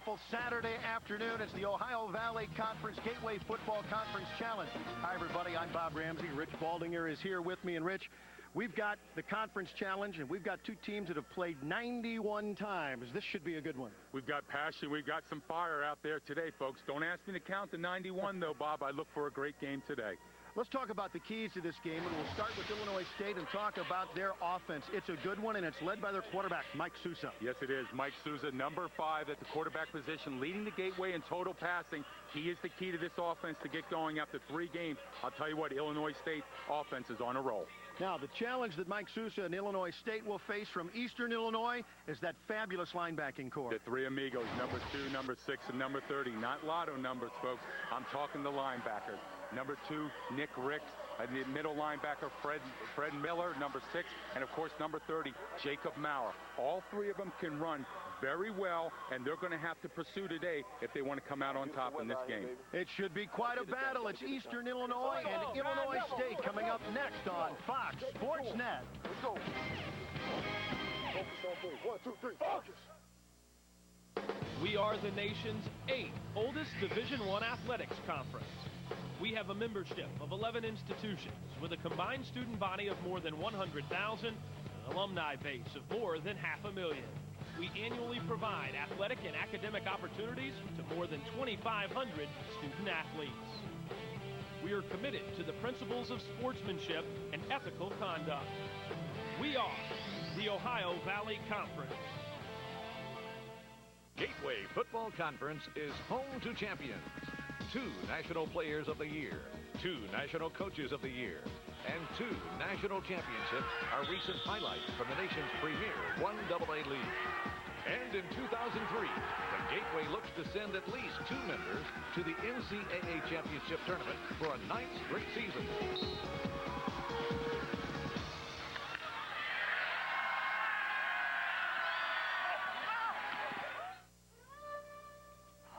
beautiful Saturday afternoon. It's the Ohio Valley Conference Gateway Football Conference Challenge. Hi, everybody. I'm Bob Ramsey. Rich Baldinger is here with me. And, Rich, we've got the Conference Challenge, and we've got two teams that have played 91 times. This should be a good one. We've got passion. We've got some fire out there today, folks. Don't ask me to count the 91, though, Bob. I look for a great game today. Let's talk about the keys to this game, and we'll start with Illinois State and talk about their offense. It's a good one, and it's led by their quarterback, Mike Sousa. Yes, it is. Mike Sousa, number 5 at the quarterback position, leading the Gateway in total passing. He is the key to this offense to get going after 3 games. I'll tell you what, Illinois State offense is on a roll. Now, the challenge that Mike Sousa and Illinois State will face from Eastern Illinois is that fabulous linebacking core. The 3 amigos, number 2, number 6, and number 30. Not lotto numbers, folks. I'm talking the linebackers. Number 2, Nick Ricks. The middle linebacker, Fred Miller, number 6. And, of course, number 30, Jacob Maurer. All 3 of them can run very well, and they're going to have to pursue today if they want to come out on top in this game. It should be quite a battle. It's Eastern Illinois and Illinois State coming up next on Fox Sports Net. Let's go. Focus on 3. 1, 2, 3. Focus. We are the nation's 8th oldest Division I athletics conference. We have a membership of 11 institutions with a combined student body of more than 100,000 and an alumni base of more than 500,000. We annually provide athletic and academic opportunities to more than 2,500 student athletes. We are committed to the principles of sportsmanship and ethical conduct. We are the Ohio Valley Conference. Gateway Football Conference is home to champions. 2 National Players of the Year, 2 National Coaches of the Year, and 2 National Championships are recent highlights from the nation's premier 1AA league. And in 2003, the Gateway looks to send at least 2 members to the NCAA Championship Tournament for a 9th straight season.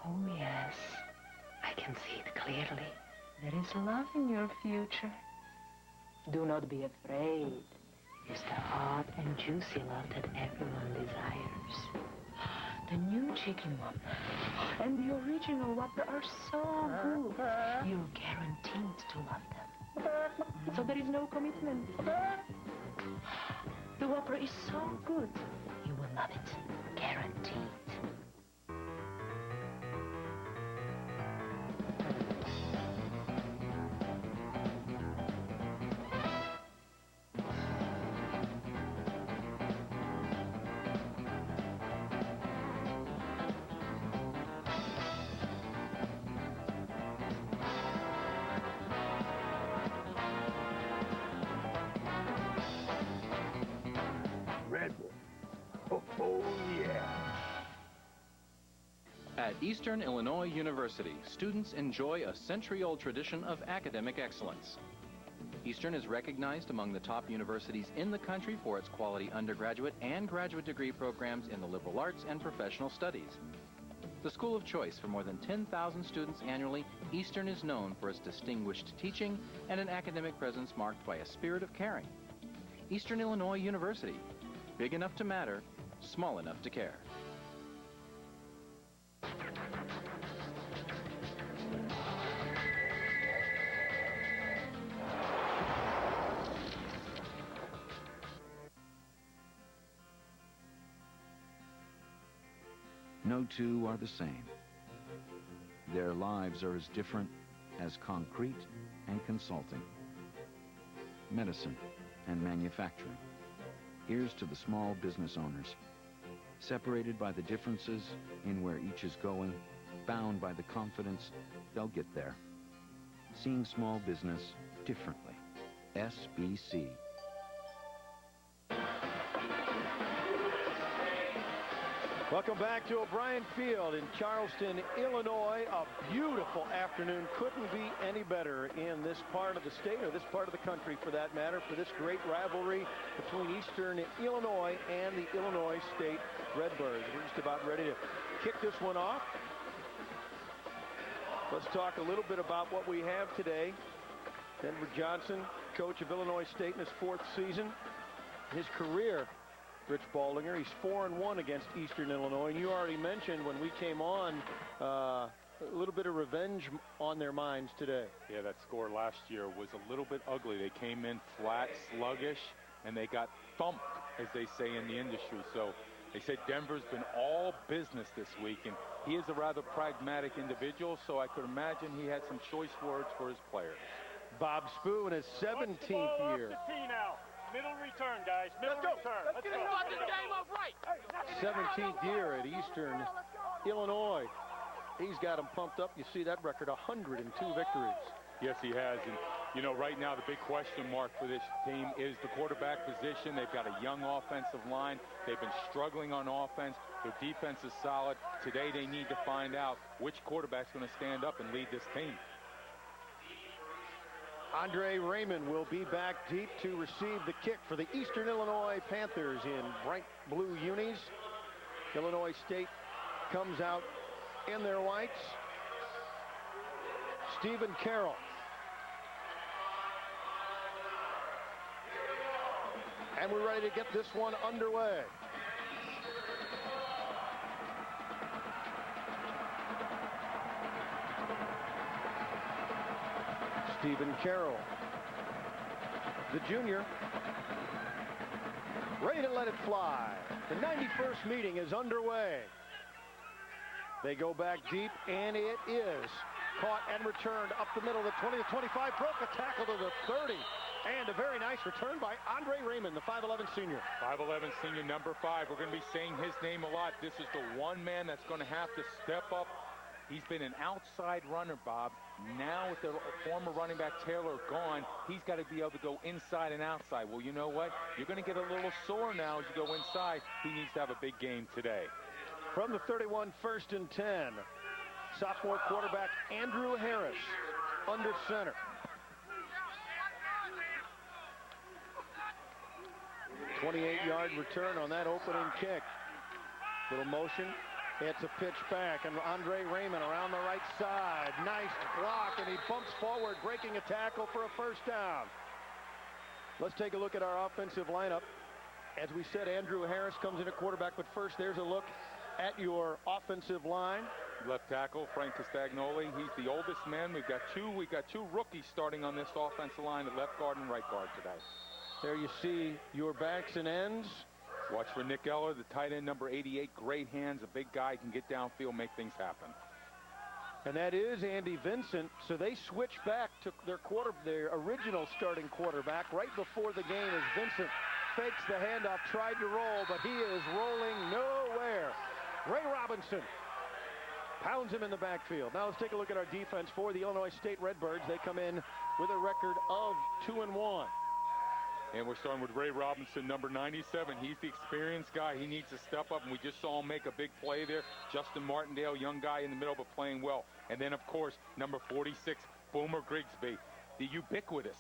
Oh, yes. I can see it clearly. There is love in your future. Do not be afraid. It is the hot and juicy love that everyone desires. The new chicken Whopper and the original Whopper are so good. You're guaranteed to love them. So there is no commitment. The Whopper is so good. You will love it. Guaranteed. Oh, yeah. At Eastern Illinois University, students enjoy a century-old tradition of academic excellence. Eastern is recognized among the top universities in the country for its quality undergraduate and graduate degree programs in the liberal arts and professional studies. The school of choice for more than 10,000 students annually, Eastern is known for its distinguished teaching and an academic presence marked by a spirit of caring. Eastern Illinois University, big enough to matter, small enough to care. No two are the same. Their lives are as different as concrete and consulting, medicine and manufacturing. Here's to the small business owners, separated by the differences in where each is going, bound by the confidence they'll get there. Seeing small business differently. SBC. Welcome back to O'Brien Field in Charleston, Illinois. A beautiful afternoon. Couldn't be any better in this part of the state, or this part of the country for that matter, for this great rivalry between Eastern Illinois and the Illinois State Redbirds. We're just about ready to kick this one off. Let's talk a little bit about what we have today. Denver Johnson, coach of Illinois State in his 4th season. His career Rich Baldinger. He's 4-1 against Eastern Illinois. And you already mentioned when we came on, a little bit of revenge on their minds today. Yeah, that score last year was a little bit ugly. They came in flat, sluggish, and they got thumped, as they say in the industry. So they said Denver's been all business this week, and he is a rather pragmatic individual, so I could imagine he had some choice words for his players. Bob Spoo in his 17th year. Now. Middle return, guys. Middle return. Let's go. Start this game up right. 17th year at Eastern Illinois. He's got them pumped up. You see that record, 102 victories. Yes, he has. And, you know, right now the big question mark for this team is the quarterback position. They've got a young offensive line. They've been struggling on offense. Their defense is solid. Today they need to find out which quarterback's going to stand up and lead this team. Andre Raymond will be back deep to receive the kick for the Eastern Illinois Panthers in bright blue unis. Illinois State comes out in their whites. Stephen Carroll. And we're ready to get this one underway. Stephen Carroll, the junior, ready to let it fly. The 91st meeting is underway. They go back deep, and it is caught and returned up the middle of the 20 to 25, broke a tackle to the 30, and a very nice return by Andre Raymond, the 5'11 senior. 5'11 senior, number 5. We're going to be saying his name a lot. This is the one man that's going to have to step up. He's been an outside runner, Bob. Now with the former running back Taylor gone, he's got to be able to go inside and outside. Well, you know what? You're going to get a little sore now as you go inside. He needs to have a big game today. From the 31, 1st and 10. Sophomore quarterback Andrew Harris under center. $28-yard return on that opening kick. Little motion. It's a pitch back, and Andre Raymond around the right side. Nice block, and he bumps forward, breaking a tackle for a first down. Let's take a look at our offensive lineup. As we said, Andrew Harris comes in at quarterback, but first there's a look at your offensive line. Left tackle, Frank Castagnoli. He's the oldest man. We've got two rookies starting on this offensive line at left guard and right guard today. There you see your backs and ends. Watch for Nick Eller, the tight end, number 88. Great hands, a big guy, can get downfield, make things happen. And that is Andy Vincent. So they switch back to their original starting quarterback right before the game as Vincent fakes the handoff, tried to roll, but he is rolling nowhere. Ray Robinson pounds him in the backfield. Now let's take a look at our defense for the Illinois State Redbirds. They come in with a record of 2-1. And we're starting with Ray Robinson, number 97. He's the experienced guy. He needs to step up, and we just saw him make a big play there. Justin Martindale, young guy in the middle, but playing well. And then, of course, number 46, Boomer Grigsby, the ubiquitous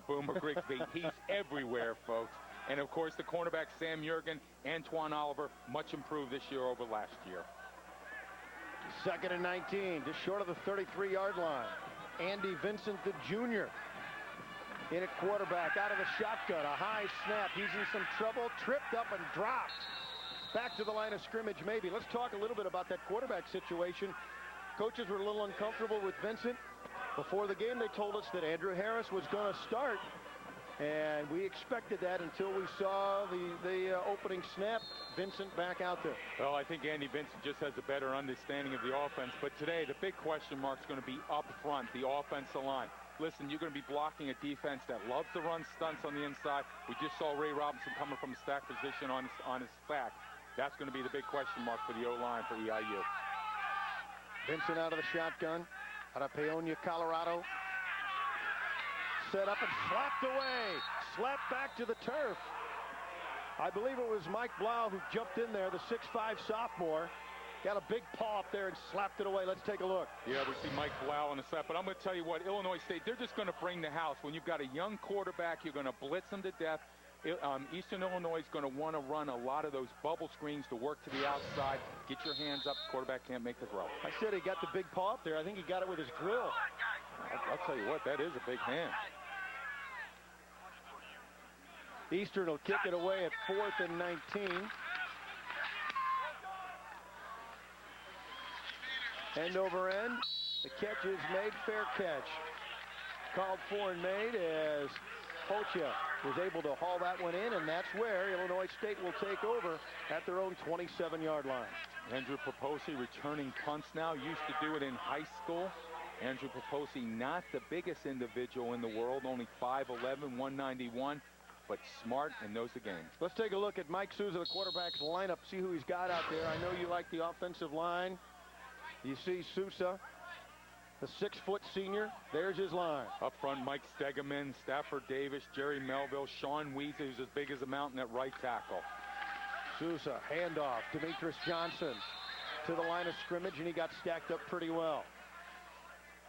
Boomer Grigsby. He's everywhere, folks. And, of course, the cornerback, Sam Jurgen, Antoine Oliver, much improved this year over last year. 2nd and 19, just short of the 33-yard line. Andy Vincent, the junior, in at quarterback, out of the shotgun, a high snap. He's in some trouble, tripped up and dropped. Back to the line of scrimmage, maybe. Let's talk a little bit about that quarterback situation. Coaches were a little uncomfortable with Vincent. Before the game, they told us that Andrew Harris was going to start, and we expected that until we saw the opening snap. Vincent back out there. Well, I think Andy Vincent just has a better understanding of the offense. But today, the big question mark is going to be up front, the offensive line. Listen, you're going to be blocking a defense that loves to run stunts on the inside. We just saw Ray Robinson coming from a stack position on his back. That's going to be the big question mark for the O-line for EIU. Vincent out of the shotgun, out of Paonia, Colorado. Set up and slapped away. Slapped back to the turf. I believe it was Mike Blau who jumped in there, the 6'5 sophomore. Got a big paw up there and slapped it away. Let's take a look. Yeah, we see Mike Blau on the slap. But I'm going to tell you what, Illinois State, they're just going to bring the house. When you've got a young quarterback, you're going to blitz them to death. Eastern Illinois is going to want to run a lot of those bubble screens to work to the outside. Get your hands up. Quarterback can't make the throw. I said he got the big paw up there. I think he got it with his drill. I'll tell you what, that is a big hand. Eastern will kick it away at 4th and 19. End over end. The catch is made. Fair catch. Called for and made as Pocha was able to haul that one in, and that's where Illinois State will take over at their own 27-yard line. Andrew Proposi returning punts now. Used to do it in high school. Andrew Proposi, not the biggest individual in the world, only 5'11", 191, but smart and knows the game. Let's take a look at Mike Souza, the quarterback's lineup, see who he's got out there. I know you like the offensive line. You see Souza, the 6-foot senior. There's his line. Up front, Mike Stegeman, Stafford Davis, Jerry Melville, Sean Weezer, who's as big as a mountain at right tackle. Souza, handoff, Demetrius Johnson to the line of scrimmage, and he got stacked up pretty well.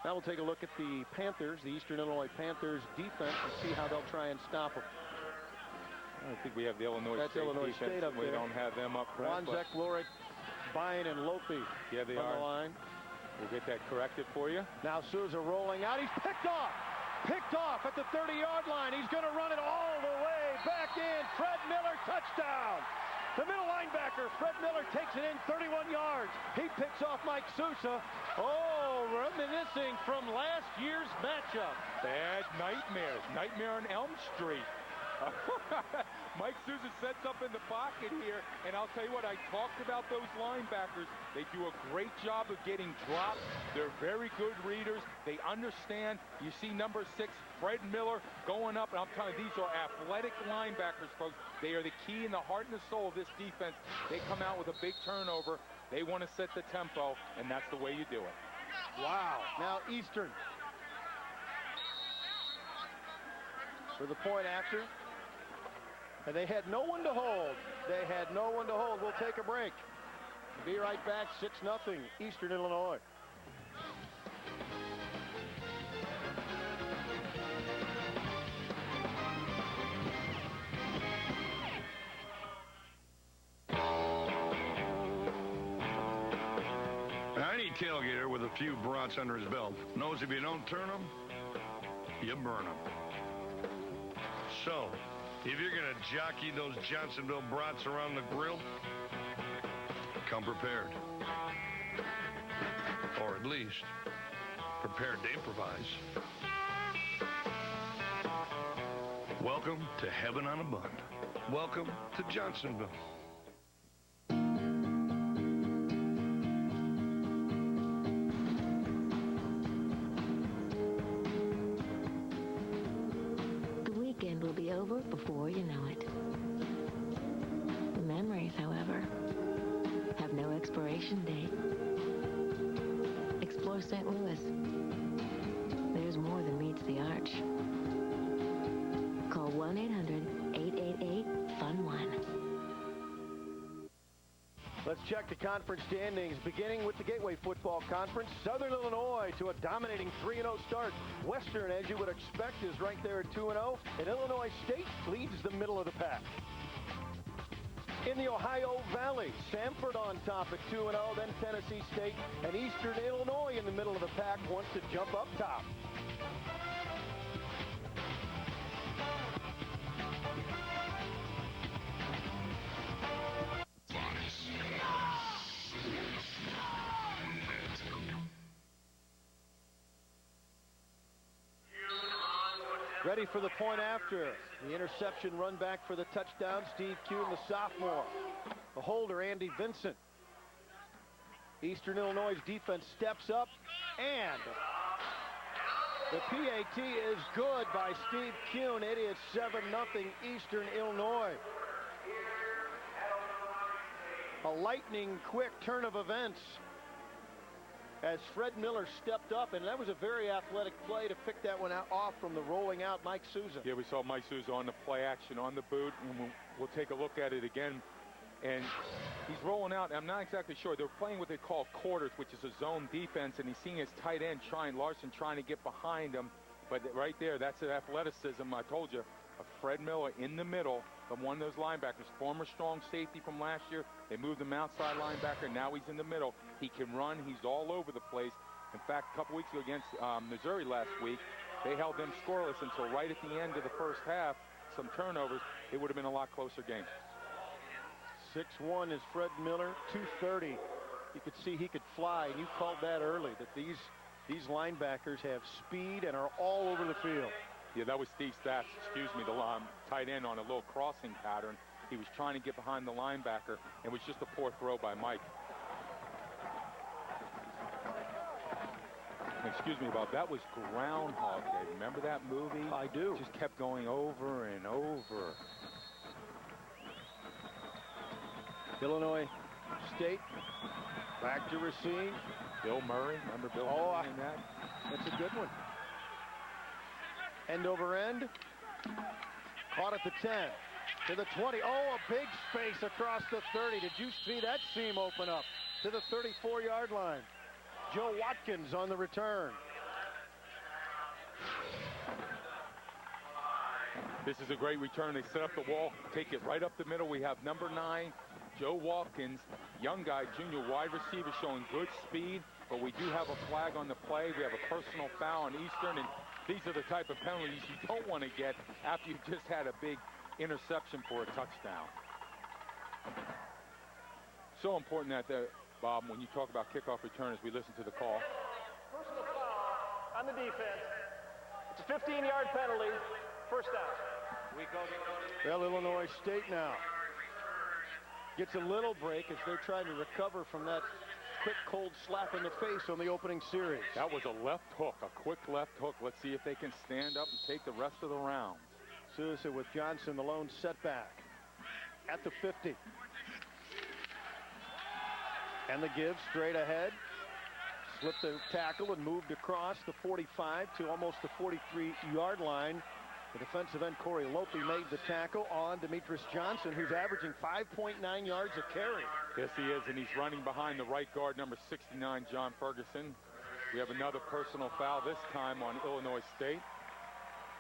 Now we'll take a look at the Panthers, the Eastern Illinois Panthers defense, and see how they'll try and stop them. I think we have the Illinois That's State Illinois defense. State up we there. don't have them up front. Wanzek, Lorik, Bine, and Lofi Yeah, they on are. the line. We'll get that corrected for you. Now Souza rolling out. He's picked off. Picked off at the 30-yard line. He's going to run it all the way back in. Fred Miller, touchdown. The middle linebacker, Fred Miller, takes it in 31 yards. He picks off Mike Souza. Oh, reminiscing from last year's matchup. Bad nightmares. Nightmare on Elm Street. Mike Souza sets up in the pocket here, and I'll tell you what, I talked about those linebackers. They do a great job of getting dropped. They're very good readers. They understand. You see number 6, Fred Miller, going up, and I'm telling you, these are athletic linebackers, folks. They are the key and the heart and the soul of this defense. They come out with a big turnover. They want to set the tempo, and that's the way you do it. Wow. Now Eastern for the point after. And they had no one to hold. They had no one to hold. We'll take a break. Be right back. 6-0 Eastern Illinois. Any tailgater with a few brats under his belt knows if you don't turn them, you burn them. So, if you're going to jockey those Johnsonville brats around the grill, come prepared. Or at least, prepared to improvise. Welcome to Heaven on a Bun. Welcome to Johnsonville. Will be over before you know it. The memories, however, have no expiration date. Explore St. Louis. There's more than meets the arch. Call 1-800-888-FUN-1. Let's check the conference standings, beginning with the Gateway Football Conference. Southern Illinois to a dominating 3-0 start. Western, as you would expect, is right there at 2-0. And Illinois State leads the middle of the pack. In the Ohio Valley, Samford on top at 2-0, then Tennessee State, and Eastern Illinois in the middle of the pack wants to jump up top. Ready for the point after. The interception run back for the touchdown. Steve Kuhn, the sophomore. The holder, Andy Vincent. Eastern Illinois' defense steps up, and the PAT is good by Steve Kuhn. It is 7-0 Eastern Illinois. A lightning quick turn of events as Fred Miller stepped up, and that was a very athletic play to pick that one off from the rolling out Mike Souza. Yeah, we saw Mike Souza on the play action on the boot, and we'll take a look at it again. And he's rolling out. I'm not exactly sure. They're playing what they call quarters, which is a zone defense, and he's seeing his tight end, Larson, trying to get behind him. But right there, that's the athleticism. I told you, Fred Miller in the middle of one of those linebackers, former strong safety from last year. They moved him outside linebacker. Now he's in the middle. He can run. He's all over the place. In fact, a couple weeks ago against Missouri last week, they held them scoreless until right at the end of the first half. some turnovers, it would have been a lot closer game. 6'1" is Fred Miller, 230. You could see he could fly, and you called that early, that these linebackers have speed and are all over the field. Yeah, that was Steve Stats, excuse me, the tight end on a little crossing pattern. He was trying to get behind the linebacker, and it was just a poor throw by Mike. Excuse me, Bob, that was Groundhog Day. Remember that movie? I do. Just kept going over and over. Illinois State back to receive. Bill Murray, remember Bill Murray in that? That's a good one. End over end. Caught at the 10. To the 20. Oh, a big space across the 30. Did you see that seam open up? To the 34-yard line. Joe Watkins on the return. This is a great return. They set up the wall, take it right up the middle. We have number 9, Joe Watkins, young guy, junior wide receiver, showing good speed, but we do have a flag on the play. We have a personal foul on Eastern, and these are the type of penalties you don't want to get after you just had a big interception for a touchdown. So important that, Bob, when you talk about kickoff return, as we listen to the call. Personal foul on the defense. It's a 15-yard penalty. First down. Well, Illinois State now gets a little break as they're trying to recover from that quick, cold slap in the face on the opening series. That was a left hook, a quick left hook. Let's see if they can stand up and take the rest of the round. Sousa with Johnson, the lone setback at the 50. And the give straight ahead. Slipped the tackle and moved across the 45 to almost the 43-yard line. The defensive end, Corey Lope, made the tackle on Demetrius Johnson, who's averaging 5.9 yards a carry. Yes, he is, and he's running behind the right guard, number 69, John Ferguson. We have another personal foul, this time on Illinois State.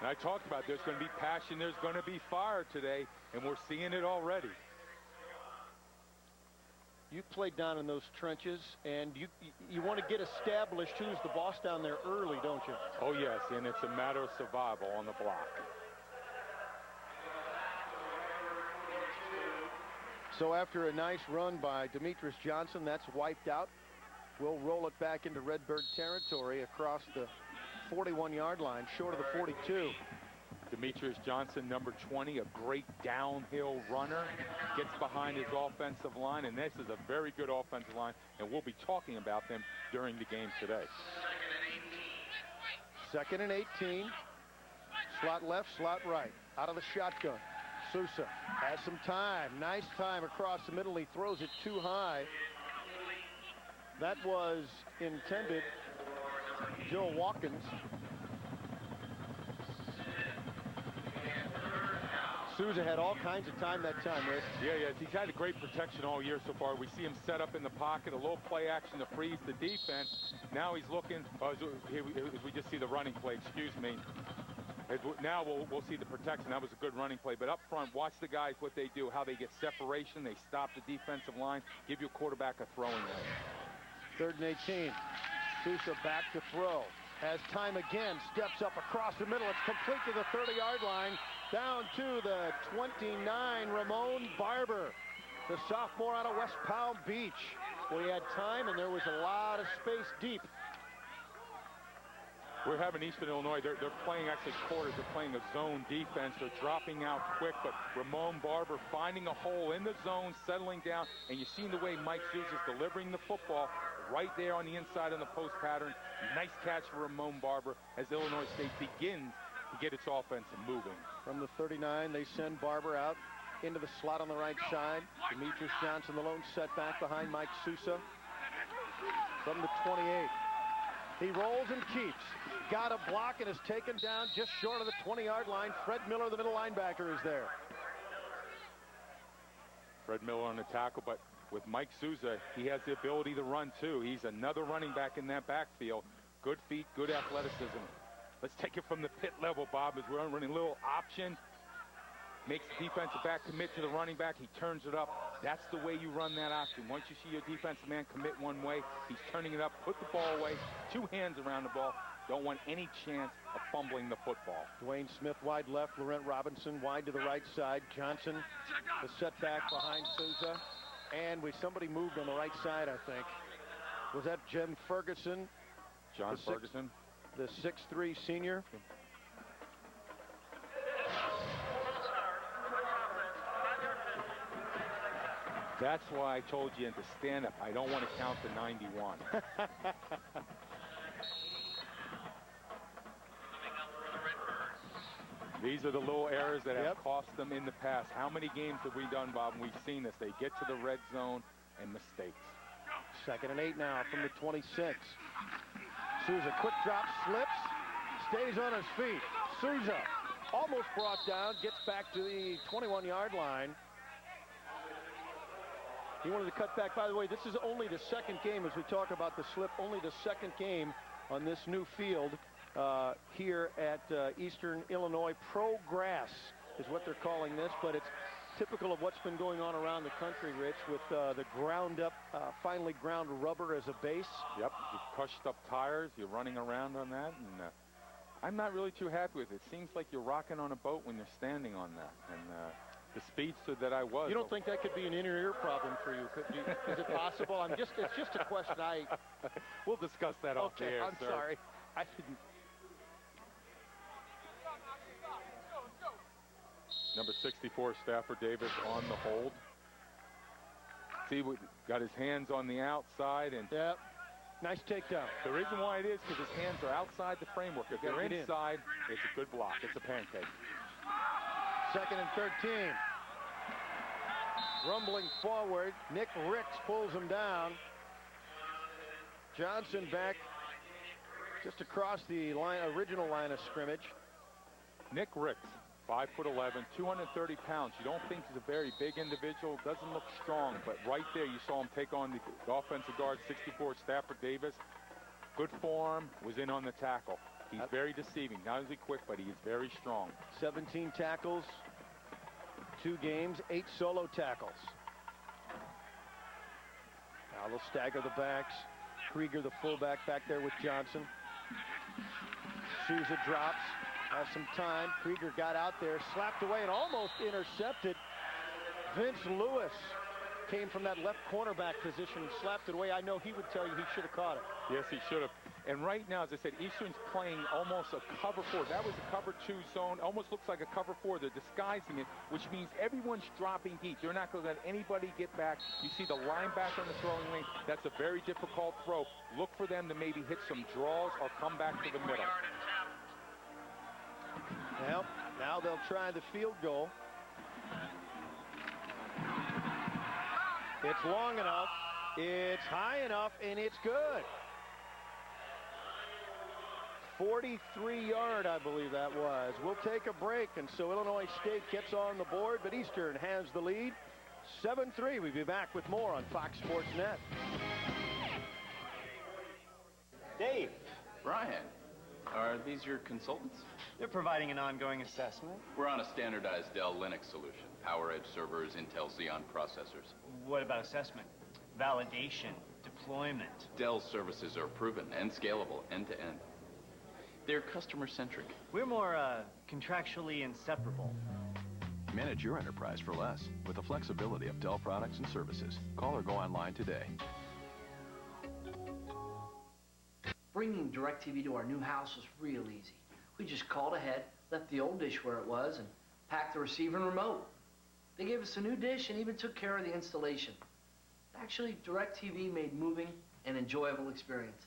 And I talked about there's going to be passion, there's going to be fire today, and we're seeing it already. You played down in those trenches, and you want to get established who's the boss down there early, don't you? Oh, yes, and it's a matter of survival on the block. So after a nice run by Demetrius Johnson, that's wiped out. We'll roll it back into Redbird territory across the 41-yard line, short of the 42. Demetrius Johnson, number 20, a great downhill runner, gets behind his offensive line, and this is a very good offensive line, and we'll be talking about them during the game today. 2nd and 18. Slot left, slot right. Out of the shotgun. Sousa has some time. Nice time across the middle. He throws it too high. That was intended. Joe Watkins. Sousa had all kinds of time that time, Rick. Yeah, he's had a great protection all year so far. We see him set up in the pocket, a little play action to freeze the defense. Now he's looking, we just see the running play, excuse me. Now we'll see the protection. That was a good running play. But up front, watch the guys, what they do, how they get separation. They stop the defensive line, give your quarterback a throwing lane. 3rd and 18. Sousa back to throw. Has time again, steps up across the middle. It's complete to the 30-yard line. Down to the 29, Ramon Barber, the sophomore out of West Palm Beach. We had time, and there was a lot of space deep. We're having Eastern Illinois. They're playing actually quarters. They're playing a zone defense. They're dropping out quick, but Ramon Barber finding a hole in the zone, settling down, and you've seen the way Mike Sousa is delivering the football right there on the inside on the post pattern. Nice catch for Ramon Barber as Illinois State begins to get its offense moving. From the 39, they send Barber out into the slot on the right side. Demetrius Johnson, the lone setback behind Mike Sousa. From the 28, he rolls and keeps. Got a block and is taken down just short of the 20-yard line. Fred Miller, the middle linebacker, is there. Fred Miller on the tackle, but with Mike Sousa, he has the ability to run too. He's another running back in that backfield. Good feet, good athleticism. Let's take it from the pit level, Bob, as we're running a little option. Makes the defensive back commit to the running back. He turns it up. That's the way you run that option. Once you see your defensive man commit one way, he's turning it up, put the ball away, 2 hands around the ball. Don't want any chance of fumbling the football. Dwayne Smith wide left, Laurent Robinson wide to the right side. Johnson, the setback behind Souza. And somebody moved on the right side, I think. Was that Jim Ferguson? John Ferguson? The 6'3" senior. That's why I told you to stand up. I don't want to count the 91. These are the little errors that have cost them in the past. How many games have we done, Bob, and we've seen this? They get to the red zone and mistakes. 2nd and 8 now from the 26. Souza, quick drop, slips, stays on his feet. Souza almost brought down, gets back to the 21-yard line. He wanted to cut back. By the way, this is only the second game, as we talk about the slip, only the second game on this new field here at Eastern Illinois. Pro grass is what they're calling this, but it's typical of what's been going on around the country, Rich, with the ground up, finely ground rubber as a base. Yep, you crushed up tires, you're running around on that, and I'm not really too happy with it. It seems like you're rocking on a boat when you're standing on that. And the speedster that I was. You don't think that could be an inner ear problem for you? Is it possible? It's just a question. We'll discuss that off the air, I'm sir. sorry. I didn't. Number 64, Stafford Davis on the hold. See, got his hands on the outside. And yep. Nice takedown. The reason why it is because his hands are outside the framework. If they're inside, it's a good block. It's a pancake. 2nd and 13. Rumbling forward. Nick Ricks pulls him down. Johnson back just across the original line of scrimmage. Nick Ricks, 5'11", 230 pounds. You don't think he's a very big individual. Doesn't look strong, but right there you saw him take on the offensive guard, 64, Stafford Davis. Good form, was in on the tackle. He's very deceiving. Not only quick, but he is very strong. 17 tackles, 2 games, 8 solo tackles. Now they'll stagger the backs. Krieger, the fullback, back there with Johnson. Souza drops, has some time. Krieger got out there, slapped away, and almost intercepted. Vince Lewis came from that left cornerback position and slapped it away. I know he would tell you he should have caught it. Yes, he should have. And right now, as I said, Eastern's playing almost a cover 4. That was a cover 2 zone. Almost looks like a cover 4. They're disguising it, which means everyone's dropping deep. They're not going to let anybody get back. You see the linebacker in the throwing lane. That's a very difficult throw. Look for them to maybe hit some draws or come back to the middle. Well, now they'll try the field goal. It's long enough, it's high enough, and it's good. 43-yard, I believe that was. We'll take a break, and so Illinois State gets on the board, but Eastern has the lead. 7-3. We'll be back with more on Fox Sports Net. Dave. Brian, are these your consultants? They're providing an ongoing assessment. We're on a standardized Dell Linux solution. PowerEdge servers, Intel Xeon processors. What about assessment? Validation, deployment. Dell services are proven and scalable end-to-end. They're customer-centric. We're more contractually inseparable. Manage your enterprise for less with the flexibility of Dell products and services. Call or go online today. Bringing DirecTV to our new house was real easy. We just called ahead, left the old dish where it was, and packed the receiver and remote. They gave us a new dish and even took care of the installation. Actually, DirecTV made moving an enjoyable experience.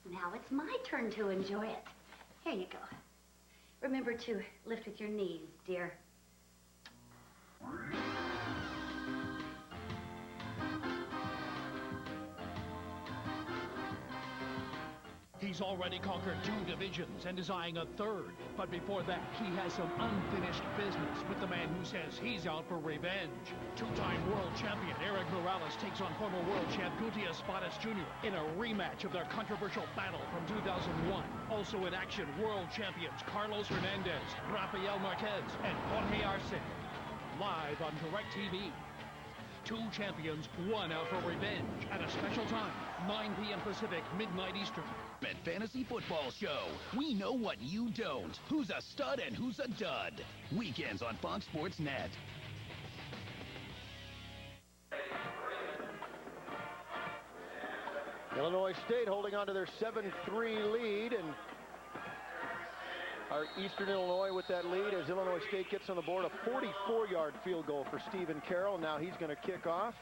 Now it's my turn to enjoy it. Here you go. Remember to lift with your knees, dear. He's already conquered 2 divisions and is eyeing a 3rd. But before that, he has some unfinished business with the man who says he's out for revenge. 2-time world champion Erik Morales takes on former world champ Gutierrez Espadas Jr. in a rematch of their controversial battle from 2001. Also in action, world champions Carlos Hernandez, Rafael Marquez, and Jorge Arce. Live on DirecTV. 2 champions, 1 out for revenge at a special time, 9 p.m. Pacific, midnight Eastern. Fantasy Football Show. We know what you don't. Who's a stud and who's a dud. Weekends on Fox Sports Net. Illinois State holding on to their 7-3 lead, and our Eastern Illinois with that lead as Illinois State gets on the board. A 44-yard field goal for Stephen Carroll. Now he's going to kick off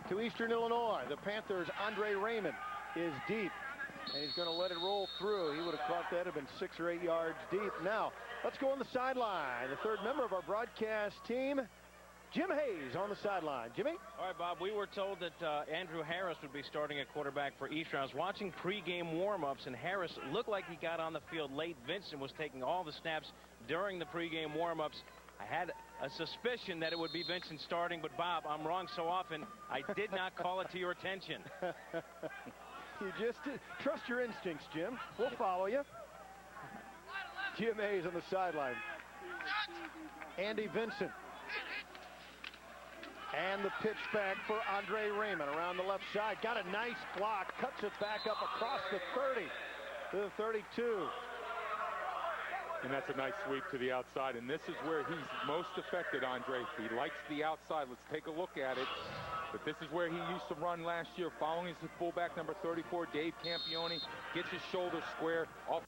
to Eastern Illinois. The Panthers' Andre Raymond is deep, and he's going to let it roll through. He would have caught that, have been 6 or 8 yards deep. Now, let's go on the sideline. The third member of our broadcast team, Jim Hayes, on the sideline. Jimmy? All right, Bob, we were told that Andrew Harris would be starting at quarterback for Eastern. I was watching pregame warm-ups, and Harris looked like he got on the field late. Vincent was taking all the snaps during the pregame warm-ups. I had a suspicion that it would be Vincent starting, but, Bob, I'm wrong so often, I did not call it to your attention. You just trust your instincts, Jim. We'll follow you. Jim Hayes on the sideline. Andy Vincent. And the pitch back for Andre Raymond around the left side. Got a nice block. Cuts it back up across the 30 to the 32. And that's a nice sweep to the outside. And this is where he's most affected, Andre. He likes the outside. Let's take a look at it. But this is where he used to run last year, following his fullback number 34, Dave Campione. Gets his shoulder square off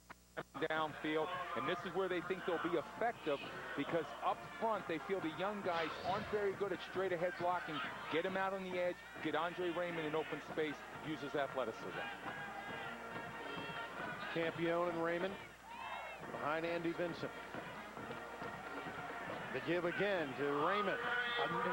downfield, and this is where they think they'll be effective, because up front they feel the young guys aren't very good at straight ahead blocking. Get him out on the edge, get Andre Raymond in open space, use his athleticism. Campione and Raymond behind Andy Vincent. The give again to Raymond.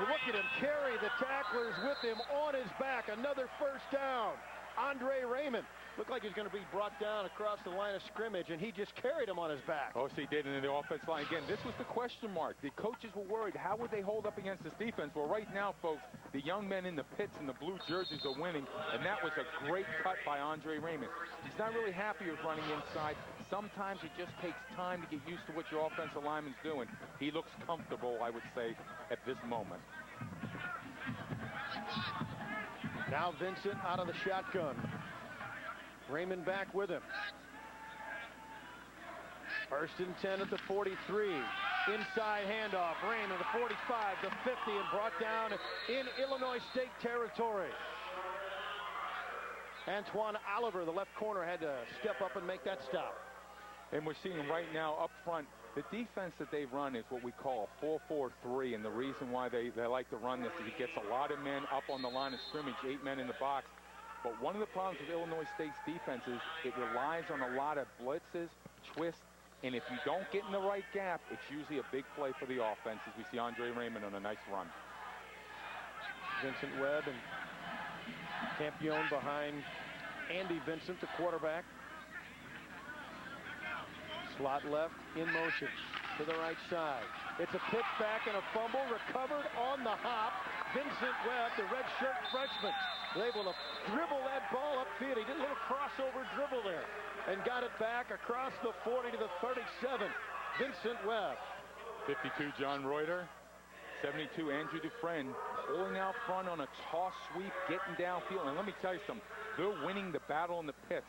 Look at him carry the tacklers with him on his back. Another first down. Andre Raymond looked like he's going to be brought down across the line of scrimmage, and he just carried him on his back. Oh, so he did, and in the offense line. Again, this was the question mark. The coaches were worried. How would they hold up against this defense? Well, right now, folks, the young men in the pits and the blue jerseys are winning, and that was a great cut by Andre Raymond. He's not really happy with running inside. Sometimes it just takes time to get used to what your offensive lineman's doing. He looks comfortable, I would say, at this moment. Now Vincent out of the shotgun. Raymond back with him. 1st and 10 at the 43. Inside handoff. Raymond the 45, the 50, and brought down in Illinois State territory. Antoine Oliver, the left corner, had to step up and make that stop. And we're seeing right now up front, the defense that they run is what we call a 4-4-3, and the reason why they like to run this is it gets a lot of men up on the line of scrimmage, 8 men in the box. But one of the problems with Illinois State's defense is it relies on a lot of blitzes, twists, and if you don't get in the right gap, it's usually a big play for the offense, as we see Andre Raymond on a nice run. Vincent Webb and Campione behind Andy Vincent, the quarterback. Slot left, in motion to the right side. It's a pitch back and a fumble, recovered on the hop. Vincent Webb, the redshirt freshman, was able to dribble that ball upfield. He did a little crossover dribble there and got it back across the 40 to the 37. Vincent Webb. 52, John Reuter. 72, Andrew Dufresne, pulling out front on a toss sweep, getting downfield. And let me tell you something, they're winning the battle in the pits.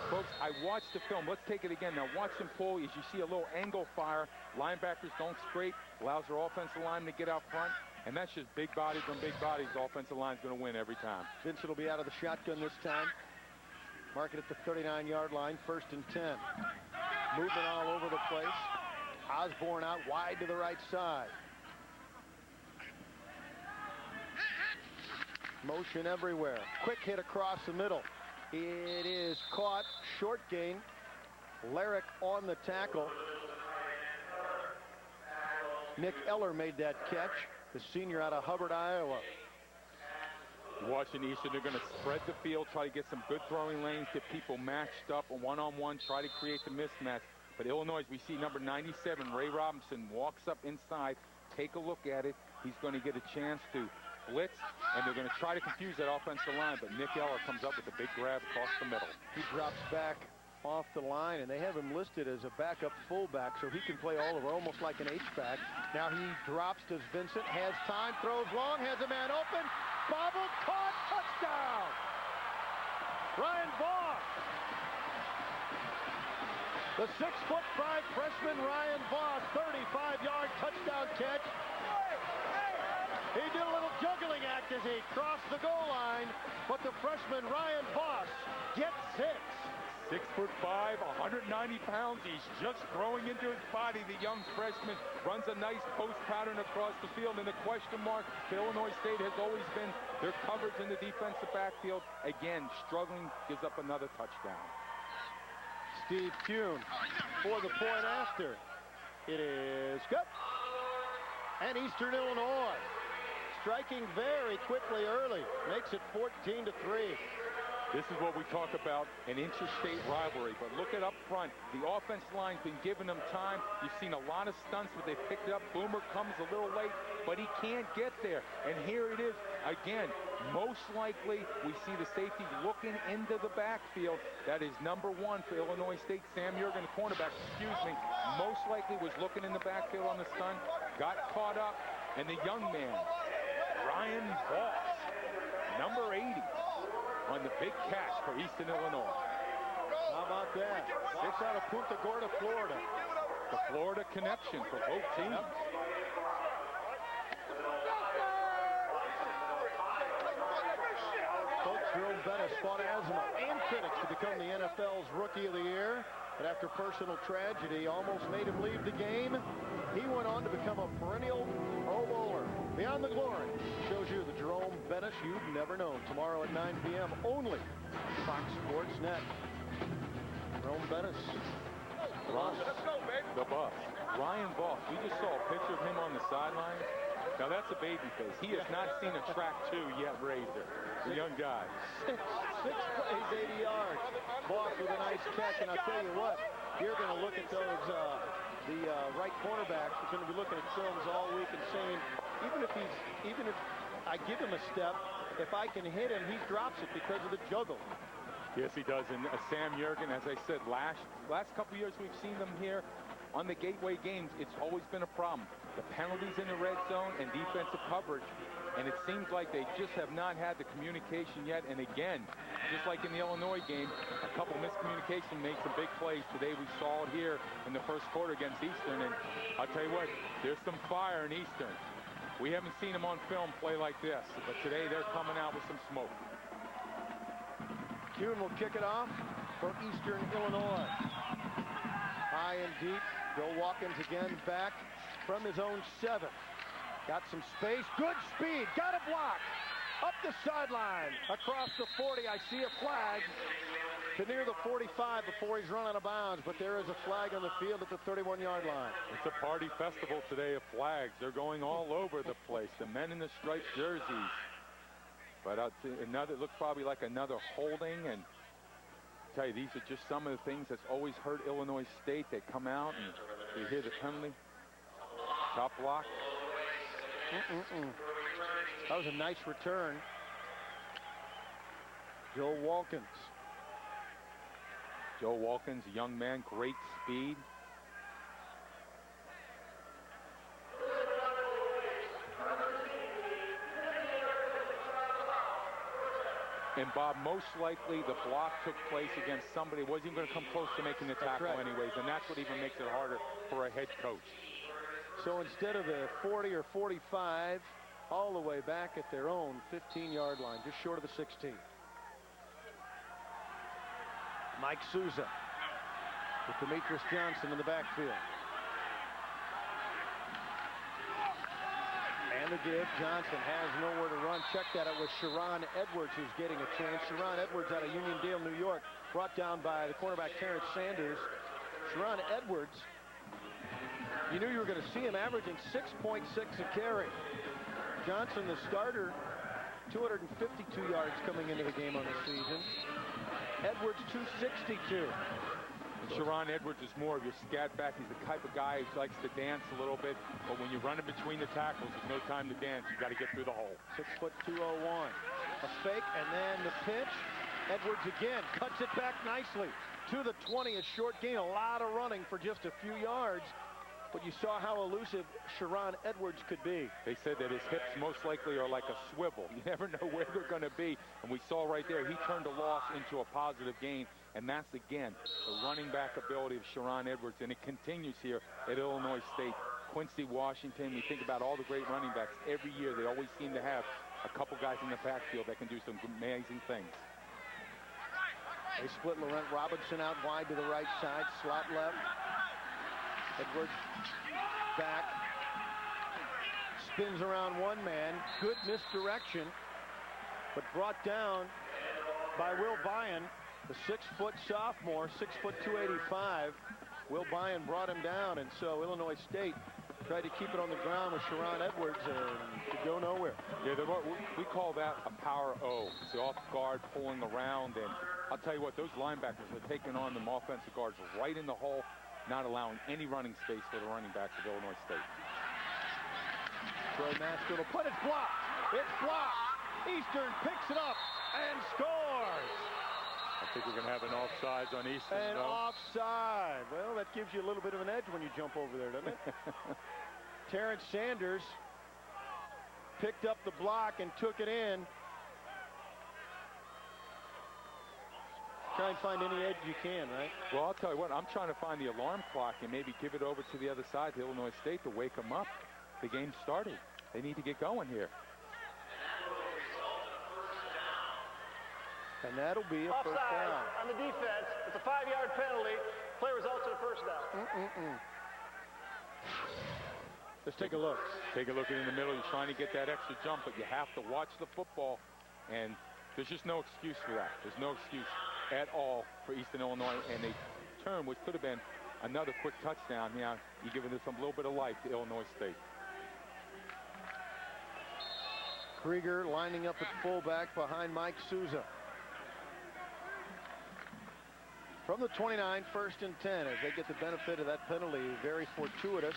Folks, I watched the film. Let's take it again. Now watch them pull as you see a little angle fire. Linebackers don't scrape, allows their offensive lineman to get out front. And that's just big bodies on big bodies. The offensive line's going to win every time. Vincent will be out of the shotgun this time. Mark it at the 39-yard line, 1st and 10. Movement all over the place. Osborne out wide to the right side. Motion everywhere. Quick hit across the middle. It is caught. Short gain. Larrick on the tackle. Nick Eller made that catch. The senior out of Hubbard, Iowa. Watching Eastern, they're going to spread the field, try to get some good throwing lanes, get people matched up one-on-one, try to create the mismatch. But Illinois, we see number 97, Ray Robinson, walks up inside. Take a look at it. He's going to get a chance to blitz, and they're going to try to confuse that offensive line, but Nick Eller comes up with a big grab across the middle. He drops back off the line, and they have him listed as a backup fullback, so he can play all over, almost like an H-back. Now he drops to Vincent, has time, throws long, has a man open, bobbled, caught, touchdown! Ryan Voss. The 6'5" freshman Ryan Voss, 35-yard touchdown catch. He did a little juggling act as he crossed the goal line, but the freshman Ryan Voss gets 6. 6'5", 190 pounds. He's just growing into his body. The young freshman runs a nice post pattern across the field. And the question mark for Illinois State has always been their coverage in the defensive backfield. Again, struggling, gives up another touchdown. Steve Kuhn for the point after. It is good. And Eastern Illinois striking very quickly early. Makes it 14-3. This is what we talk about, an interstate rivalry. But look at up front. The offensive line's been giving them time. You've seen a lot of stunts, but they picked it up. Boomer comes a little late, but he can't get there. And here it is again. Most likely, we see the safety looking into the backfield. That is number 1 for Illinois State. Sam Jurgen, the cornerback, most likely was looking in the backfield on the stunt, got caught up, and the young man, Ryan Voss, number 80. On the big catch for Eastern Illinois. How about that? It's out of Punta Gorda, Florida. The Florida connection for both teams. Coach Jerome Bettis fought asthma and critics to become the NFL's Rookie of the Year. But after personal tragedy almost made him leave the game, he went on to become a perennial Pro Bowler. Beyond the Glory shows you the Jerome Bettis you've never known. Tomorrow at 9 p.m. only Fox Sports Net. Jerome Bettis. Let's go, baby. The Buff. Ryan Voss. We just saw a picture of him on the sideline. Now that's a baby face. He has not seen a track 2 yet, Razor. The young guy. Six plays, 80 yards. Voss with a nice catch. And I'll tell you what, you're going to look at those, the right cornerbacks. You're going to be looking at films all week and saying, even if I give him a step, if I can hit him, he drops it because of the juggle. Yes, he does. And Sam Jurgen, as I said, last couple years we've seen them here on the Gateway games. It's always been a problem. The penalties in the red zone and defensive coverage. And it seems like they just have not had the communication yet. And again, just like in the Illinois game, a couple miscommunication made some big plays. Today we saw it here in the first quarter against Eastern. And I'll tell you what, there's some fire in Eastern. We haven't seen them on film play like this, but today they're coming out with some smoke. Kuhn will kick it off for Eastern Illinois. High and deep. Bill Watkins again back from his own 7. Got some space. Good speed. Got a block. Up the sideline. Across the 40. I see a flag to near the 45 before he's run out of bounds. But there is a flag on the field at the 31-yard line. It's a party festival today of flags. They're going all over the place. The men in the striped jerseys. But another looks probably like another holding. And I tell you, these are just some of the things that's always hurt Illinois State. They come out and they hear the penalty. Top block. That was a nice return. Joe Walkins. Joe Walkins, a young man, great speed. And Bob, most likely the block took place against somebody who wasn't even going to come close to making the tackle anyways, and that's what even makes it harder for a head coach. So instead of the 40 or 45, all the way back at their own 15-yard line, just short of the 16. Mike Souza with Demetrius Johnson in the backfield. And the give. Johnson has nowhere to run. Check that out with Sharon Edwards, who's getting a chance. Sharon Edwards out of Uniondale, New York, brought down by the cornerback Terrence Sanders. Sharon Edwards, you knew you were going to see him averaging 6.6 a carry. Johnson, the starter, 252 yards coming into the game on the season. Edwards, 262. And Sharon Edwards is more of your scat back. He's the type of guy who likes to dance a little bit, but when you're running between the tackles, there's no time to dance. You got to get through the hole. 6'2", 201. A fake, and then the pitch. Edwards again cuts it back nicely. to the 20, a short gain, a lot of running for just a few yards. But you saw how elusive Sherron Edwards could be. They said that his hips most likely are like a swivel. You never know where they're going to be. And we saw right there, he turned a loss into a positive gain. And that's, again, the running back ability of Sherron Edwards. And it continues here at Illinois State. Quincy Washington, we think about all the great running backs. Every year, they always seem to have a couple guys in the backfield that can do some amazing things. They split Laurent Robinson out wide to the right side, slot left. Edwards back, spins around one man, good misdirection, but brought down by Will Byan, the 6-foot sophomore, 6'2", 285. Will Byan brought him down, and so Illinois State tried to keep it on the ground with Sherron Edwards and to go nowhere. Yeah, we call that a power O. It's the off guard pulling around, and I'll tell you what, those linebackers are taking on them offensive guards right in the hole, not allowing any running space for the running backs of Illinois State. Troy Master will put it blocked. It's blocked. Eastern picks it up and scores. I think we're going to have an offsides on Eastern. An offside. Well, that gives you a little bit of an edge when you jump over there, doesn't it? Terrence Sanders picked up the block and took it in. Try and find any edge you can, right? Well, I'll tell you what, I'm trying to find the alarm clock and maybe give it over to the other side, to Illinois State, to wake them up. The game started. They need to get going here. And that'll be a Offside first down. on the defense. It's a 5-yard penalty. Play results in a first down. Let's take a look. Take a look in the middle. You're trying to get that extra jump, but you have to watch the football. And there's just no excuse for that. There's no excuse at all for Eastern Illinois. And they turn, which could have been another quick touchdown. Yeah, you're giving this a little bit of life to Illinois State. Krieger lining up at fullback behind Mike Souza. From the 29, 1st and 10, as they get the benefit of that penalty, very fortuitous.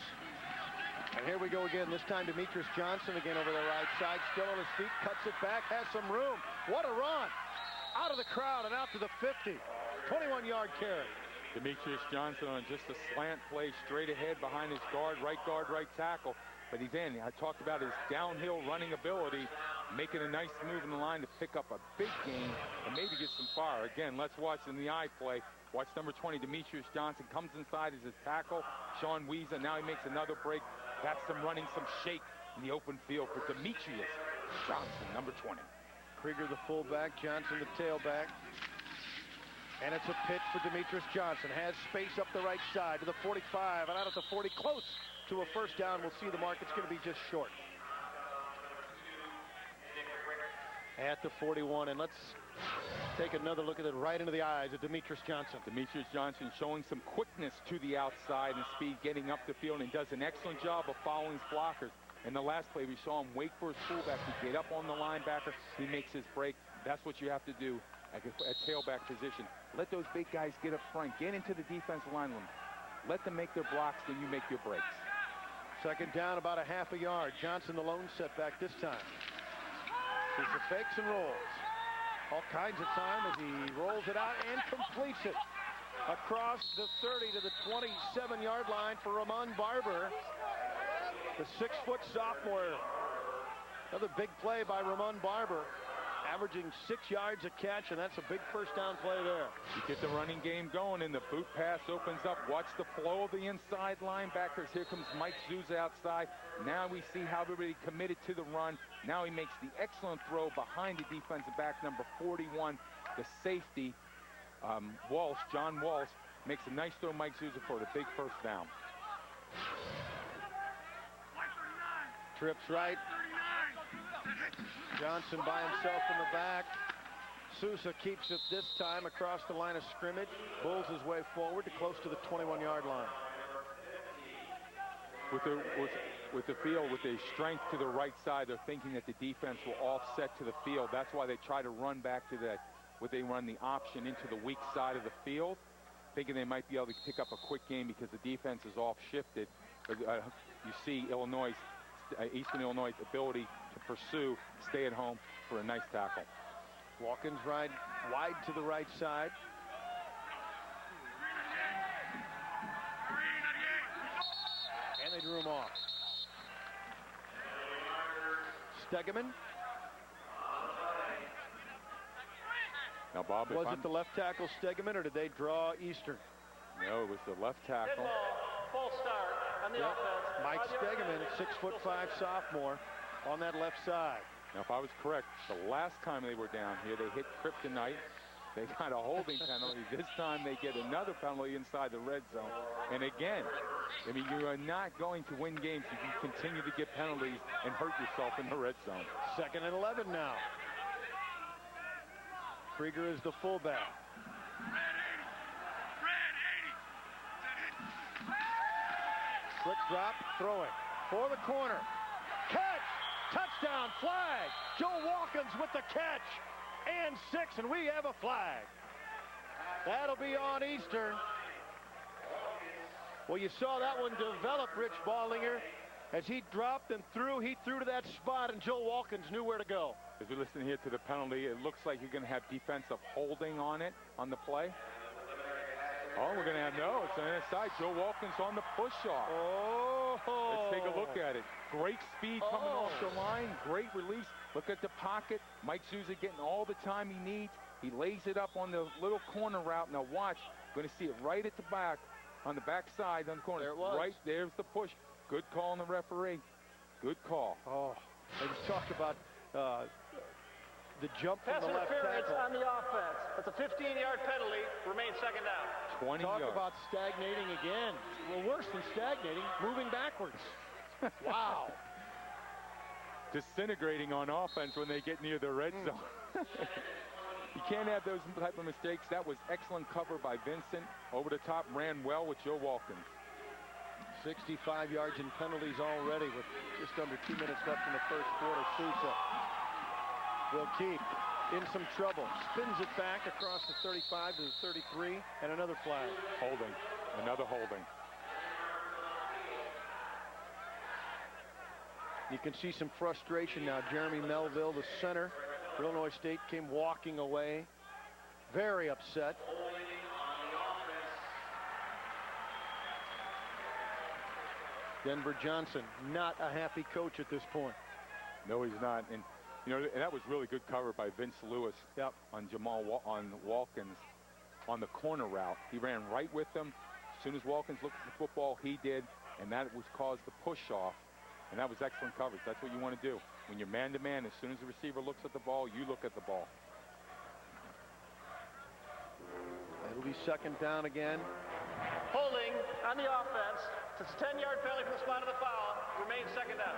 And here we go again, this time Demetrius Johnson again over the right side, still on his feet, cuts it back, has some room. What a run! Out of the crowd and out to the 50. 21-yard carry. Demetrius Johnson on just a slant play straight ahead behind his guard, right tackle. But he's in. I talked about his downhill running ability, making a nice move in the line to pick up a big gain and maybe get some fire. Again, let's watch in the eye play. Watch number 20, Demetrius Johnson, comes inside as his tackle. Sean Weezer, now he makes another break. That's some running, some shake in the open field for Demetrius Johnson, number 20. Krieger the fullback, Johnson the tailback. And it's a pitch for Demetrius Johnson. Has space up the right side to the 45 and out at the 40, close to a first down. We'll see the mark. It's going to be just short. At the 41, and let's take another look at it right into the eyes of Demetrius Johnson. Demetrius Johnson showing some quickness to the outside and speed, getting up the field, and does an excellent job of following his blockers. In the last play, we saw him wait for his fullback to get up on the linebacker. He makes his break. That's what you have to do at tailback position. Let those big guys get up front. Get into the defensive line room. Let them make their blocks, then you make your breaks. Second down, about a half a yard. Johnson the lone setback this time. Souza fakes and rolls. All kinds of time as he rolls it out and completes it. Across the 30 to the 27-yard line for Ramon Barber. The 6-foot sophomore. Another big play by Ramon Barber. Averaging 6 yards a catch, and that's a big first down play there. You get the running game going, and the boot pass opens up. Watch the flow of the inside linebackers. Here comes Mike Souza outside. Now we see how everybody committed to the run. Now he makes the excellent throw behind the defensive back, number 41, the safety, Walsh, John Walsh, makes a nice throw, Mike Souza, for the big first down. Trips right. Johnson by himself in the back. Souza keeps it this time across the line of scrimmage. Bulls his way forward to close to the 21-yard line. With the field, with a strength to the right side, they're thinking that the defense will offset to the field. That's why they try to run back to that, where they run the option into the weak side of the field, thinking they might be able to pick up a quick game because the defense is off shifted. You see Eastern Illinois' ability to pursue, stay at home for a nice tackle. Watkins ride wide to the right side. They drew him off. Stegeman. Now, Bob, Was it the left tackle Stegeman, or did they draw Eastern? No, it was the left tackle. Full start on the offense. Mike Stegeman, 6'5" sophomore, on that left side. Now, if I was correct, the last time they were down here, they hit Kryptonite. They got a holding penalty. This time they get another penalty inside the red zone. And again, I mean, you are not going to win games if you continue to get penalties and hurt yourself in the red zone. 2nd and 11 now. Krieger is the fullback. Quick drop, throwing for the corner. Catch! Touchdown, flag! Joe Walkins with the catch. And 6, and we have a flag. That'll be on Eastern. Well, you saw that one develop, Rich Ballinger. As he dropped and threw, he threw to that spot, and Joe Walkins knew where to go. As we listen here to the penalty, it looks like you're going to have defensive holding on it, on the play. Oh, we're going to have, no, it's on the inside. Joe Walkins on the push-off. Oh! Let's take a look at it. Great speed coming off the line. Great release. Look at the pocket. Mike Souza getting all the time he needs. He lays it up on the little corner route. Now watch. Going to see it right at the back, on the back side, on the corner. There it was. Right there's the push. Good call on the referee. Good call. Oh, they just talked about the jump from Pass the left interference tackle. on the offense. That's a 15-yard penalty. Remains 2nd down. 20 Talk yards. about stagnating again. Well, worse than stagnating, moving backwards. Wow. Disintegrating on offense when they get near the red zone. You can't have those type of mistakes. That was excellent cover by Vincent. Over the top, ran well with Joe Walkins. 65 yards in penalties already with just under 2 minutes left in the first quarter. Sousa will keep in some trouble. Spins it back across the 35 to the 33, and another flag. Holding. Another holding. You can see some frustration now. Jeremy Melville, the center for Illinois State, came walking away. Very upset. Denver Johnson, not a happy coach at this point. No, he's not. And you know, and that was really good cover by Vince Lewis. Yep. On on Walkins on the corner route. He ran right with them. As soon as Walkins looked at the football, he did, and that was caused the push off. And that was excellent coverage. That's what you want to do. When you're man-to-man, as soon as the receiver looks at the ball, you look at the ball. It'll be 2nd down again. Holding on the offense. It's a 10-yard penalty from the spot of the foul. Remains 2nd down.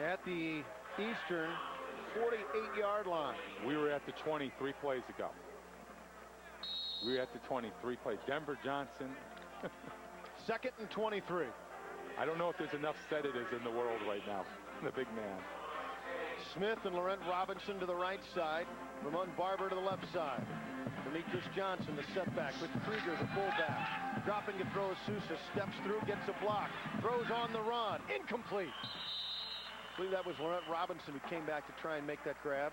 At the Eastern 48-yard line. We were at the 20 3 plays ago. We were at the 23 plays. Denver Johnson. 2nd and 23. I don't know if there's enough sedatives in the world right now. The big man. Smith and Laurent Robinson to the right side. Ramon Barber to the left side. Demetrius Johnson, the setback with Krieger, the fullback. Dropping to throw, Sousa steps through, gets a block. Throws on the run. Incomplete. I believe that was Laurent Robinson who came back to try and make that grab.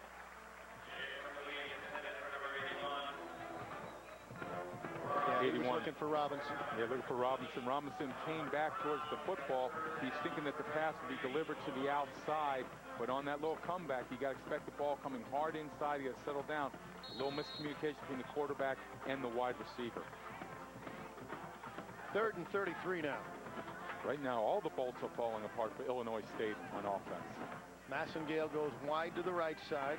Yeah, he was looking for Robinson. Yeah, looking for Robinson. Robinson came back towards the football. He's thinking that the pass would be delivered to the outside, but on that little comeback, you got to expect the ball coming hard inside. You got to settle down. A little miscommunication between the quarterback and the wide receiver. 3rd and 33 now. Right now, all the bolts are falling apart for Illinois State on offense. Massengale goes wide to the right side.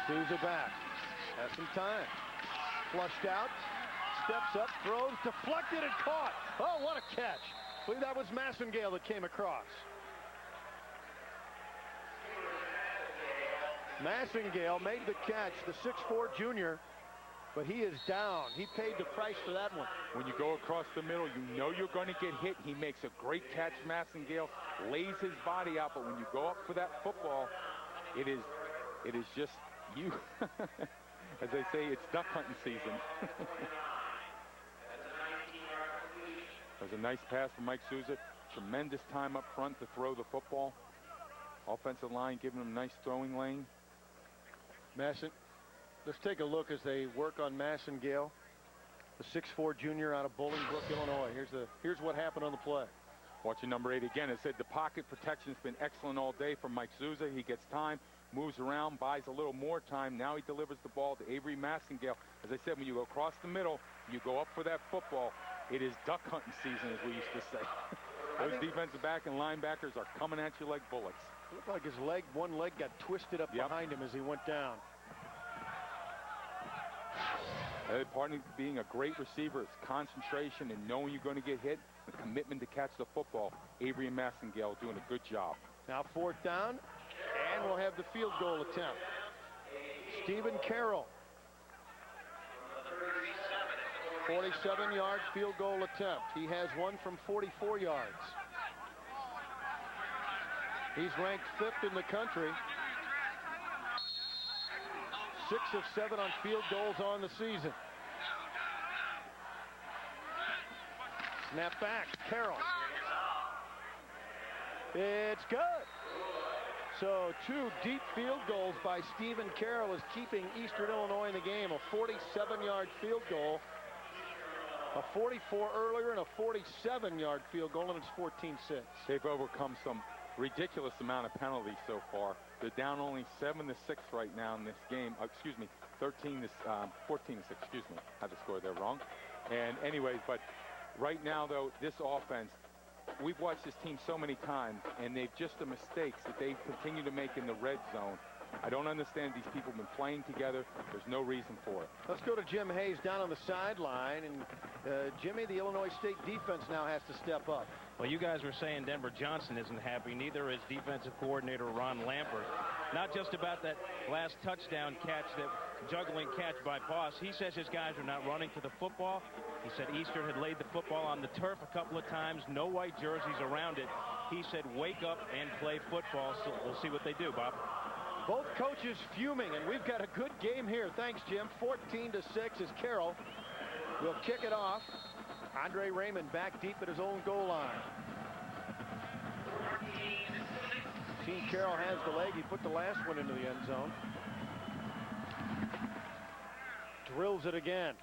Sousa back. Has some time. Flushed out. Steps up. Throws. Deflected and caught. Oh, what a catch. I believe that was Massengale that came across. Massengale made the catch, the 6'4" junior, but he is down. He paid the price for that one. When you go across the middle, you know you're going to get hit. He makes a great catch, Massengale, lays his body out, but when you go up for that football, it is just you. As they say, it's duck hunting season. That was a nice pass from Mike Souza. Tremendous time up front to throw the football. Offensive line giving him a nice throwing lane. Let's take a look as they work on Massengale, the 6'4" junior out of Bolingbrook, Illinois. Here's what happened on the play. Watching number 8 again. It said the pocket protection's been excellent all day from Mike Souza. He gets time, moves around, buys a little more time. Now he delivers the ball to Avery Massengale. As I said, when you go across the middle, you go up for that football. It is duck hunting season, as we used to say. Those defensive back and linebackers are coming at you like bullets. It looked like his one leg got twisted up behind him as he went down. Part of being a great receiver is concentration and knowing you're going to get hit, the commitment to catch the football. Avery and Massengale doing a good job. Now 4th down, and we'll have the field goal attempt. Stephen Carroll. 47-yard field goal attempt. He has one from 44 yards. He's ranked 5th in the country. 6 of 7 on field goals on the season. Snap back, Carroll. It's good. So 2 deep field goals by Stephen Carroll is keeping Eastern Illinois in the game. A 47-yard field goal, a 44 earlier, and a 47-yard field goal, and it's 14-6. They've overcome some ridiculous amount of penalties so far. They're down only 7-6 right now in this game. 14-6. Excuse me, had the score there wrong. And anyways, but right now though, this offense, we've watched this team so many times, and they've just the mistakes that they continue to make in the red zone. I don't understand. These people have been playing together. There's no reason for it. Let's go to Jim Hayes down on the sideline. And Jimmy, the Illinois State defense now has to step up. Well, you guys were saying Denver Johnson isn't happy. Neither is defensive coordinator Ron Lampert. Not just about that last touchdown catch, that juggling catch by Boss. He says his guys are not running to the football. He said Eastern had laid the football on the turf a couple of times. No white jerseys around it. He said, wake up and play football. So we'll see what they do, Bob. Both coaches fuming, and we've got a good game here. Thanks, Jim. 14-6 as Carroll will kick it off. Andre Raymond back deep at his own goal line. Team Carroll has the leg. He put the last one into the end zone. Drills it again.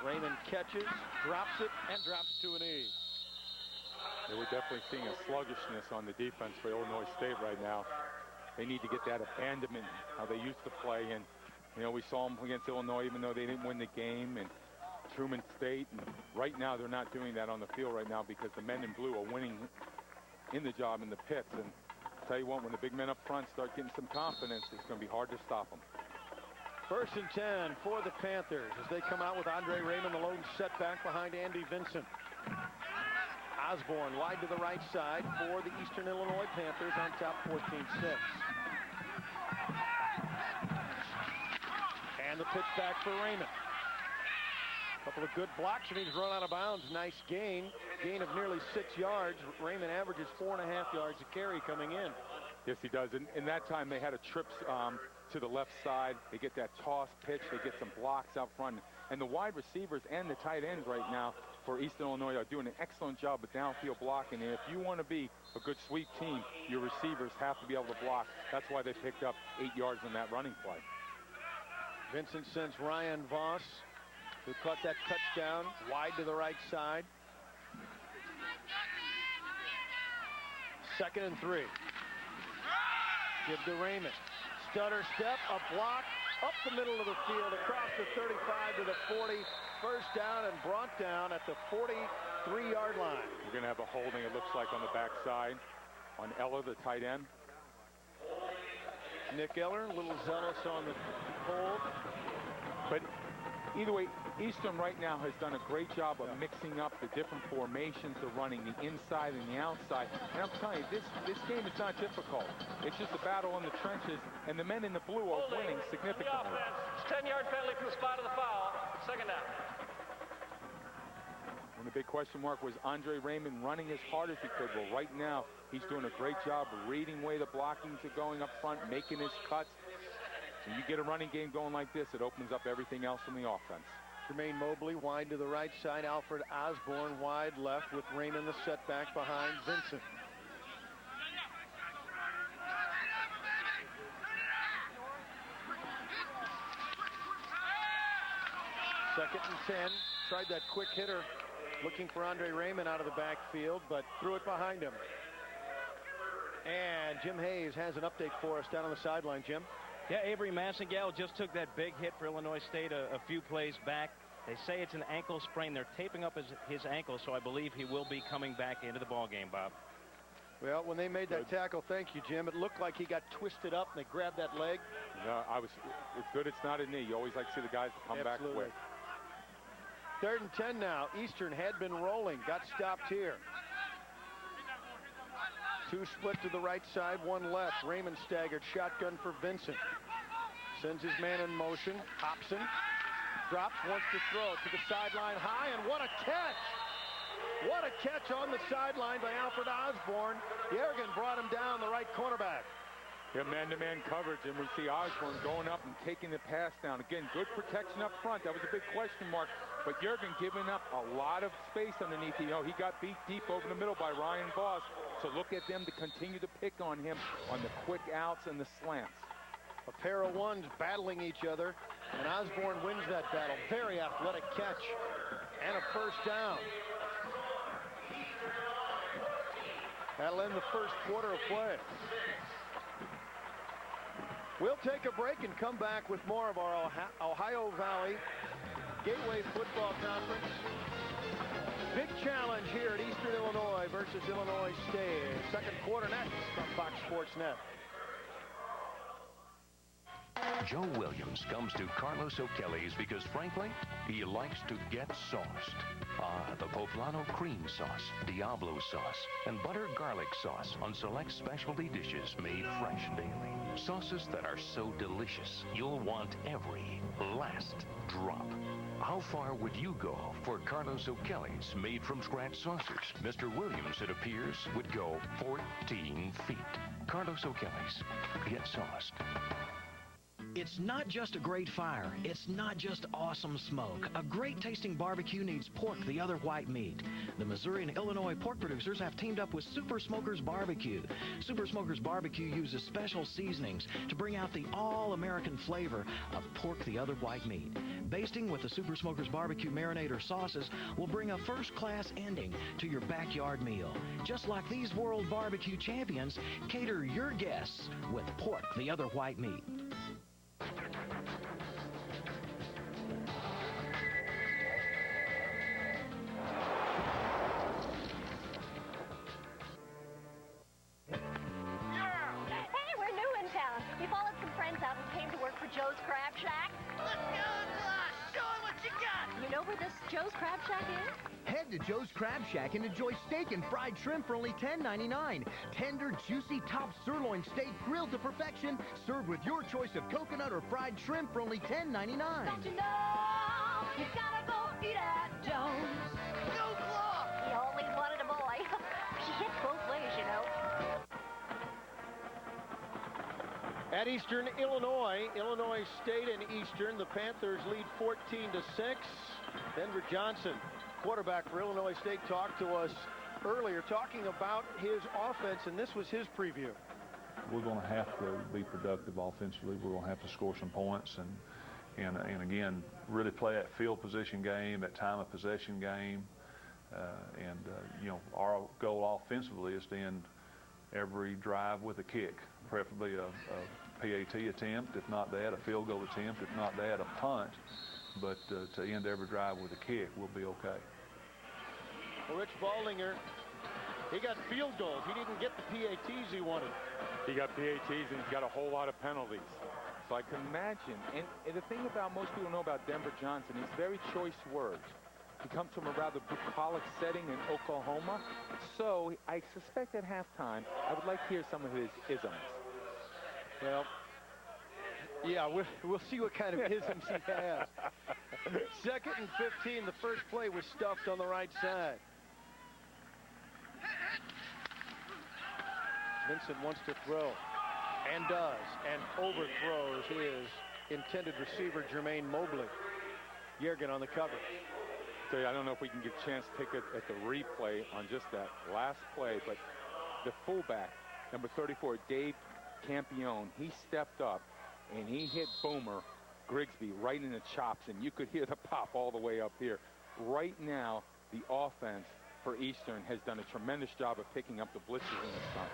Raymond catches, drops it, and drops to a knee. We're definitely seeing a sluggishness on the defense for Illinois State right now. They need to get that abandonment, how they used to play. And, you know, we saw them against Illinois, even though they didn't win the game, and Truman State. And right now, they're not doing that on the field right now because the men in blue are winning in the job in the pits. And I'll tell you what, when the big men up front start getting some confidence, it's going to be hard to stop them. 1st and 10 for the Panthers as they come out with Andre Raymond, the lone setback behind Andy Vincent. Osborne wide to the right side for the Eastern Illinois Panthers on top 14-6. And the pitch back for Raymond. Couple of good blocks, and he's run out of bounds. Nice gain of nearly 6 yards. Raymond averages 4.5 yards a carry coming in. Yes, he does. And in that time, they had a trip to the left side. They get that toss pitch. They get some blocks out front. And the wide receivers and the tight ends right now for Eastern Illinois are doing an excellent job of downfield blocking. And if you want to be a good sweep team, your receivers have to be able to block. That's why they picked up 8 yards on that running play. Vincent sends Ryan Voss, who caught that touchdown, wide to the right side. 2nd and 3. Give to Raymond. Stutter step, a block, up the middle of the field, across the 35 to the 40. 1st down and brought down at the 43-yard line. We're going to have a holding, it looks like, on the backside on Eller, the tight end. Nick Eller, a little zealous on the hold. But either way, Eastern right now has done a great job of mixing up the different formations, the running, the inside and the outside. And I'm telling you, this game is not difficult. It's just a battle in the trenches, and the men in the blue are winning significantly. It's 10-yard penalty from the spot of the foul. 2nd down. And the big question mark was Andre Raymond running as hard as he could. Well, right now, he's doing a great job of reading where the blockings are going up front, making his cuts. When you get a running game going like this, it opens up everything else in the offense. Jermaine Mobley wide to the right side. Alfred Osborne wide left with Raymond the setback behind Vincent. Second and 10. Tried that quick hitter, looking for Andre Raymond out of the backfield, but threw it behind him. And Jim Hayes has an update for us down on the sideline. Jim? Yeah, Avery Massengale just took that big hit for Illinois State a few plays back. They say it's an ankle sprain. They're taping up his ankle, so I believe he will be coming back into the ball game, Bob. Well, when they made that tackle, thank you, Jim, it looked like he got twisted up and they grabbed that leg. No, it's good it's not a knee. You always like to see the guys come back quick. Third and 10 now. Eastern had been rolling, got stopped here. Two split to the right side, one left. Raymond staggered, shotgun for Vincent. Sends his man in motion. Hobson drops, wants to throw to the sideline high, and what a catch! What a catch on the sideline by Alfred Osborne. Yergin brought him down, the right cornerback. Yeah, man-to-man coverage, and we see Osborne going up and taking the pass down. Again, good protection up front. That was a big question mark. But Yergin giving up a lot of space underneath. You know, he got beat deep over the middle by Ryan Voss. So look at them to continue to pick on him on the quick outs and the slants. A pair of ones battling each other, and Osborne wins that battle. Very athletic catch and a first down. That'll end the first quarter of play. We'll take a break and come back with more of our Ohio Valley Gateway Football Conference. Big challenge here at Eastern Illinois versus Illinois State. Second quarter next on Fox Sports Net. Joe Williams comes to Carlos O'Kelly's because, frankly, he likes to get sauced. The Poblano cream sauce, Diablo sauce, and butter garlic sauce on select specialty dishes made fresh daily. Sauces that are so delicious, you'll want every last drop. How far would you go for Carlos O'Kelly's made-from-scratch saucers? Mr. Williams, it appears, would go 14 feet. Carlos O'Kelly's. Get sauced. It's not just a great fire. It's not just awesome smoke. A great tasting barbecue needs Pork the Other White Meat. The Missouri and Illinois pork producers have teamed up with Super Smokers Barbecue. Super Smokers Barbecue uses special seasonings to bring out the all-American flavor of Pork the Other White Meat. Basting with the Super Smokers Barbecue Marinator sauces will bring a first-class ending to your backyard meal. Just like these world barbecue champions, cater your guests with Pork the Other White Meat. Joe's Crab Shack. Let's go inside. Show him what you got. You know where this Joe's Crab Shack is? Head to Joe's Crab Shack and enjoy steak and fried shrimp for only $10.99. Tender, juicy top sirloin steak grilled to perfection, served with your choice of coconut or fried shrimp for only $10.99. Don't you know you gotta go eat at Joe's? Go Claw! He always wanted a boy. She hits both ways, you know. At Eastern Illinois, Illinois State and Eastern, the Panthers lead 14-6. Denver Johnson, quarterback for Illinois State, talked to us earlier talking about his offense, and this was his preview. We're going to have to be productive offensively. We're going to have to score some points and again, really play that field position game, that time of possession game. You know, our goal offensively is to end every drive with a kick, preferably a PAT attempt, if not that, a field goal attempt, if not that, a punt. But to end every drive with a kick, we'll be okay. Well, Rich Baldinger, he got field goals. He didn't get the PATs he wanted. He got PATs and he's got a whole lot of penalties. So I can imagine. And the thing about most people know about Denver Johnson, he's very choice words. He comes from a rather bucolic setting in Oklahoma. So I suspect at halftime, I would like to hear some of his isms. Well, yeah, we'll see what kind of isms he has. Second and 15, the first play was stuffed on the right side. Vincent wants to throw, and does, and overthrows his intended receiver, Jermaine Mobley. Yergin on the cover. So I don't know if we can get a chance to take it at the replay on just that last play, but the fullback, number 34, Dave Campione, he stepped up and he hit Boomer Grigsby right in the chops, and you could hear the pop all the way up here. Right now, the offense for Eastern has done a tremendous job of picking up the blitzes and the stunts.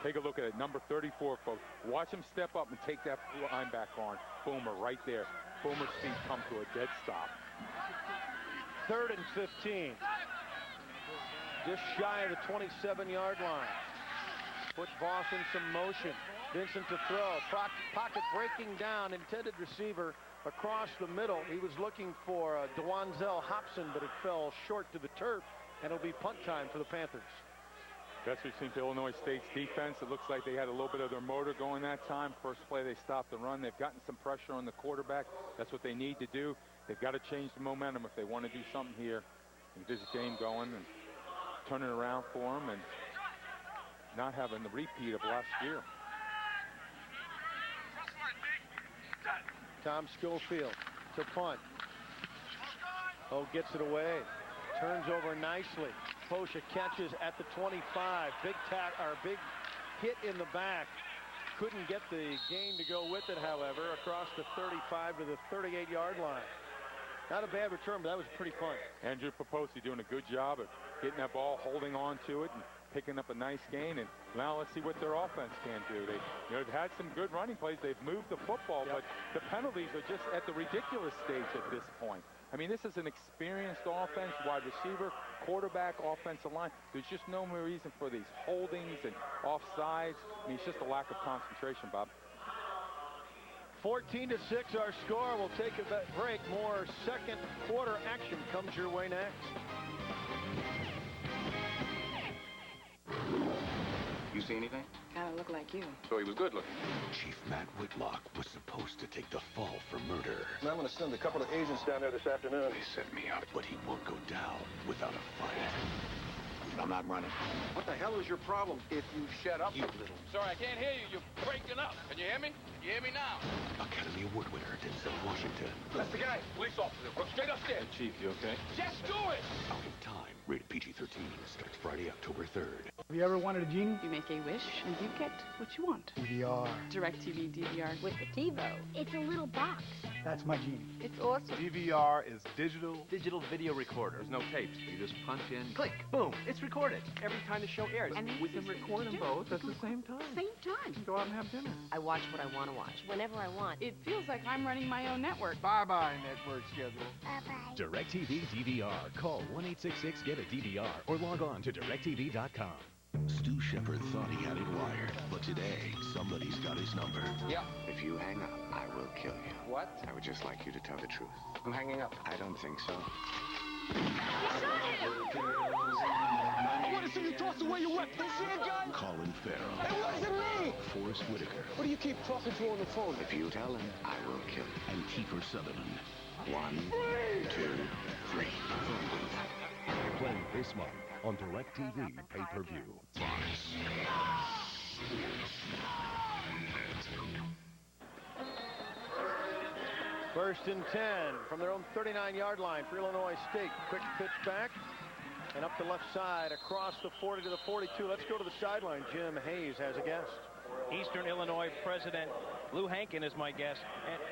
Take a look at it, number 34, folks. Watch him step up and take that linebacker on. Boomer right there. Boomer's feet come to a dead stop. 3rd and 15. Just shy of the 27-yard line. Put Voss in some motion. Vincent to throw. Pocket breaking down. Intended receiver across the middle. He was looking for DeWanzel Hobson, but it fell short to the turf, and it'll be punt time for the Panthers. That's what seems to Illinois State's defense. It looks like they had a little bit of their motor going that time. First play, they stopped the run. They've gotten some pressure on the quarterback. That's what they need to do. They've got to change the momentum if they want to do something here and get this game going and turn it around for them and not having the repeat of last year. Tom Schofield to punt. Oh, gets it away. Turns over nicely. Posha catches at the 25. Big hit in the back. Couldn't get the gain to go with it, however, across the 35 to the 38-yard line. Not a bad return, but that was a pretty punt. Andrew Poposi doing a good job of getting that ball, holding on to it, and picking up a nice gain. And now let's see what their offense can do. They've had some good running plays. They've moved the football, but the penalties are just at the ridiculous stage at this point. I mean, this is an experienced offense, wide receiver, quarterback, offensive line. There's just no more reason for these holdings and offsides. I mean, it's just a lack of concentration, Bob. 14-6 our score. We'll take a break. More second quarter action comes your way next. You see anything? Kinda look like you. So he was good looking. Chief Matt Whitlock was supposed to take the fall for murder. I'm going to send a couple of agents down there this afternoon. They set me up, but he won't go down without a fight. I'm not running. What the hell is your problem if you shut up, you little... Sorry, I can't hear you. You're breaking up. Can you hear me? Can you hear me now? Academy Award winner Denzel Washington. That's the guy. Police officer. Go straight upstairs. Chief, you okay? Just do it. Out of Time. Rated PG-13. Starts Friday, October 3rd. Have you ever wanted a genie? You make a wish, and you get what you want. DVR. DirecTV DVR with the TiVo. It's a little box. That's my genie. It's awesome. DVR is digital video recorder. There's no tapes. You just punch in, click, boom, it's recorded every time the show airs. And we can record them both at the same time. Same time. Go out and have dinner. I watch what I want to watch, whenever I want. It feels like I'm running my own network. Bye-bye, network schedule. Bye-bye. DirecTV DVR. Call 1-866-GET-A-DVR or log on to directtv.com. Stu Shepard thought he had it wired, but today, somebody's got his number. Yeah. If you hang up, I will kill you. What? I would just like you to tell the truth. I'm hanging up. I don't think so. I want to see you toss away your weapon. You see a gun? Colin Farrell. It wasn't me. Forrest Whitaker. What do you keep talking to on the phone? If you tell him, I will kill you. And Kiefer Sutherland. 1, 2, 3. Playing this month on DirecTV pay-per-view. First and 10 from their own 39-yard line for Illinois State. Quick pitch back and up the left side across the 40 to the 42. Let's go to the sideline. Jim Hayes has a guest. Eastern Illinois President Lou Hankin is my guest.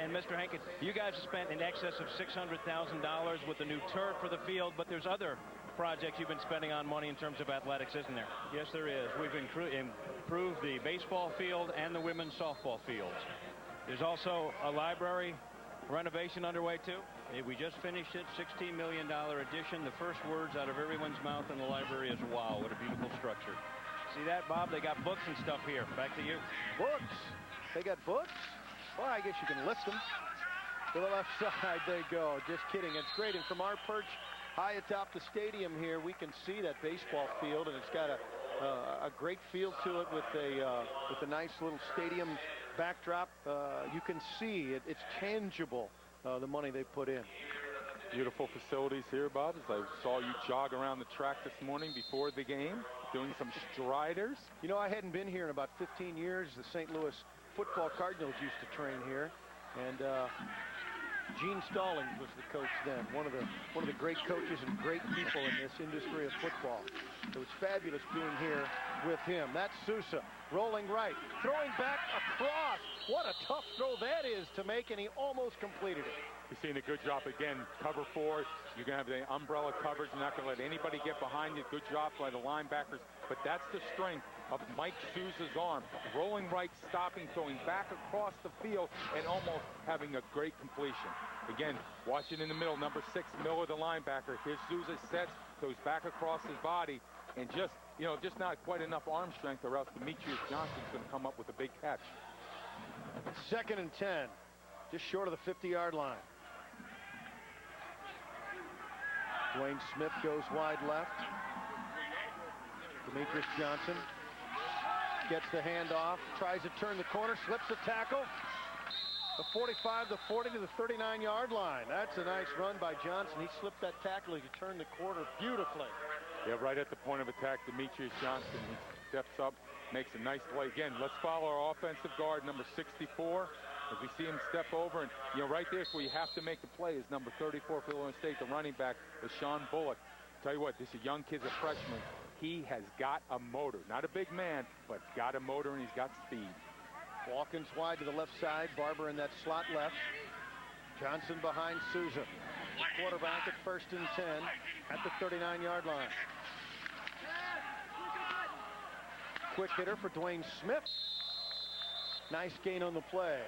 And Mr. Hankin, you guys have spent in excess of $600,000 with the new turf for the field, but there's other projects you've been spending on money in terms of athletics, isn't there? Yes, there is. We've improved the baseball field and the women's softball fields. There's also a library renovation underway, too? We just finished it, $16 million addition. The first words out of everyone's mouth in the library is, wow, what a beautiful structure. See that, Bob? They got books and stuff here. Back to you. Books? They got books? Well, I guess you can lift them. To the left side they go. Just kidding. It's great. And from our perch high atop the stadium here, we can see that baseball field, and it's got a great feel to it with a nice little stadium backdrop. You can see it's tangible, the money they put in. Beautiful facilities here, Bob, as I saw you jog around the track this morning before the game, doing some striders. You know, I hadn't been here in about 15 years. The St. Louis football Cardinals used to train here, and Gene Stallings was the coach then, one of the great coaches and great people in this industry of football. It was fabulous being here with him. That's Sousa rolling right, throwing back across. What a tough throw that is to make, and he almost completed it. You're seeing a good job again. Cover 4. You're going to have the umbrella coverage. You're not going to let anybody get behind you. Good job by the linebackers. But that's the strength of Mike Sousa's arm. Rolling right, stopping, throwing back across the field, and almost having a great completion. Again, watch it in the middle. Number 6, Miller, the linebacker. Here's Sousa, sets, goes back across his body, and just not quite enough arm strength, or else Demetrius Johnson's going to come up with a big catch. 2nd and 10, just short of the 50-yard line. Dwayne Smith goes wide left. Demetrius Johnson gets the handoff, tries to turn the corner, slips the tackle. The 45, the 40 to the 39-yard line. That's a nice run by Johnson. He slipped that tackle. He turned the corner beautifully. Yeah, right at the point of attack, Demetrius Johnson, he steps up, makes a nice play. Again, let's follow our offensive guard, number 64. As we see him step over, and right there's where you have to make the play is number 34 for Illinois State, the running back, Sean Bullock. Tell you what, this is a young kid's a freshman. He has got a motor. Not a big man, but got a motor, and he's got speed. Watkins wide to the left side. Barber in that slot left. Johnson behind Sousa. Quarterback at 1st and 10 at the 39-yard line. Quick hitter for Dwayne Smith. Nice gain on the play.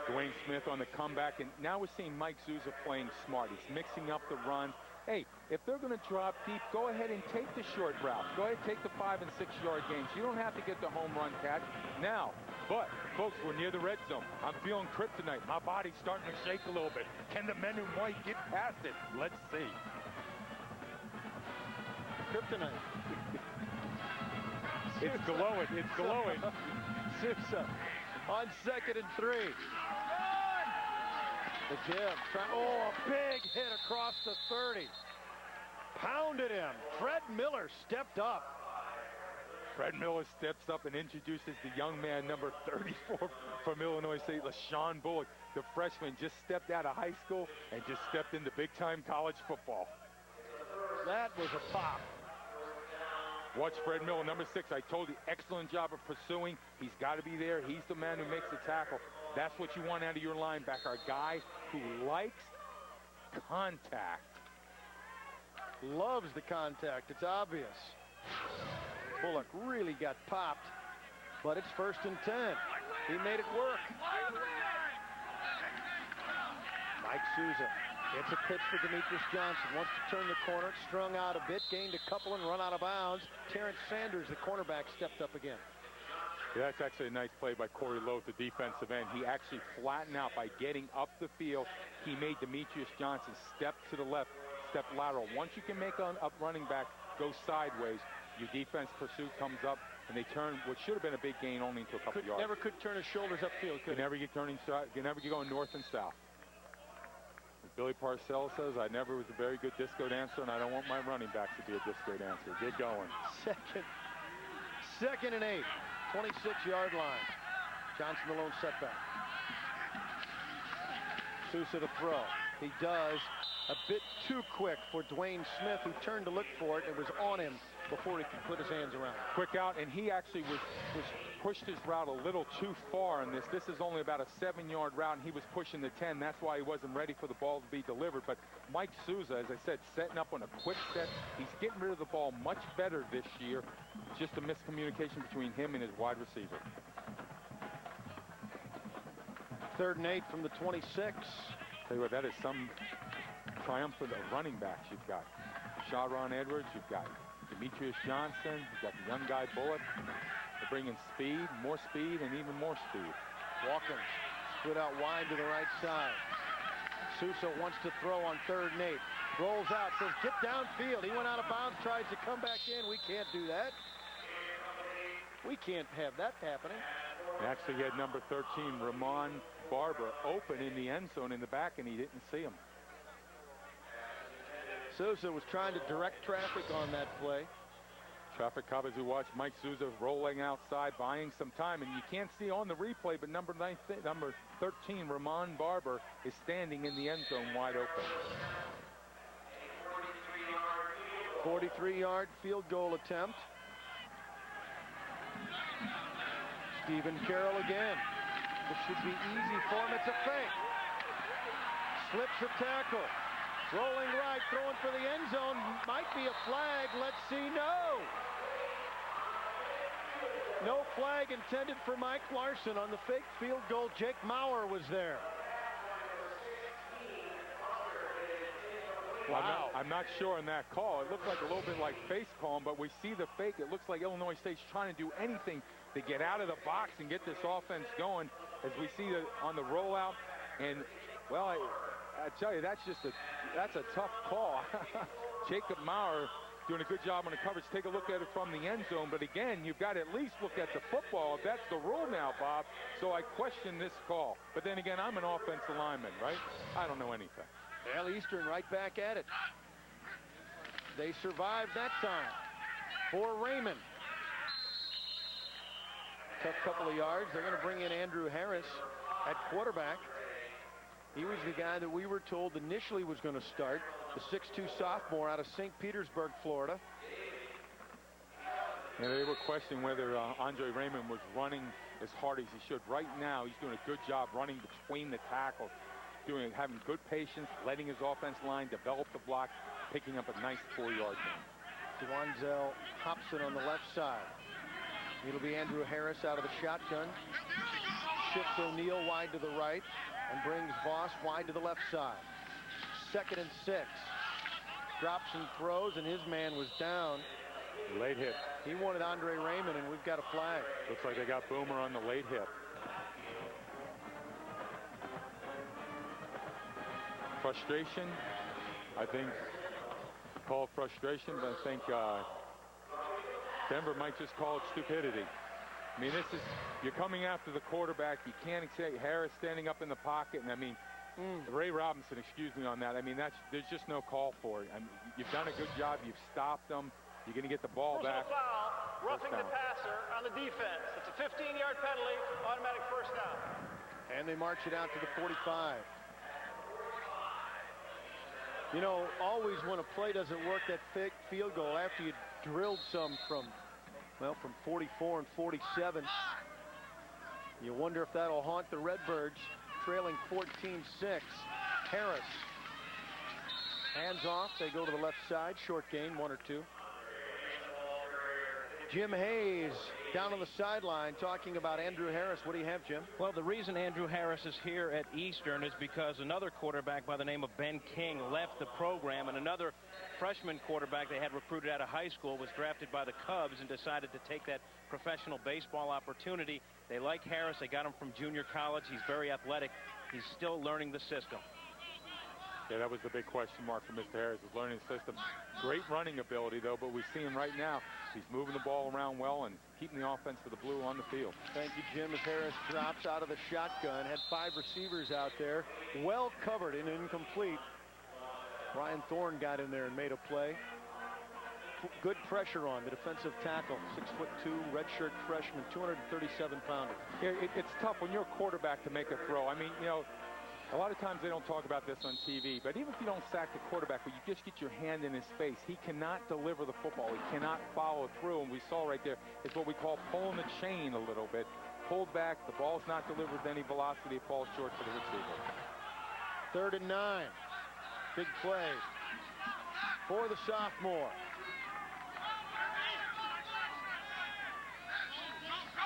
Dwayne Smith on the comeback, and now we're seeing Mike Sousa playing smart. He's mixing up the runs. Hey, if they're going to drop deep, go ahead and take the short routes. Go ahead and take the 5- and 6-yard gains. You don't have to get the home run catch now. But, folks, we're near the red zone. I'm feeling kryptonite. My body's starting to shake a little bit. Can the men in white get past it? Let's see. Kryptonite. It's glowing. It's glowing. Sousa on 2nd and 3. The Jim a big hit across the 30. Pounded him. Fred Miller stepped up. Fred Miller steps up and introduces the young man, number 34 from Illinois State, LaShawn Bullock. The freshman just stepped out of high school and just stepped into big-time college football. That was a pop. Watch Fred Miller, number 6. I told you, excellent job of pursuing. He's got to be there. He's the man who makes the tackle. That's what you want out of your linebacker, a guy who likes contact. Loves the contact. It's obvious. Bullock really got popped, but it's 1st and 10. He made it work. Mike Sousa. It's a pitch for Demetrius Johnson. Wants to turn the corner. Strung out a bit. Gained a couple and run out of bounds. Terrence Sanders, the cornerback, stepped up again. Yeah, that's actually a nice play by Corey Lowe, the defensive end. He actually flattened out by getting up the field. He made Demetrius Johnson step to the left, step lateral. Once you can make a running back go sideways, your defense pursuit comes up, and they turn what should have been a big gain only into a couple yards. Never could turn his shoulders upfield, could he? Never get turning, you never get going north and south. As Billy Parcells says, I never was a very good disco dancer, and I don't want my running backs to be a disco dancer. Get going. Second and 8. 26-yard line. Johnson the lone setback. Sousa to throw. He does. A bit too quick for Dwayne Smith, who turned to look for it. It was on him before he could put his hands around it. Quick out, and he actually was pushed his route a little too far in this. This is only about a 7-yard route, and he was pushing the 10. That's why he wasn't ready for the ball to be delivered. But Mike Sousa, as I said, setting up on a quick set. He's getting rid of the ball much better this year. Just a miscommunication between him and his wide receiver. 3rd and 8 from the 26. Tell you what, that is some triumphant of running backs you've got. Sharon Edwards, you've got Demetrius Johnson, you've got the young guy Bullock. They're bringing speed, and even more speed. Watkins split out wide to the right side. Sousa wants to throw on 3rd and 8. Rolls out, says get downfield. He went out of bounds, tries to come back in. We can't do that. We can't have that happening. Actually, he had number 13, Ramon Barber, open in the end zone in the back, and he didn't see him. Sousa was trying to direct traffic on that play. Traffic coverage, we watch Mike Souza rolling outside, buying some time, and you can't see on the replay, but number 13, Ramon Barber, is standing in the end zone wide open. 43-yard field goal attempt. Stephen Carroll again. This should be easy for him. It's a fake. Slips the tackle. Rolling right, throwing for the end zone. Might be a flag. Let's see. No. No flag intended for Mike Larson on the fake field goal. Jake Maurer was there. Wow. I'm not sure on that call. It looked like a little bit like face palm, but we see the fake. It looks like Illinois State's trying to do anything to get out of the box and get this offense going, as we see on the rollout. And, well, I tell you, that's a tough call. Jacob Maurer doing a good job on the coverage. Take a look at it from the end zone. But, again, you've got to at least look at the football. If that's the rule now, Bob. So I question this call. But then again, I'm an offensive lineman, right? I don't know anything. Well, Eastern right back at it. They survived that time. For Raymond. Tough couple of yards. They're going to bring in Andrew Harris at quarterback. He was the guy that we were told initially was going to start. The 6'2 sophomore out of St. Petersburg, Florida. And they were questioning whether Andre Raymond was running as hard as he should. Right now, he's doing a good job running between the tackles. Having good patience, letting his offensive line develop the block, picking up a nice 4-yard gain. Dwanzel Hobson on the left side. It'll be Andrew Harris out of the shotgun. Shifts O'Neal wide to the right and brings Voss wide to the left side. 2nd and 6. Drops and throws, and his man was down. Late hit. He wanted Andre Raymond, and we've got a flag. Looks like they got Boomer on the late hit. Frustration, I think. Call it frustration, but I think Denver might just call it stupidity. I mean, you're coming after the quarterback. You can't say Harris standing up in the pocket, and I mean, Ray Robinson, excuse me on that. I mean, there's just no call for it. I mean, you've done a good job. You've stopped them. You're going to get the ball back. Foul, roughing the passer on the defense. It's a 15-yard penalty, automatic first down. And they march it out to the 45. You know, always when a play doesn't work, that fake field goal after you drilled some from 44 and 47, you wonder if that'll haunt the Redbirds, trailing 14-6. Harris. Hands off. They go to the left side. Short gain, 1 or 2. Jim Hayes down on the sideline talking about Andrew Harris. What do you have, Jim? Well, the reason Andrew Harris is here at Eastern is because another quarterback by the name of Ben King left the program, and another freshman quarterback they had recruited out of high school was drafted by the Cubs and decided to take that professional baseball opportunity. They like Harris. They got him from junior college. He's very athletic. He's still learning the system. Yeah, that was the big question mark for Mr. Harris, is learning the system. Great running ability, though, but we see him right now. He's moving the ball around well and keeping the offense for the Blue on the field. Thank you, Jim. As Harris drops out of the shotgun, had 5 receivers out there, well covered and incomplete. Brian Thorne got in there and made a play. Good pressure on the defensive tackle, 6'2", redshirt freshman, 237-pounder. Yeah, it's tough when you're a quarterback to make a throw. I mean, you know, a lot of times they don't talk about this on TV, but even if you don't sack the quarterback, but you just get your hand in his face, he cannot deliver the football. He cannot follow through, and we saw right there, it's what we call pulling the chain a little bit. Pulled back, the ball's not delivered with any velocity, it falls short for the receiver. 3rd and 9. Big play for the sophomore.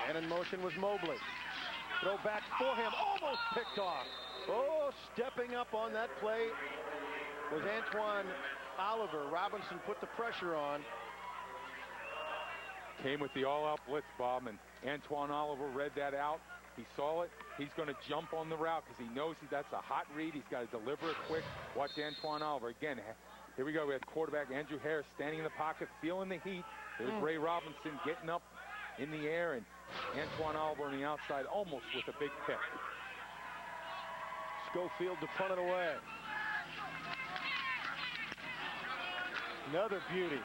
And in motion was Mobley. Throw back for him, almost picked off. Oh, stepping up on that play was Antoine Oliver. Robinson put the pressure on. Came with the all-out blitz, Bob, and Antoine Oliver read that out. He saw it. He's going to jump on the route because he knows that's a hot read. He's got to deliver it quick. Watch Antoine Oliver. Again, here we go. We had quarterback Andrew Harris standing in the pocket, feeling the heat. There's Ray Robinson getting up in the air, and Antoine Oliver on the outside almost with a big pick. Schofield to punt it away. Another beauty.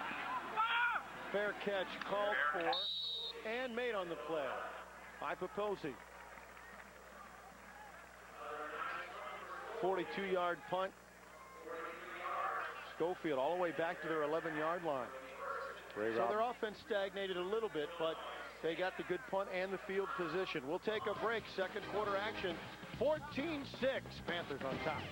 Fair catch called for and made on the play by Poposi. 42-yard punt. Schofield all the way back to their 11-yard line. So their offense stagnated a little bit, but they got the good punt and the field position. We'll take a break. Second quarter action. 14-6. Panthers on top.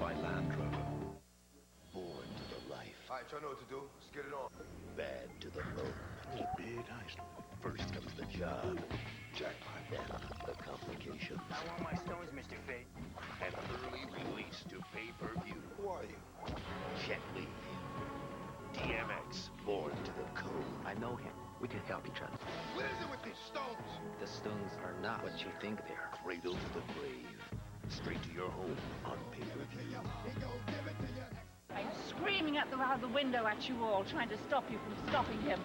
By Land Rover. Born to the life. All right, y'all know what to do. Let's get it on. Bad to the bone. It's a big heist. First comes the job. Jackpot. Then the complication. I want my stones, Mr. Fate. An early release to pay-per-view. Who are you? Jet Li. DMX. Born to the code. I know him. We can help each other. What is it with these stones? The stones are not what you think they are. Cradle to the grave. Straight to your home on pay-per-view. I'm screaming out the window at you all, trying to stop you from stopping him.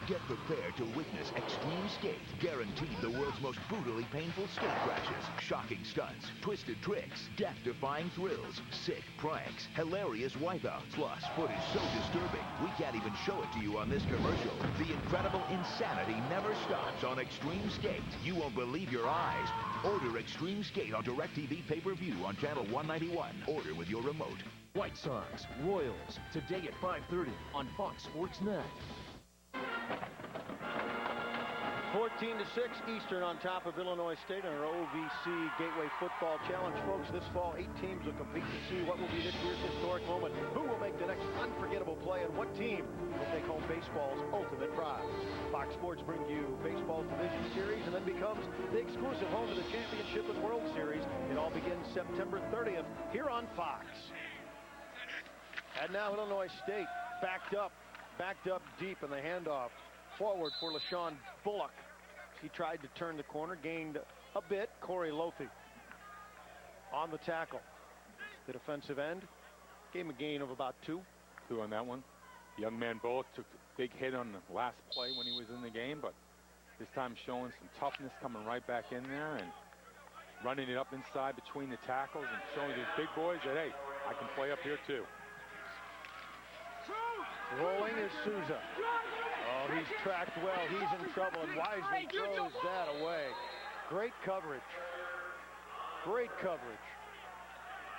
Get prepared to witness extreme skate, guaranteed the world's most brutally painful skate crashes, shocking stunts, twisted tricks, death-defying thrills, sick pranks, hilarious wipeouts, plus footage so disturbing we can't even show it to you on this commercial. The incredible insanity never stops on Extreme Skate. You won't believe your eyes. Order Extreme Skate on DirecTV pay-per-view on channel 191. Order with your remote. White Sox, Royals, today at 5:30 on Fox Sports Net. 14-6 Eastern on top of Illinois State on our OVC Gateway Football Challenge. Folks, this fall, 8 teams will compete to see what will be this year's historic moment. Who will make the next unforgettable play, and what team will take home baseball's ultimate prize? Fox Sports brings you baseball's division series and then becomes the exclusive home to the championship and World Series. It all begins September 30th here on Fox. And now Illinois State backed up deep in the handoff. Forward for LaShawn Bullock. He tried to turn the corner, gained a bit. Corey Lothe on the tackle. The defensive end gave him a gain of about 2. 2 on that one. Young man Bullock took a big hit on the last play when he was in the game, but this time showing some toughness, coming right back in there and running it up inside between the tackles and showing these big boys that, hey, I can play up here too. Rolling is Souza. Oh, he's tracked well. He's in trouble, and wisely throws that away. Great coverage. Great coverage.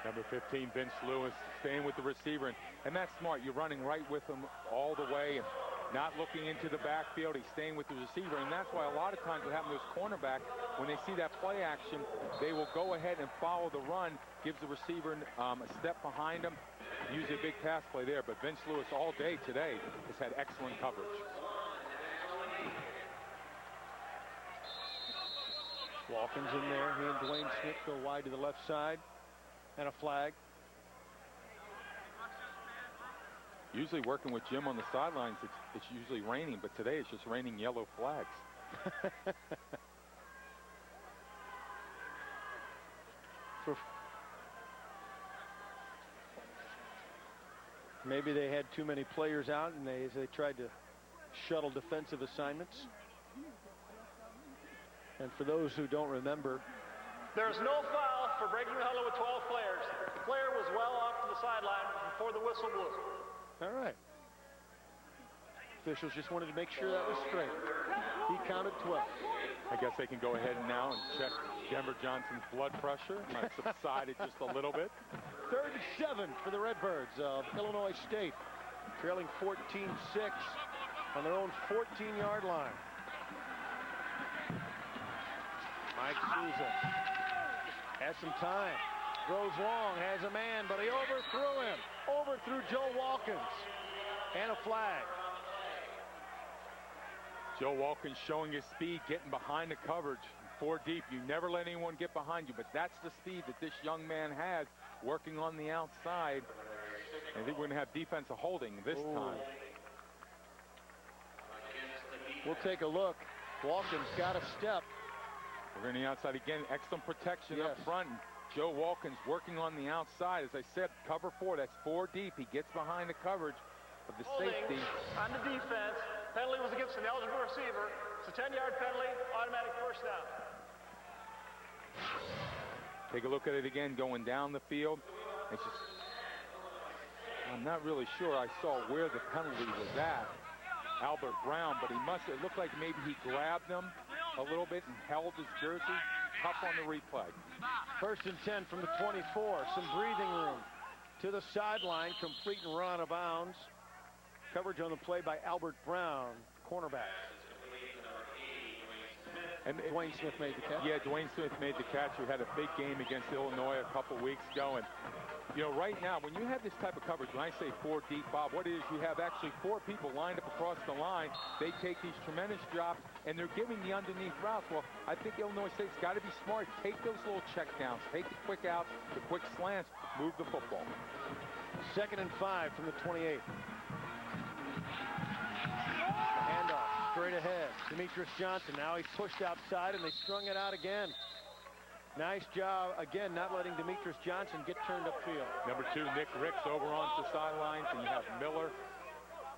Number 15, Vince Lewis, staying with the receiver, and that's smart. You're running right with him all the way and not looking into the backfield. He's staying with the receiver, and that's why a lot of times what happens to those cornerbacks, when they see that play action, they will go ahead and follow the run, gives the receiver a step behind him, usually a big pass play there. But Vince Lewis all day today has had excellent coverage. Walkins in there. He and Dwayne Smith go wide to the left side. And a flag. Usually working with Jim on the sidelines, it's usually raining, but today it's just raining yellow flags. Maybe they had too many players out, and they tried to shuttle defensive assignments. And for those who don't remember, there's no foul for breaking the huddle with 12 players. The player was well off to the sideline before the whistle blew. All right. Officials just wanted to make sure that was straight. He counted 12. I guess they can go ahead now and check Denver Johnson's blood pressure. It might subsided just a little bit. 3rd and 7 for the Redbirds of Illinois State, trailing 14-6 on their own 14-yard line. Mike Souza has some time, throws long, has a man, but he overthrew Joe Walkins, and a flag. Joe Walkins showing his speed, getting behind the coverage, 4 deep. You never let anyone get behind you, but that's the speed that this young man has, working on the outside. I think we're going to have defensive holding this time. We'll take a look. Walkins got a step. We're on the outside again. Excellent protection up front. Joe Walkins working on the outside. As I said, cover 4. That's 4 deep. He gets behind the coverage of the safety. On the defense, penalty was against an eligible receiver. It's a 10-yard penalty, automatic first down. Take a look at it again, going down the field. It's just, I'm not really sure I saw where the penalty was at, Albert Brown, but it looked like maybe he grabbed him a little bit and held his jersey. Tough on the replay. 1st and 10 from the 24. Some breathing room. To the sideline, complete and run out of bounds. Coverage on the play by Albert Brown, cornerback. And Dwayne Smith made the catch? Yeah, Dwayne Smith made the catch. Who had a big game against Illinois a couple weeks ago. And, you know, right now, when you have this type of coverage, when I say 4 deep, Bob, what it is, you have actually 4 people lined up across the line. They take these tremendous drops, and they're giving the underneath routes. Well, I think Illinois State's got to be smart. Take those little check downs. Take the quick outs, the quick slants. Move the football. 2nd and 5 from the 28. Handoff straight ahead. Demetrius Johnson. Now he's pushed outside, and they strung it out again. Nice job, again, not letting Demetrius Johnson get turned upfield. Number 2, Nick Ricks over onto the sidelines, and you have Miller.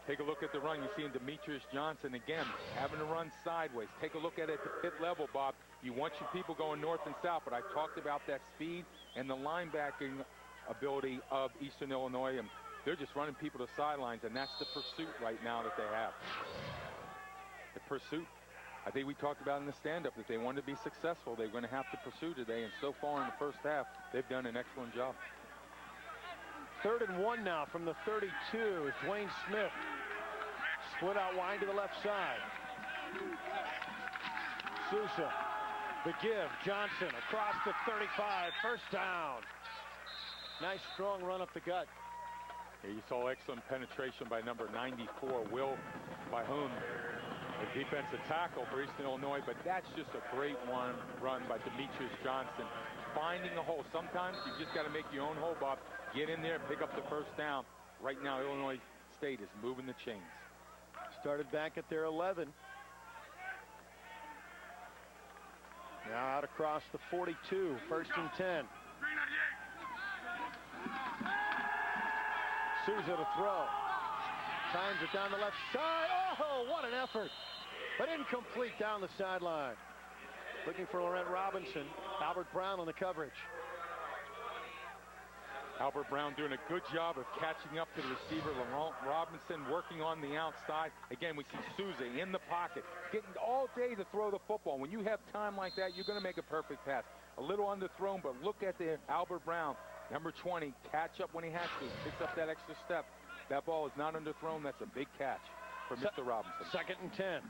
Take a look at the run. You're seeing Demetrius Johnson again having to run sideways. Take a look at it at the pit level, Bob. You want your people going north and south, but I talked about that speed and the linebacking ability of Eastern Illinois, and they're just running people to sidelines, and that's the pursuit right now that they have. The pursuit, I think we talked about in the stand-up that they want to be successful. They're going to have to pursue today, and so far in the first half, they've done an excellent job. 3rd and 1 now from the 32 is Dwayne Smith. Split out wide to the left side. Sousa, the give, Johnson across the 35, first down. Nice strong run up the gut. Yeah, you saw excellent penetration by number 94, Will Bahun, the defensive tackle for Eastern Illinois, but that's just a great one run by Demetrius Johnson. Finding a hole. Sometimes you just got to make your own hole, Bob. Get in there, pick up the first down. Right now, Illinois State is moving the chains. Started back at their 11. Now out across the 42, 1st and 10. Sousa to throw. Times it down the left side. Oh, what an effort. But incomplete down the sideline. Looking for Laurent Robinson. Albert Brown on the coverage. Albert Brown doing a good job of catching up to the receiver. Laurent Robinson working on the outside. Again, we see Sousa in the pocket, getting all day to throw the football. When you have time like that, you're going to make a perfect pass. A little underthrown, but look at the Albert Brown, number 20, catch up when he has to. Picks up that extra step. That ball is not underthrown. That's a big catch for Mr. Robinson. 2nd and 10.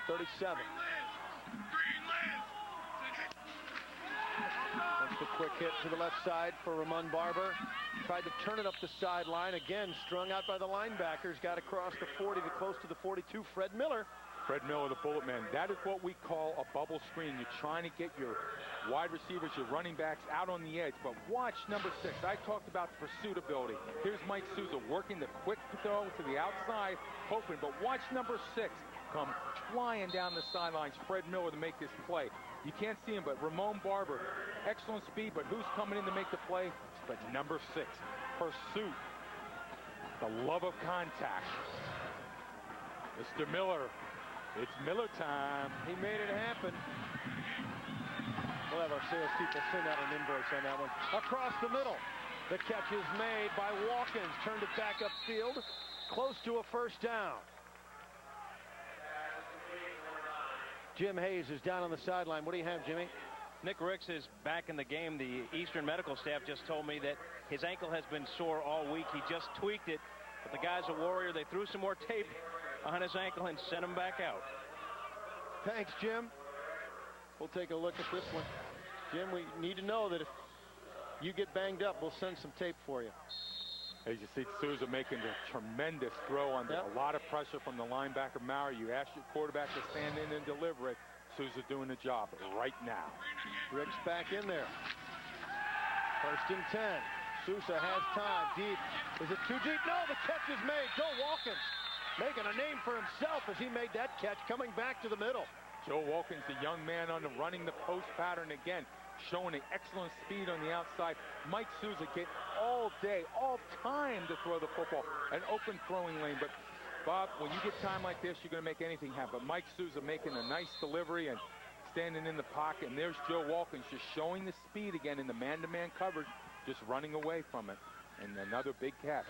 37. That's a quick hit to the left side for Ramon Barber. Tried to turn it up the sideline. Again, strung out by the linebackers. Got across the 40 to close to the 42. Fred Miller. Fred Miller, the bullet man. That is what we call a bubble screen. You're trying to get your wide receivers, your running backs out on the edge. But watch number 6. I talked about the pursuit ability. Here's Mike Sousa working the quick throw to the outside, hoping. But watch number 6 come flying down the sidelines. Fred Miller to make this play. You can't see him, but Ramon Barber, excellent speed, but who's coming in to make the play? But number 6, pursuit, the love of contact. Mr. Miller, it's Miller time. He made it happen. We'll have our salespeople send out an invoice on that one. Across the middle, the catch is made by Walkins. Turned it back upfield, close to a first down. Jim Hayes is down on the sideline. What do you have, Jimmy? Nick Ricks is back in the game. The Eastern medical staff just told me that his ankle has been sore all week. He just tweaked it, but the guy's a warrior. They threw some more tape on his ankle and sent him back out. Thanks, Jim. We'll take a look at this one. Jim, we need to know that if you get banged up, we'll send some tape for you. As you see, Sousa making a tremendous throw under a lot of pressure from the linebacker, Maurer. You ask your quarterback to stand in and deliver it. Sousa doing the job right now. Ricks back in there. 1st and 10. Sousa has time. Deep. Is it too deep? No, the catch is made. Joe Walkins making a name for himself as he made that catch coming back to the middle. Joe Wilkins, the young man running the post pattern again, showing an excellent speed on the outside. Mike Souza getting all day, all time to throw the football, an open throwing lane. But Bob, when you get time like this, you're going to make anything happen. But Mike Souza making a nice delivery and standing in the pocket. And there's Joe Wilkins just showing the speed again in the man-to-man coverage, just running away from it. And another big catch.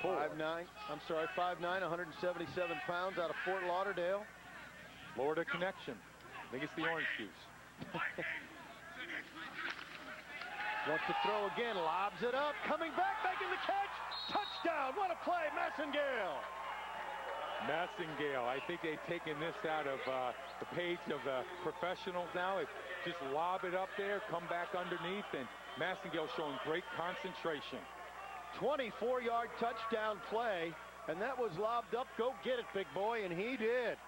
5'9", 177 pounds out of Fort Lauderdale. Florida connection. I think it's the orange juice. Wants to throw again, lobs it up, coming back, making the catch. Touchdown, what a play, Massengale. Massengale, I think they've taken this out of the page of the professionals now. It's just lob it up there, come back underneath, and Massengale showing great concentration. 24-yard touchdown play, and that was lobbed up. Go get it, big boy, and he did.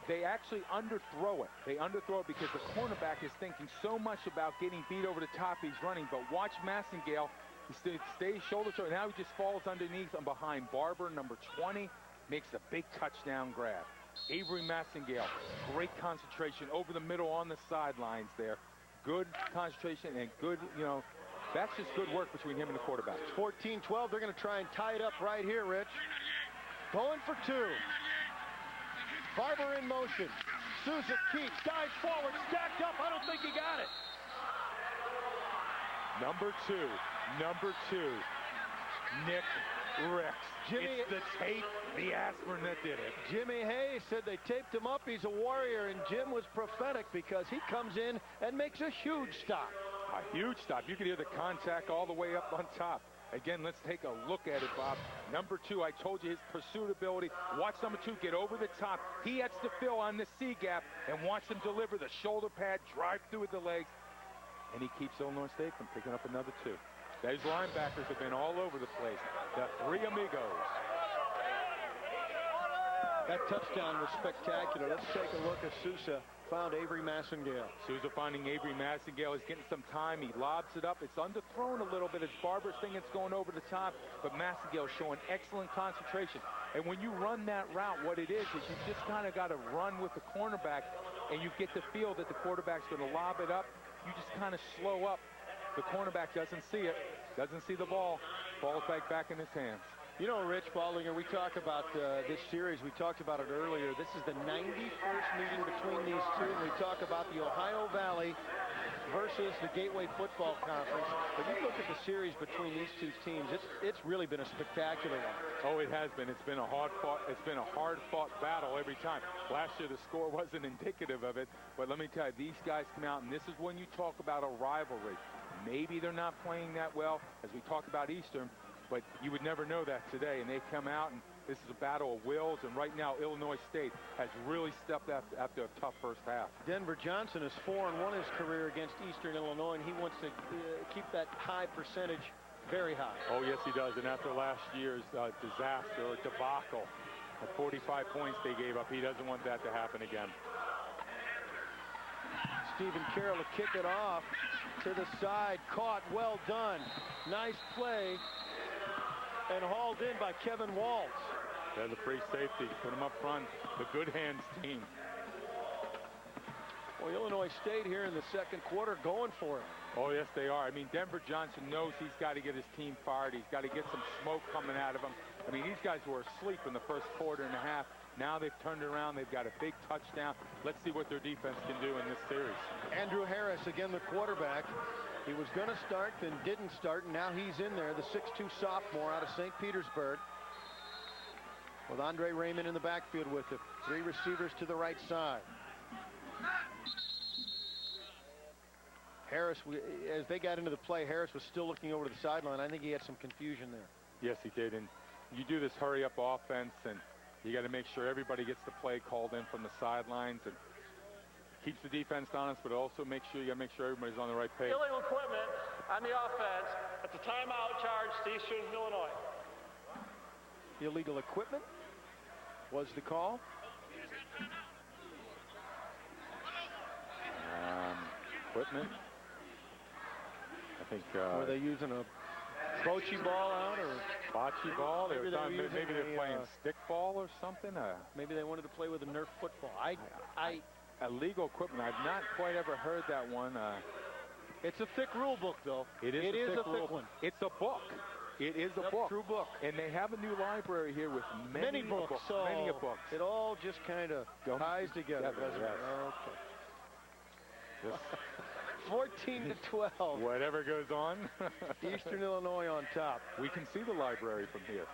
They actually underthrow it. They underthrow it because the cornerback is thinking so much about getting beat over the top. He's running, but watch Massengale. He stays shoulder to shoulder. Now he just falls underneath and behind Barber, number 20, makes a big touchdown grab. Avery Massengale, great concentration over the middle on the sidelines there. Good concentration and good, that's just good work between him and the quarterback. 14-12, they're going to try and tie it up right here, Rich. Going for two. Barber in motion. Souza keeps, dives forward, stacked up. I don't think he got it. Number two, Nick Ricks. It's the tape, the aspirin that did it. Jimmy Hayes said they taped him up. He's a warrior, and Jim was prophetic because he comes in and makes a huge stop. A huge stop. You could hear the contact all the way up on top. Again, let's take a look at it, Bob. Number two, I told you his pursuit ability. Watch number two get over the top. He has to fill on the C gap and watch him deliver the shoulder pad, drive through with the legs. And he keeps Illinois State from picking up another two. Those linebackers have been all over the place. The three amigos. That touchdown was spectacular. Let's take a look at Souza. Found Avery Massengale. Souza finding Avery Massengale. He's getting some time. He lobs it up. It's underthrown a little bit. It's Barber's thing. It's going over the top. But Massengale showing excellent concentration. And when you run that route, what it is you just kind of got to run with the cornerback, and you get the feel that the quarterback's going to lob it up. You just kind of slow up. The cornerback doesn't see it. Doesn't see the ball. Ball's back in his hands. You know, Rich Baldinger, we talk about this series. We talked about it earlier. This is the 91st meeting between these two, and we talk about the Ohio Valley versus the Gateway Football Conference. But you look at the series between these two teams, it's really been a spectacular one. Oh, it has been. It's been a hard-fought battle every time. Last year, the score wasn't indicative of it. But let me tell you, these guys come out, and this is when you talk about a rivalry. Maybe they're not playing that well, as we talked about Eastern. But you would never know that today, and they come out, and this is a battle of wills, and right now Illinois State has really stepped up after a tough first half. Denver Johnson is 4-1 his career against Eastern Illinois, and he wants to keep that high percentage very high. Oh, yes, he does, and after last year's disaster or debacle, at 45 points they gave up, he doesn't want that to happen again. Stephen Carroll to kick it off to the side, caught, well done. Nice play. And hauled in by Kevin Waltz. They're the free safety. Put him up front. The good hands team. Well, Illinois State here in the second quarter going for it. Oh, yes, they are. I mean, Denver Johnson knows he's got to get his team fired. He's got to get some smoke coming out of him. I mean, these guys were asleep in the first quarter and a half. Now they've turned around. They've got a big touchdown. Let's see what their defense can do in this series. Andrew Harris, again, the quarterback. He was going to start, then didn't start, and now he's in there, the 6'2 sophomore out of St. Petersburg. With Andre Raymond in the backfield with him. Three receivers to the right side. Harris, as they got into the play, Harris was still looking over to the sideline. I think he had some confusion there. Yes, he did. And you do this hurry-up offense, and you got to make sure everybody gets the play called in from the sidelines and keeps the defense honest, but also you got to make sure everybody's on the right page. Illegal equipment on the offense at the timeout charge to Eastern Illinois. Illegal equipment was the call. Equipment. I think. Were they using a Bocce ball out, or bocce ball. Maybe they're playing stick ball or something. Maybe they wanted to play with a Nerf football. Illegal equipment. I've not quite ever heard that one. It's a thick rule book, though. It is a thick one. It's a book. It is a book. True book. And they have a new library here with many books. So many books. It all just kind of ties together, doesn't it? Okay. 14-12. Whatever goes on. Eastern Illinois on top. We can see the library from here.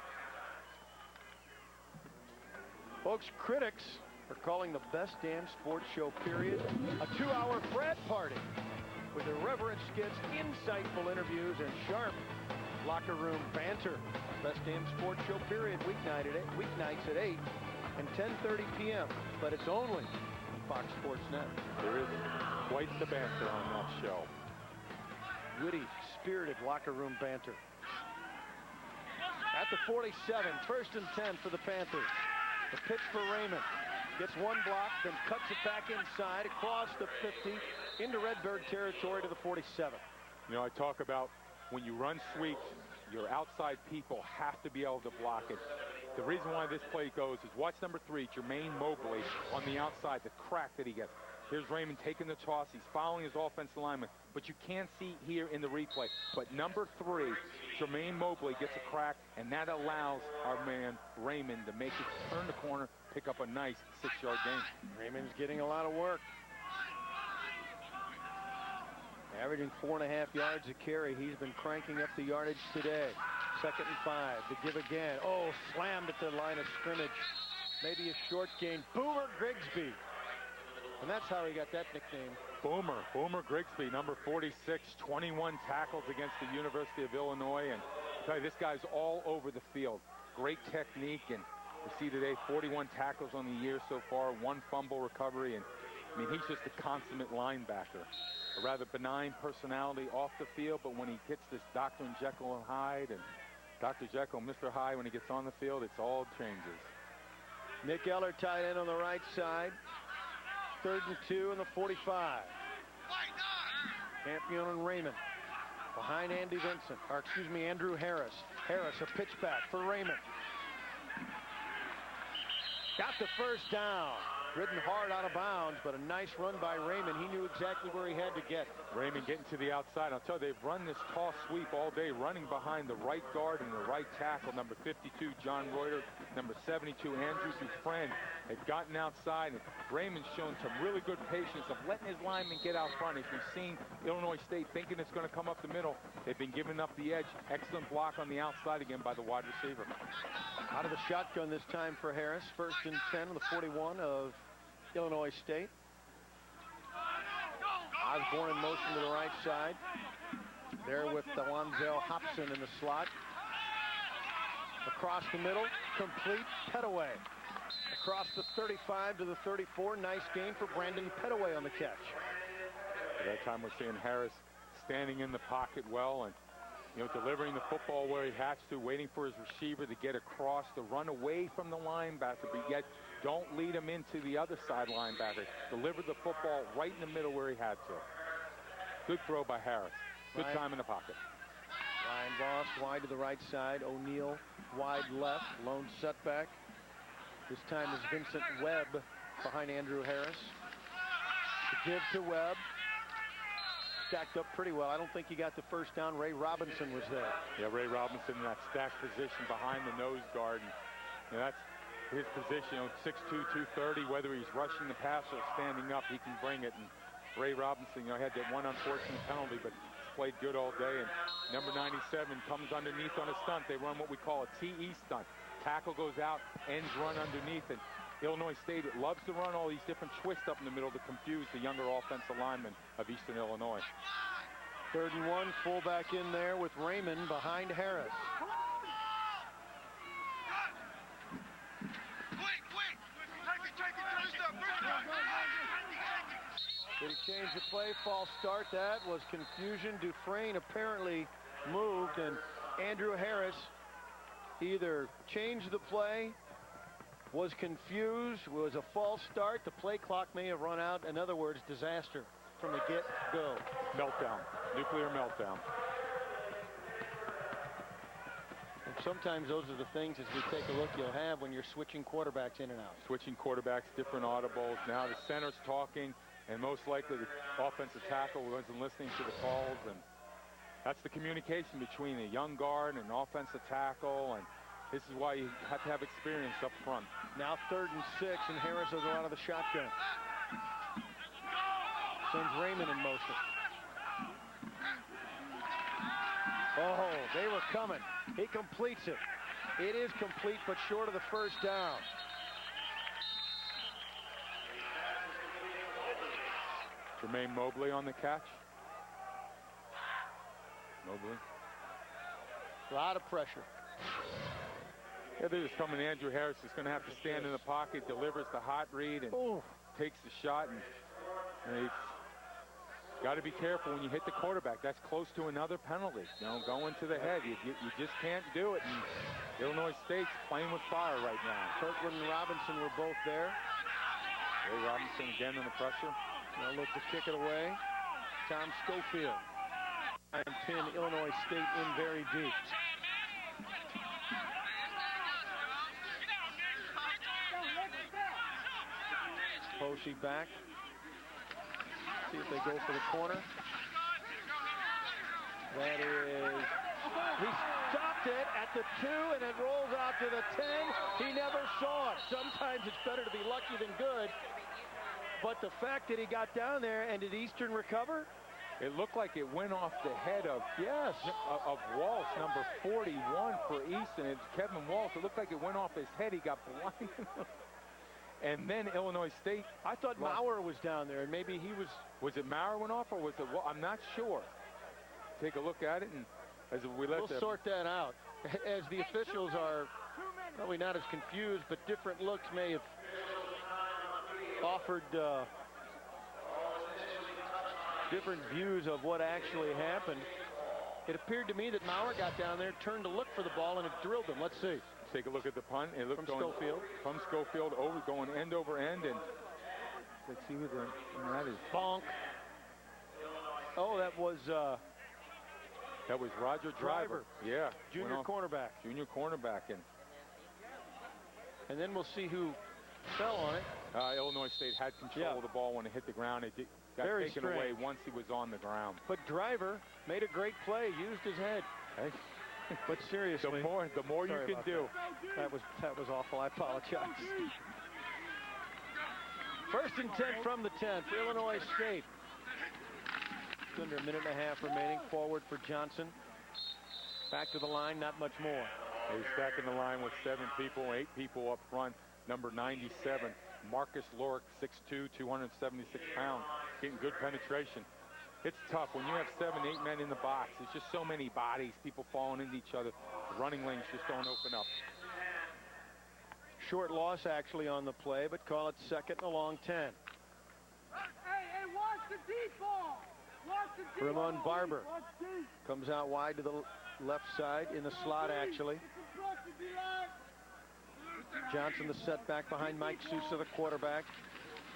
Folks, critics are calling the best damn sports show, period, a 2-hour frat party with irreverent skits, insightful interviews, and sharp locker room banter. Best damn sports show, period, weeknights at 8 and 10:30 p.m. But it's only on Fox Sports Net. There is quite the banter on that show. Witty, spirited locker room banter. At the 47, 1st and 10 for the Panthers. The pitch for Raymond. Gets one block, then cuts it back inside, across the 50, into Redbird territory to the 47. You know, I talk about when you run sweeps, your outside people have to be able to block it. The reason why this play goes is watch number 3, Jermaine Mobley, on the outside, the crack that he gets. Here's Raymond taking the toss. He's following his offensive lineman, but you can't see here in the replay. But number 3, Jermaine Mobley, gets a crack, and that allows our man Raymond to make it turn the corner, pick up a nice 6-yard gain. Raymond's getting a lot of work. Averaging 4.5 yards a carry. He's been cranking up the yardage today. 2nd and 5. To give again. Oh, slammed at the line of scrimmage. Maybe a short gain. Boomer Grigsby. And that's how he got that nickname. Boomer Grigsby, number 46, 21 tackles against the University of Illinois. And I'll tell you, this guy's all over the field. Great technique. And you see today, 41 tackles on the year so far, 1 fumble recovery. And I mean, he's just a consummate linebacker. A rather benign personality off the field, but when he hits this Dr. Jekyll and Hyde, and Dr. Jekyll, Mr. Hyde, when he gets on the field, it's all changes. Nick Eller tight end on the right side. 3rd and 2 in the 45. Campion and Raymond. Behind Andy Vincent, or excuse me, Andrew Harris. Harris, a pitch back for Raymond. Got the first down. Ridden hard out of bounds, but a nice run by Raymond. He knew exactly where he had to get. Raymond getting to the outside. I'll tell you, they've run this toss sweep all day, running behind the right guard and the right tackle. Number 52, John Reuter. Number 72, Andrew Dufresne. They've gotten outside, and Raymond's shown some really good patience of letting his linemen get out front. As we've seen Illinois State thinking it's going to come up the middle, they've been giving up the edge. Excellent block on the outside again by the wide receiver. Out of the shotgun this time for Harris. 1st and 10 on the 41 of Illinois State. Osborne in motion to the right side. There with Wanzel Hobson in the slot. Across the middle, complete, Pettaway. Across the 35 to the 34, nice gain for Brandon Pettaway on the catch. At that time, we're seeing Harris standing in the pocket well and, you know, delivering the football where he has to, waiting for his receiver to get across, to run away from the linebacker, but yet don't lead him into the other side linebacker. Deliver the football right in the middle where he had to. Good throw by Harris. Good time in the pocket. Ryan Voss wide to the right side. O'Neal wide left. Lone setback. This time is Vincent Webb behind Andrew Harris. The give to Webb. Stacked up pretty well. I don't think he got the first down. Ray Robinson was there. Yeah, Ray Robinson in that stacked position behind the nose guard. And, you know, that's his position, you know, 6'2", 230. Whether he's rushing the pass or standing up, he can bring it. And Ray Robinson, you know, had that one unfortunate penalty, but played good all day. And number 97 comes underneath on a stunt. They run what we call a TE stunt. Tackle goes out, ends run underneath. And Illinois State loves to run all these different twists up in the middle to confuse the younger offensive linemen of Eastern Illinois. 3rd and 1, fullback in there with Raymond behind Harris. Did he change the play? False start. That was confusion. Dufresne apparently moved, and Andrew Harris either changed the play, was confused, was a false start. The play clock may have run out. In other words, disaster from the get-go. Meltdown. Nuclear meltdown. sometimes those are the things, as we take a look, you'll have when you're switching quarterbacks in and out. Switching quarterbacks, different audibles. Now the center's talking, and most likely the offensive tackle wasn't listening to the calls. And that's the communication between a young guard and an offensive tackle. And this is why you have to have experience up front. Now 3rd and 6, and Harris will go out of the shotgun. Sends Raymond in motion. Oh, they were coming. He completes it. It is complete, but short of the first down. Jermaine Mobley on the catch. Mobley. A lot of pressure. Yeah, they're just coming. Andrew Harris is going to have to stand in the pocket, delivers the hot read, and takes the shot. And he's got to be careful when you hit the quarterback. That's close to another penalty. You know, going to the head. You just can't do it. And Illinois State's playing with fire right now. Kirkland and Robinson were both there. Ray Robinson again under pressure. Now look to kick it away. Tom Schofield. And pin Illinois State in very deep. Posey back. See if they go for the corner. That is, he stopped it at the 2 and it rolls out to the 10. He never saw it. Sometimes it's better to be lucky than good. But the fact that he got down there, and did Eastern recover? It looked like it went off the head of Walsh, number 41 for Eastern. It's Kevin Walsh. It looked like it went off his head. He got blinded. And then Illinois State. I thought Maurer was down there, and maybe he was. Was it Maurer went off, or was it? Well, I'm not sure. Take a look at it, and as we let we'll sort that out. As the officials are probably not as confused, but different looks may have offered different views of what actually happened. It appeared to me that Maurer got down there, turned to look for the ball, and it drilled him. Let's see. Take a look at the punt. It looked from Schofield. From Schofield over, going end over end, and let's see who that is. Bonk. Oh, that was Roger Driver. Yeah. Junior cornerback. Junior cornerback, and then we'll see who fell on it. Illinois State had control of the ball when it hit the ground. It got taken away once he was on the ground. But Driver made a great play, used his head. Hey. But seriously, the more you can do. That was awful. I apologize. 1st and 10 from the 10 for Illinois State. Under a minute and a half remaining. Forward for Johnson. Back to the line, not much more. He's stacking the line with 7 people, 8 people up front. Number 97, Marcus Lorick, 6'2", 276 pounds, getting good penetration. It's tough when you have 7, 8 men in the box. There's just so many bodies, people falling into each other. The running lanes just don't open up. Short loss actually on the play, but call it 2nd and a long 10. Hey, watch the deep ball. Watch the deep Ramon ball. Barber comes out wide to the left side, in the slot actually. Johnson the setback behind Mike Sousa, the quarterback.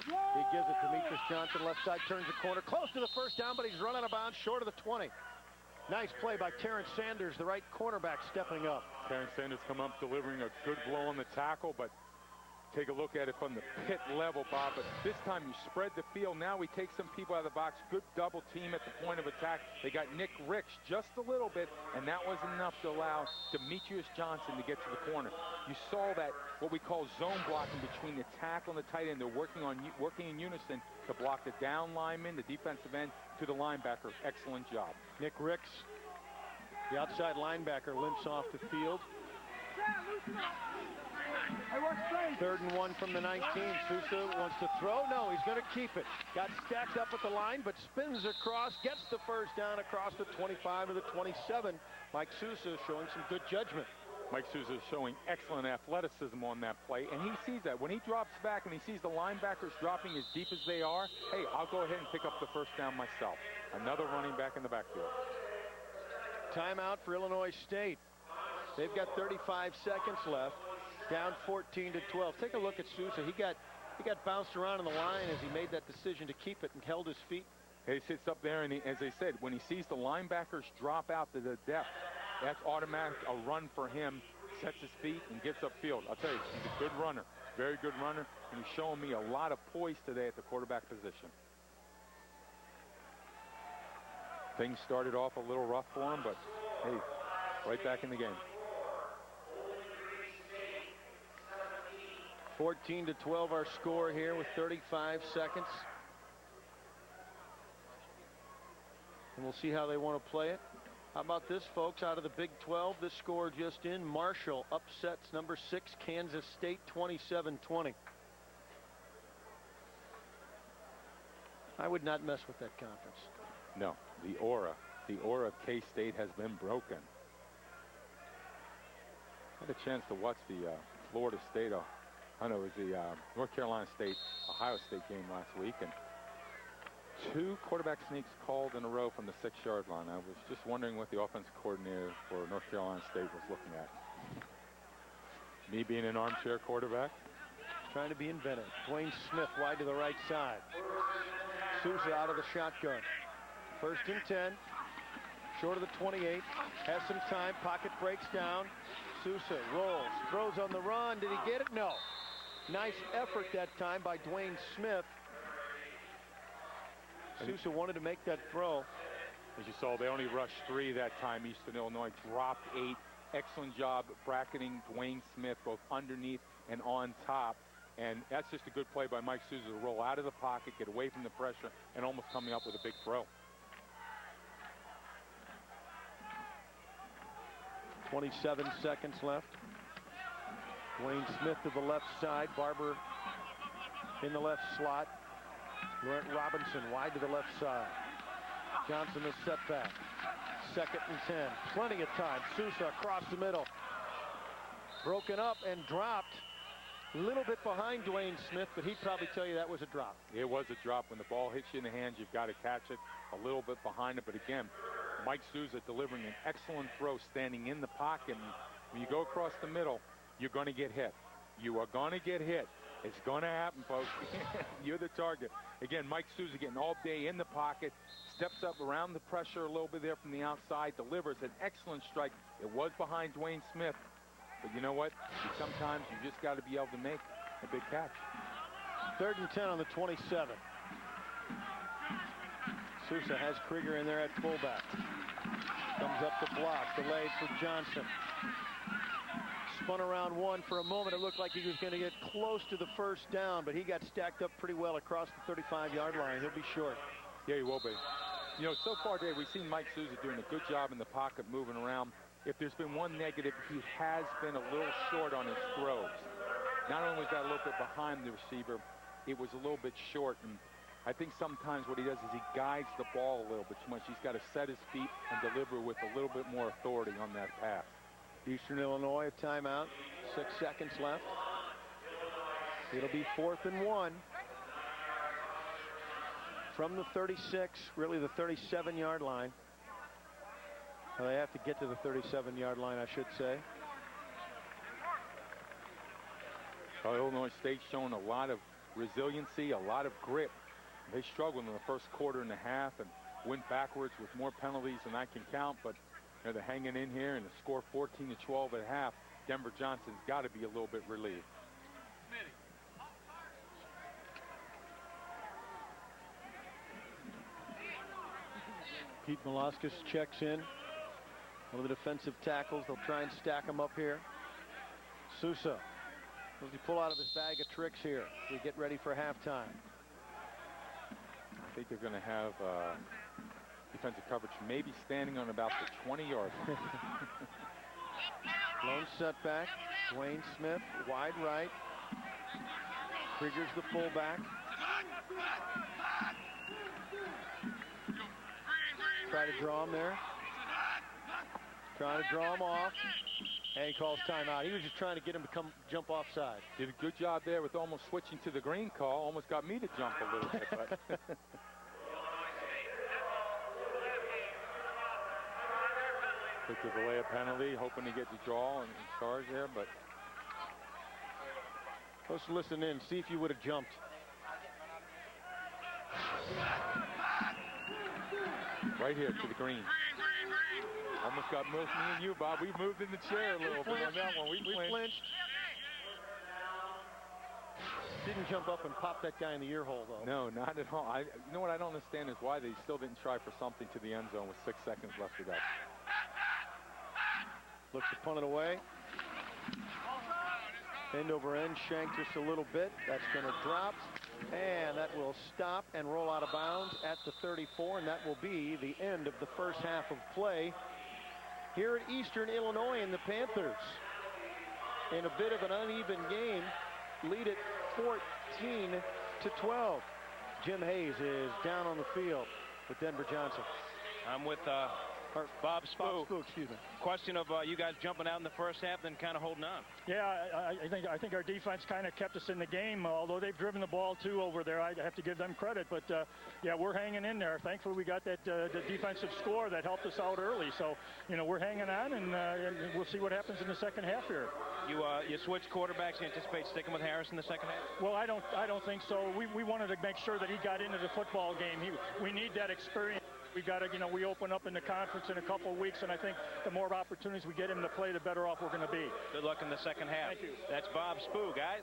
He gives it to Demetrius Johnson, left side, turns the corner, close to the first down, but he's run out of bounds, short of the 20. Nice play by Terrence Sanders, the right cornerback, stepping up. Terrence Sanders come up, delivering a good blow on the tackle, but take a look at it from the pit level, Bob. But this time you spread the field. Now we take some people out of the box. Good double team at the point of attack. They got Nick Ricks just a little bit, and that wasn't enough to allow Demetrius Johnson to get to the corner. You saw that, what we call zone blocking between the tackle and the tight end. They're working in unison to block the down lineman, the defensive end, to the linebacker. Excellent job. Nick Ricks, the outside linebacker, limps off the field. 3rd and 1 from the 19. Sousa wants to throw. No, he's going to keep it. Got stacked up at the line, but spins across, gets the first down across the 25 to the 27. Mike Sousa showing some good judgment. Mike Sousa is showing excellent athleticism on that play, and he sees that. When he drops back and he sees the linebackers dropping as deep as they are, hey, I'll go ahead and pick up the first down myself. Another running back in the backfield. Timeout for Illinois State. They've got 35 seconds left. Down 14 to 12. Take a look at Sousa. He got bounced around in the line as he made that decision to keep it and held his feet. He sits up there, and as I said, when he sees the linebackers drop out to the depth, that's automatic, a run for him, sets his feet and gets upfield. I'll tell you, he's a good runner, very good runner, and he's showing me a lot of poise today at the quarterback position. Things started off a little rough for him, but hey, right back in the game. 14-12 our score here with 35 seconds. And we'll see how they want to play it. How about this, folks? Out of the Big 12, this score just in. Marshall upsets number 6 Kansas State 27-20. I would not mess with that conference. No, the aura of K-State has been broken. I had a chance to watch the Florida State, it was the North Carolina State, Ohio State game last week, and 2 quarterback sneaks called in a row from the 6-yard line. I was just wondering what the offensive coordinator for North Carolina State was looking at. Me being an armchair quarterback. Trying to be inventive. Dwayne Smith wide to the right side. Sousa out of the shotgun. 1st and 10. Short of the 28. Has some time. Pocket breaks down. Sousa rolls. Throws on the run. Did he get it? No. Nice effort that time by Dwayne Smith. Sousa wanted to make that throw. As you saw, they only rushed 3 that time. Eastern Illinois dropped 8. Excellent job bracketing Dwayne Smith both underneath and on top. And that's just a good play by Mike Sousa to roll out of the pocket, get away from the pressure, and almost coming up with a big throw. 27 seconds left. Dwayne Smith to the left side. Barber in the left slot. Laurent Robinson wide to the left side. Johnson the setback. 2nd and 10. Plenty of time. Sousa across the middle. Broken up and dropped. A little bit behind Dwayne Smith, but he'd probably tell you that was a drop. It was a drop. When the ball hits you in the hands, you've got to catch it a little bit behind it. But again, Mike Sousa delivering an excellent throw, standing in the pocket. And when you go across the middle, you're going to get hit. You are going to get hit. It's going to happen, folks. You're the target. Again, Mike Sousa getting all day in the pocket, steps up around the pressure a little bit there from the outside, delivers an excellent strike. It was behind Dwayne Smith, but you know what? Sometimes you just got to be able to make a big catch. 3rd and 10 on the 27. Sousa has Krieger in there at fullback. Comes up the block, delayed for Johnson. Spun around 1 for a moment. It looked like he was going to get close to the 1st down, but he got stacked up pretty well across the 35-yard line. He'll be short. Yeah, he will be. You know, so far today, we've seen Mike Sousa doing a good job in the pocket, moving around. If there's been one negative, he has been a little short on his throws. Not only was that a little bit behind the receiver, it was a little bit short. And I think sometimes what he does is he guides the ball a little bit too much. He's got to set his feet and deliver with a little bit more authority on that pass. Eastern Illinois, a timeout. 6 seconds left. It'll be 4th and 1. From the 36, really the 37-yard line. Well, they have to get to the 37-yard line, I should say. Well, Illinois State's showing a lot of resiliency, a lot of grit. They struggled in the first quarter and a half and went backwards with more penalties than I can count, but you know, they're hanging in here, and the score 14-12 at half. Denver Johnson's got to be a little bit relieved. Pete Malauskas checks in. One of the defensive tackles. They'll try and stack him up here. Sousa. Does he pull out of his bag of tricks here? We get ready for halftime. I think they're going to have defensive coverage maybe standing on about the 20-yard line. Lone setback. Dwayne Smith, wide right. Krieger's the fullback. Try to draw him there. Trying to draw him off. And he calls timeout. He was just trying to get him to jump offside. Did a good job there with almost switching to the green call. Almost got me to jump a little bit. But took the delay a penalty, hoping to get the draw and charge there, but let's listen in, see if you would have jumped. Right here to the green. Almost got both me and you, Bob. We moved in the chair a little bit on that one. We flinched. Didn't jump up and pop that guy in the ear hole, though. No, not at all. You know what I don't understand is why they still didn't try for something to the end zone with 6 seconds left to go. Looks to punt it away. End over end, shanked just a little bit. That's going to drop. And that will stop and roll out of bounds at the 34. And that will be the end of the first half of play here at Eastern Illinois. And the Panthers, in a bit of an uneven game, lead it 14-12. Jim Hayes is down on the field with Denver Johnson. I'm with Bob Spoo. Excuse me. Question of you guys jumping out in the first half, then kind of holding on. Yeah, I think our defense kind of kept us in the game, although they've driven the ball too over there. I have to give them credit, but yeah, we're hanging in there. Thankfully, we got that the defensive score that helped us out early. So, you know, we're hanging on, and we'll see what happens in the second half here. You switched quarterbacks. You anticipate sticking with Harris in the second half? Well, I don't think so. We wanted to make sure that he got into the football game. We need that experience. We got to, you know, we open up in the conference in a couple of weeks, and I think the more opportunities we get him to play, the better off we're going to be. Good luck in the second half. Thank you. That's Bob Spoo, guys.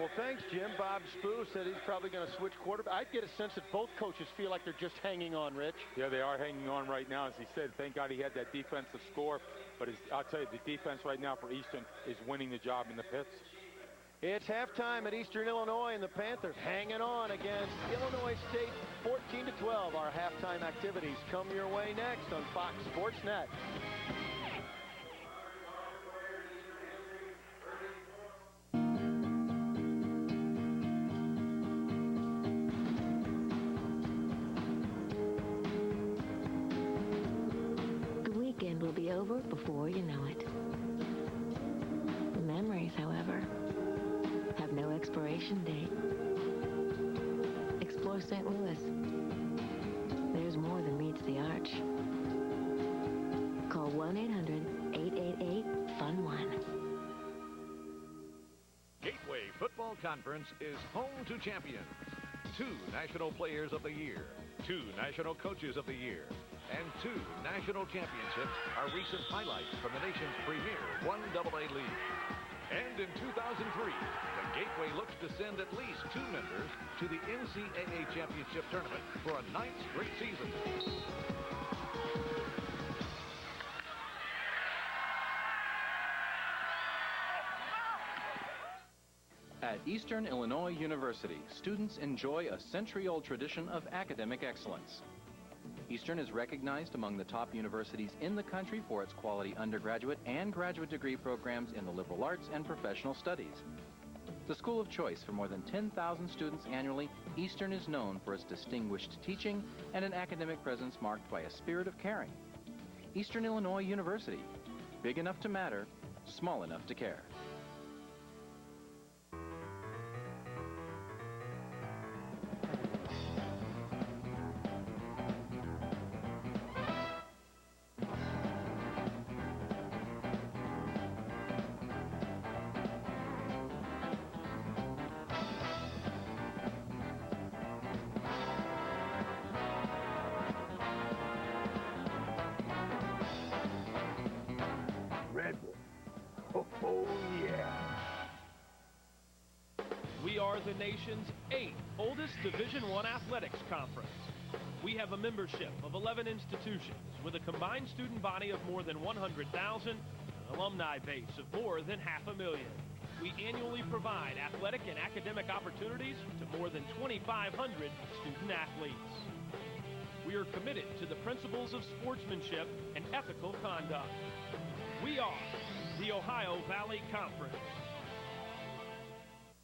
Well, thanks, Jim. Bob Spoo said he's probably going to switch quarterback. I get a sense that both coaches feel like they're just hanging on, Rich. Yeah, they are hanging on right now. As he said, thank God he had that defensive score. But I'll tell you, the defense right now for Eastern is winning the job in the pits. It's halftime at Eastern Illinois, and the Panthers hanging on against Illinois State 14-12. Our halftime activities come your way next on Fox Sports Net. The weekend will be over before you know it. The memories, however, have no expiration date. Explore St. Louis. There's more than meets the arch. Call 1-800-888-FUN-1. Gateway Football Conference is home to champions. 2 National Players of the Year, 2 National Coaches of the Year, and 2 National Championships are recent highlights from the nation's premier 1AA League. And in 2003, the Gateway looks to send at least 2 members to the NCAA Championship Tournament for a 9th straight season. At Eastern Illinois University, students enjoy a century-old tradition of academic excellence. Eastern is recognized among the top universities in the country for its quality undergraduate and graduate degree programs in the liberal arts and professional studies. The school of choice for more than 10,000 students annually, Eastern is known for its distinguished teaching and an academic presence marked by a spirit of caring. Eastern Illinois University, big enough to matter, small enough to care. Oh, yeah. We are the nation's 8th oldest Division I athletics conference. We have a membership of 11 institutions with a combined student body of more than 100,000, an alumni base of more than 500,000. We annually provide athletic and academic opportunities to more than 2,500 student athletes. We are committed to the principles of sportsmanship and ethical conduct. We are the Ohio Valley Conference.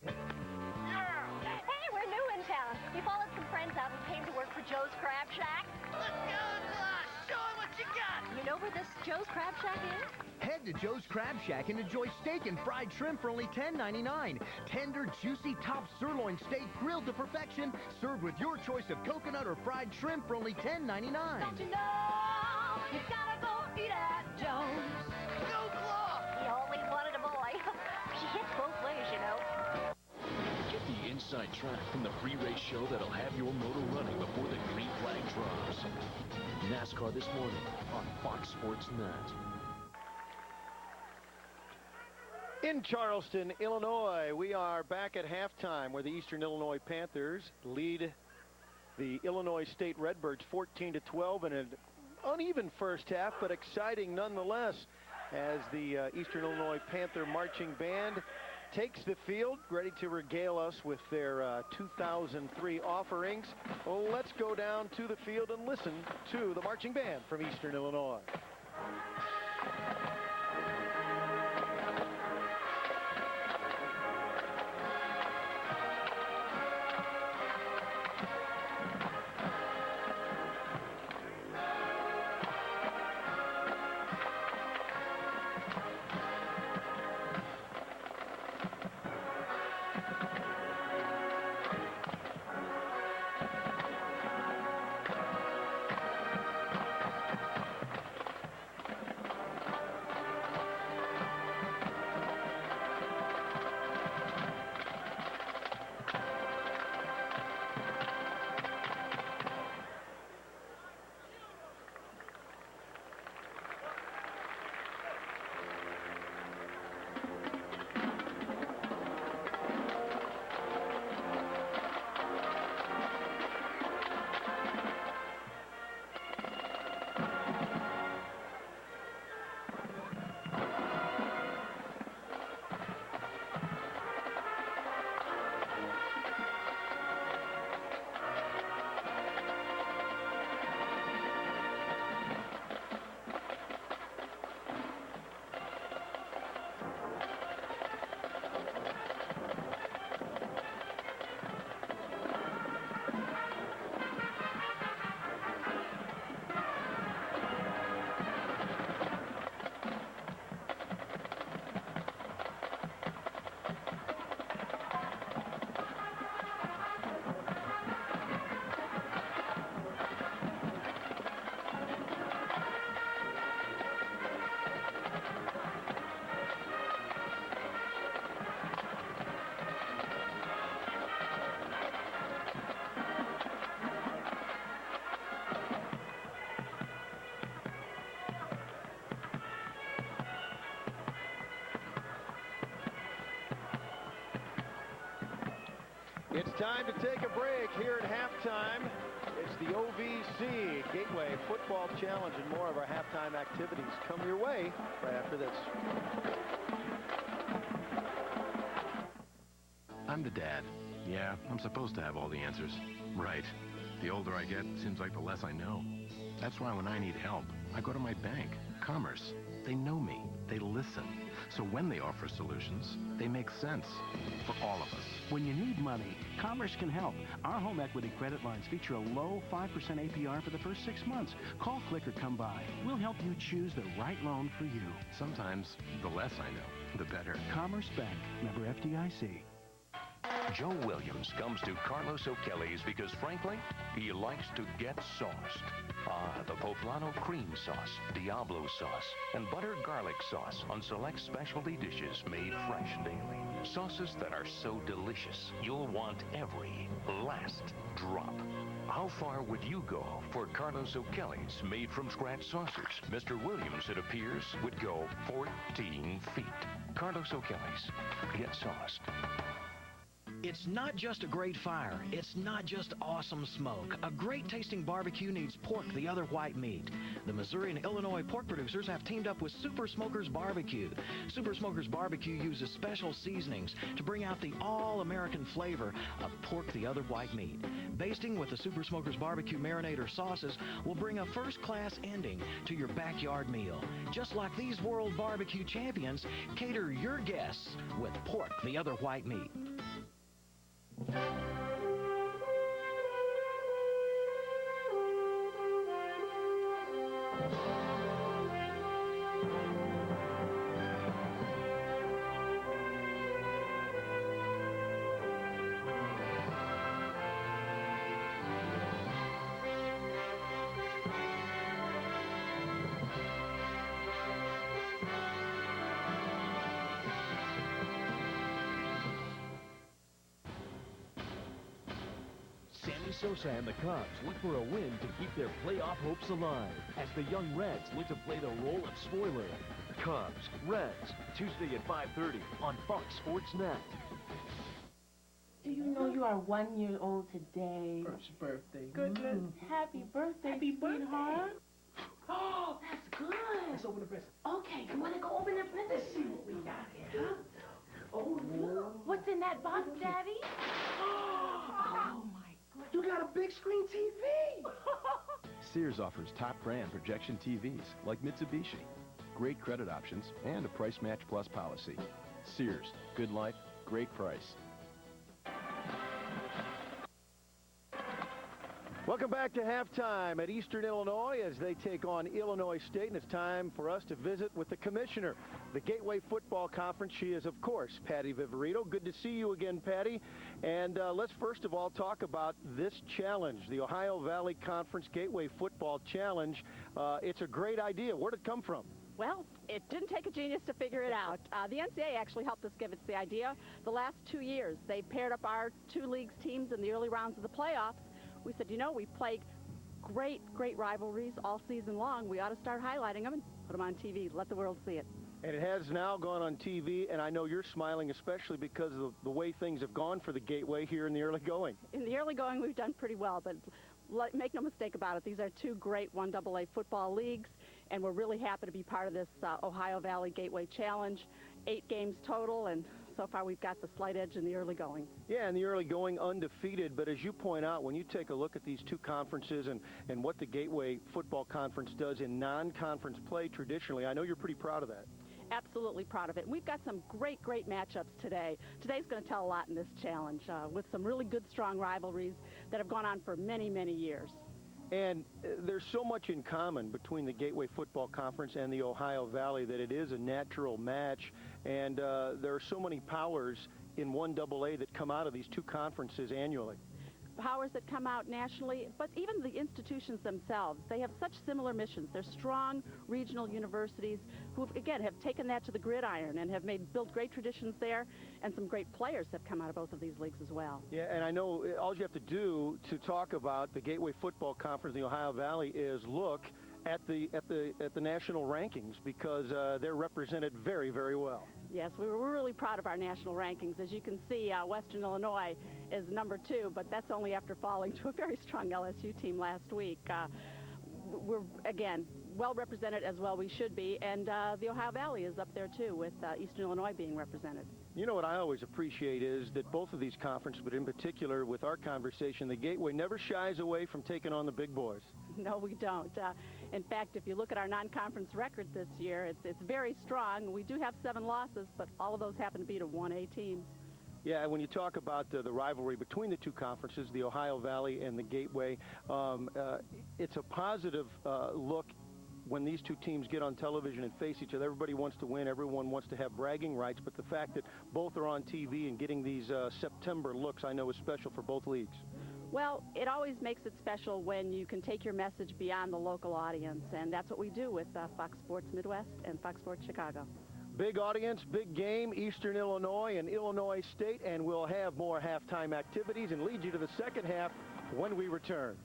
Hey, we're new in town. We followed some friends out and came to work for Joe's Crab Shack. Let's go, show them what you got. You know where this Joe's Crab Shack is? Head to Joe's Crab Shack and enjoy steak and fried shrimp for only $10.99. Tender, juicy top sirloin steak grilled to perfection, served with your choice of coconut or fried shrimp for only $10.99. Don't you know you gotta go eat at Joe's? Go Claw! He always wanted a boy. She hits both ways, you know. Get the inside track from the pre-race show that'll have your motor running before the green flag drops. NASCAR this morning on Fox Sports Net. In Charleston, Illinois, we are back at halftime where the Eastern Illinois Panthers lead the Illinois State Redbirds 14-12 in an uneven first half, but exciting nonetheless as the Eastern Illinois Panther Marching Band takes the field, ready to regale us with their 2003 offerings. Well, let's go down to the field and listen to the marching band from Eastern Illinois. It's time to take a break here at halftime. It's the OVC Gateway Football Challenge, and more of our halftime activities come your way right after this. I'm the dad. Yeah, I'm supposed to have all the answers. Right. The older I get, it seems like the less I know. That's why when I need help, I go to my bank, Commerce. They know me. They listen. So when they offer solutions, they make sense for all of us. When you need money, Commerce can help. Our home equity credit lines feature a low 5% APR for the first 6 months. Call, click, or come by. We'll help you choose the right loan for you. Sometimes, the less I know, the better. Commerce Bank, member FDIC. Joe Williams comes to Carlos O'Kelly's because, frankly, he likes to get sauced. Ah, the Poblano cream sauce, Diablo sauce, and butter garlic sauce on select specialty dishes made fresh daily. Sauces that are so delicious, you'll want every last drop. How far would you go for Carlos O'Kelly's made-from-scratch sauces? Mr. Williams, it appears, would go 14 feet. Carlos O'Kelly's. Get sauced. It's not just a great fire. It's not just awesome smoke. A great tasting barbecue needs pork, the other white meat. The Missouri and Illinois pork producers have teamed up with Super Smokers Barbecue. Super Smokers Barbecue uses special seasonings to bring out the all-American flavor of pork, the other white meat. Basting with the Super Smokers Barbecue Marinator sauces will bring a first-class ending to your backyard meal. Just like these world barbecue champions, cater your guests with pork, the other white meat. Sosa and the Cubs look for a win to keep their playoff hopes alive as the young Reds look to play the role of spoiler. Cubs, Reds, Tuesday at 5:30 on Fox Sports Net. Do you know you are 1 year old today? First birthday. Goodness. Happy birthday, sweetheart. Oh, that's good. Let's open the present. Okay, you want to go open the present? Let's see what we got here, huh? Oh, look. What's in that box, Daddy? Oh, my goodness. You got a big screen TV. Sears offers top brand projection TVs like Mitsubishi. Great credit options and a Price Match Plus policy. Sears, good life, great price. Welcome back to halftime at Eastern Illinois as they take on Illinois State, and it's time for us to visit with the commissioner, the Gateway Football Conference. She is, of course, Patty Viverito. Good to see you again, Patty. And let's first of all talk about this challenge, the Ohio Valley Conference Gateway Football Challenge. It's a great idea. Where did it come from? Well, it didn't take a genius to figure it out. The NCAA actually helped us give us the idea. The last 2 years, they paired up our two leagues teams in the early rounds of the playoffs. We said, you know, we play great rivalries all season long. We ought to start highlighting them and put them on TV. Let the world see it. And it has now gone on TV, and I know you're smiling especially because of the way things have gone for the Gateway here in the early going. In the early going, we've done pretty well, but make no mistake about it. These are two great 1AA football leagues, and we're really happy to be part of this Ohio Valley Gateway Challenge. 8 games total, and so far we've got the slight edge in the early going. Yeah, in the early going, undefeated. But as you point out, when you take a look at these two conferences and what the Gateway Football Conference does in non-conference play traditionally, I know you're pretty proud of that. Absolutely proud of it. We've got some great matchups today. Today's going to tell a lot in this challenge with some really good, strong rivalries that have gone on for many, many years. And there's so much in common between the Gateway Football Conference and the Ohio Valley that it is a natural match. And there are so many powers in 1AA that come out of these two conferences annually. Powers that come out nationally, but even the institutions themselves, they have such similar missions. They're strong regional universities who, again, have taken that to the gridiron and have built great traditions there, and some great players have come out of both of these leagues as well. Yeah, and I know all you have to do to talk about the Gateway Football Conference in the Ohio Valley is look at the national rankings, because they're represented very, very well. Yes, we're really proud of our national rankings. As you can see, Western Illinois is number 2, but that's only after falling to a very strong LSU team last week. We're, again, well represented as well we should be, and the Ohio Valley is up there too, with Eastern Illinois being represented. You know what I always appreciate is that both of these conferences, but in particular with our conversation, the Gateway never shies away from taking on the big boys. No, we don't. In fact, if you look at our non-conference record this year, it's very strong. We do have 7 losses, but all of those happen to be to 1A teams. Yeah, when you talk about the rivalry between the two conferences, the Ohio Valley and the Gateway, it's a positive look when these two teams get on television and face each other. Everybody wants to win. Everyone wants to have bragging rights. But the fact that both are on TV and getting these September looks, I know, is special for both leagues. Well, it always makes it special when you can take your message beyond the local audience, and that's what we do with Fox Sports Midwest and Fox Sports Chicago. Big audience, big game, Eastern Illinois and Illinois State, and we'll have more halftime activities and lead you to the second half when we return.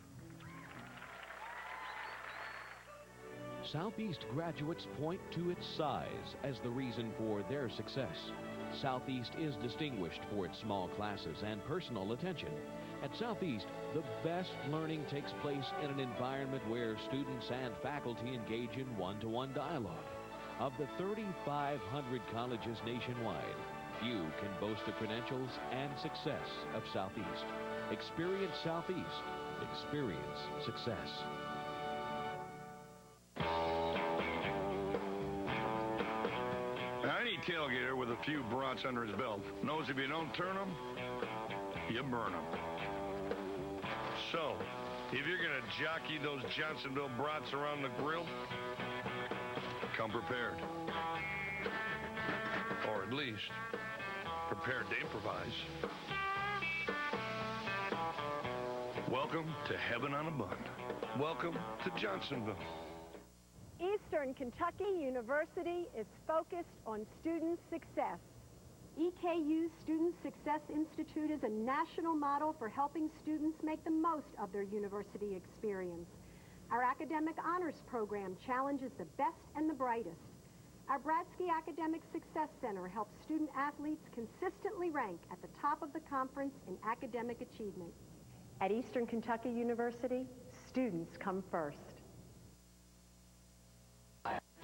Southeast graduates point to its size as the reason for their success. Southeast is distinguished for its small classes and personal attention. At Southeast, the best learning takes place in an environment where students and faculty engage in one-to-one dialogue. Of the 3,500 colleges nationwide, few can boast the credentials and success of Southeast. Experience Southeast. Experience success. Any tailgater with a few brats under his belt knows if you don't turn them, you burn them. So, if you're going to jockey those Johnsonville brats around the grill, come prepared. Or at least, prepared to improvise. Welcome to Heaven on a Bun. Welcome to Johnsonville. Eastern Kentucky University is focused on student success. EKU's Student Success Institute is a national model for helping students make the most of their university experience. Our academic honors program challenges the best and the brightest. Our Bradsky Academic Success Center helps student athletes consistently rank at the top of the conference in academic achievement. At Eastern Kentucky University, students come first.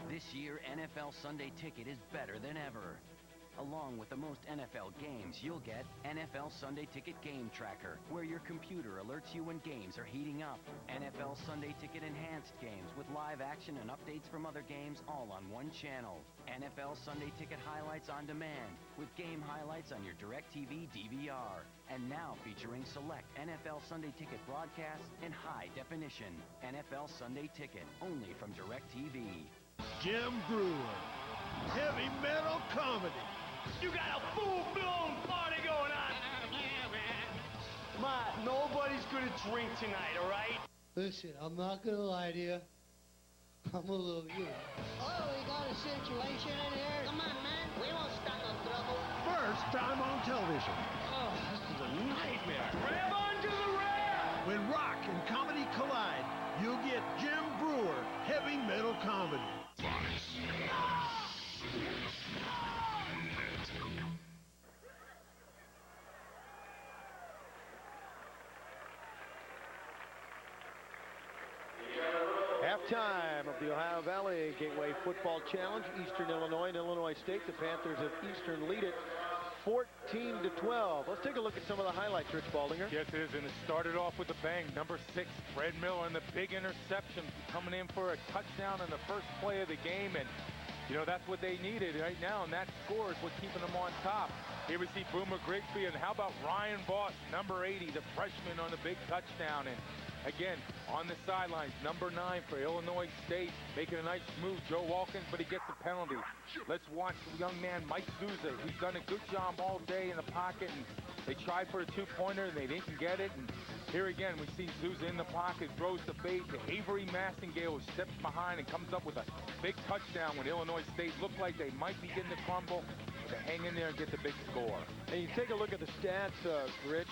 This year, NFL Sunday Ticket is better than ever. Along with the most NFL games, you'll get NFL Sunday Ticket Game Tracker, where your computer alerts you when games are heating up. NFL Sunday Ticket Enhanced Games with live action and updates from other games all on one channel. NFL Sunday Ticket Highlights on Demand, with game highlights on your DirecTV DVR. And now featuring select NFL Sunday Ticket broadcasts in high definition. NFL Sunday Ticket, only from DirecTV. Jim Brewer, heavy metal comedy. You got a full-blown party going on. Ma, nobody's gonna drink tonight, all right? Listen, I'm not gonna lie to you. I'm a little, Oh, we got a situation in here. Come on, man. We won't start no trouble. First time on television. Oh, this is a nightmare. Grab onto the rail! When rock and comedy collide, you'll get Jim Brewer, heavy metal comedy. Halftime of the Ohio Valley Gateway Football Challenge, Eastern Illinois and Illinois State. The Panthers of Eastern lead it 14-12. Let's take a look at some of the highlights, Rich Baldinger. Yes, it is, and it started off with a bang. Number 6, Fred Miller, and the big interception coming in for a touchdown on the first play of the game, and you know, that's what they needed right now, and that score is what's keeping them on top. Here we see Boomer Grigsby, and how about Ryan Boss, number 80, the freshman on the big touchdown, and again, on the sidelines, number 9 for Illinois State, making a nice move, Joe Walkins, but he gets a penalty. Let's watch the young man, Mike Souza, who's done a good job all day in the pocket, and they tried for a two-pointer, and they didn't get it, and here again, we see Souza in the pocket, throws the bait to Avery Massengale, who steps behind and comes up with a big touchdown when Illinois State looked like they might be getting the crumble. But they hang in there and get the big score. And you take a look at the stats, Rich.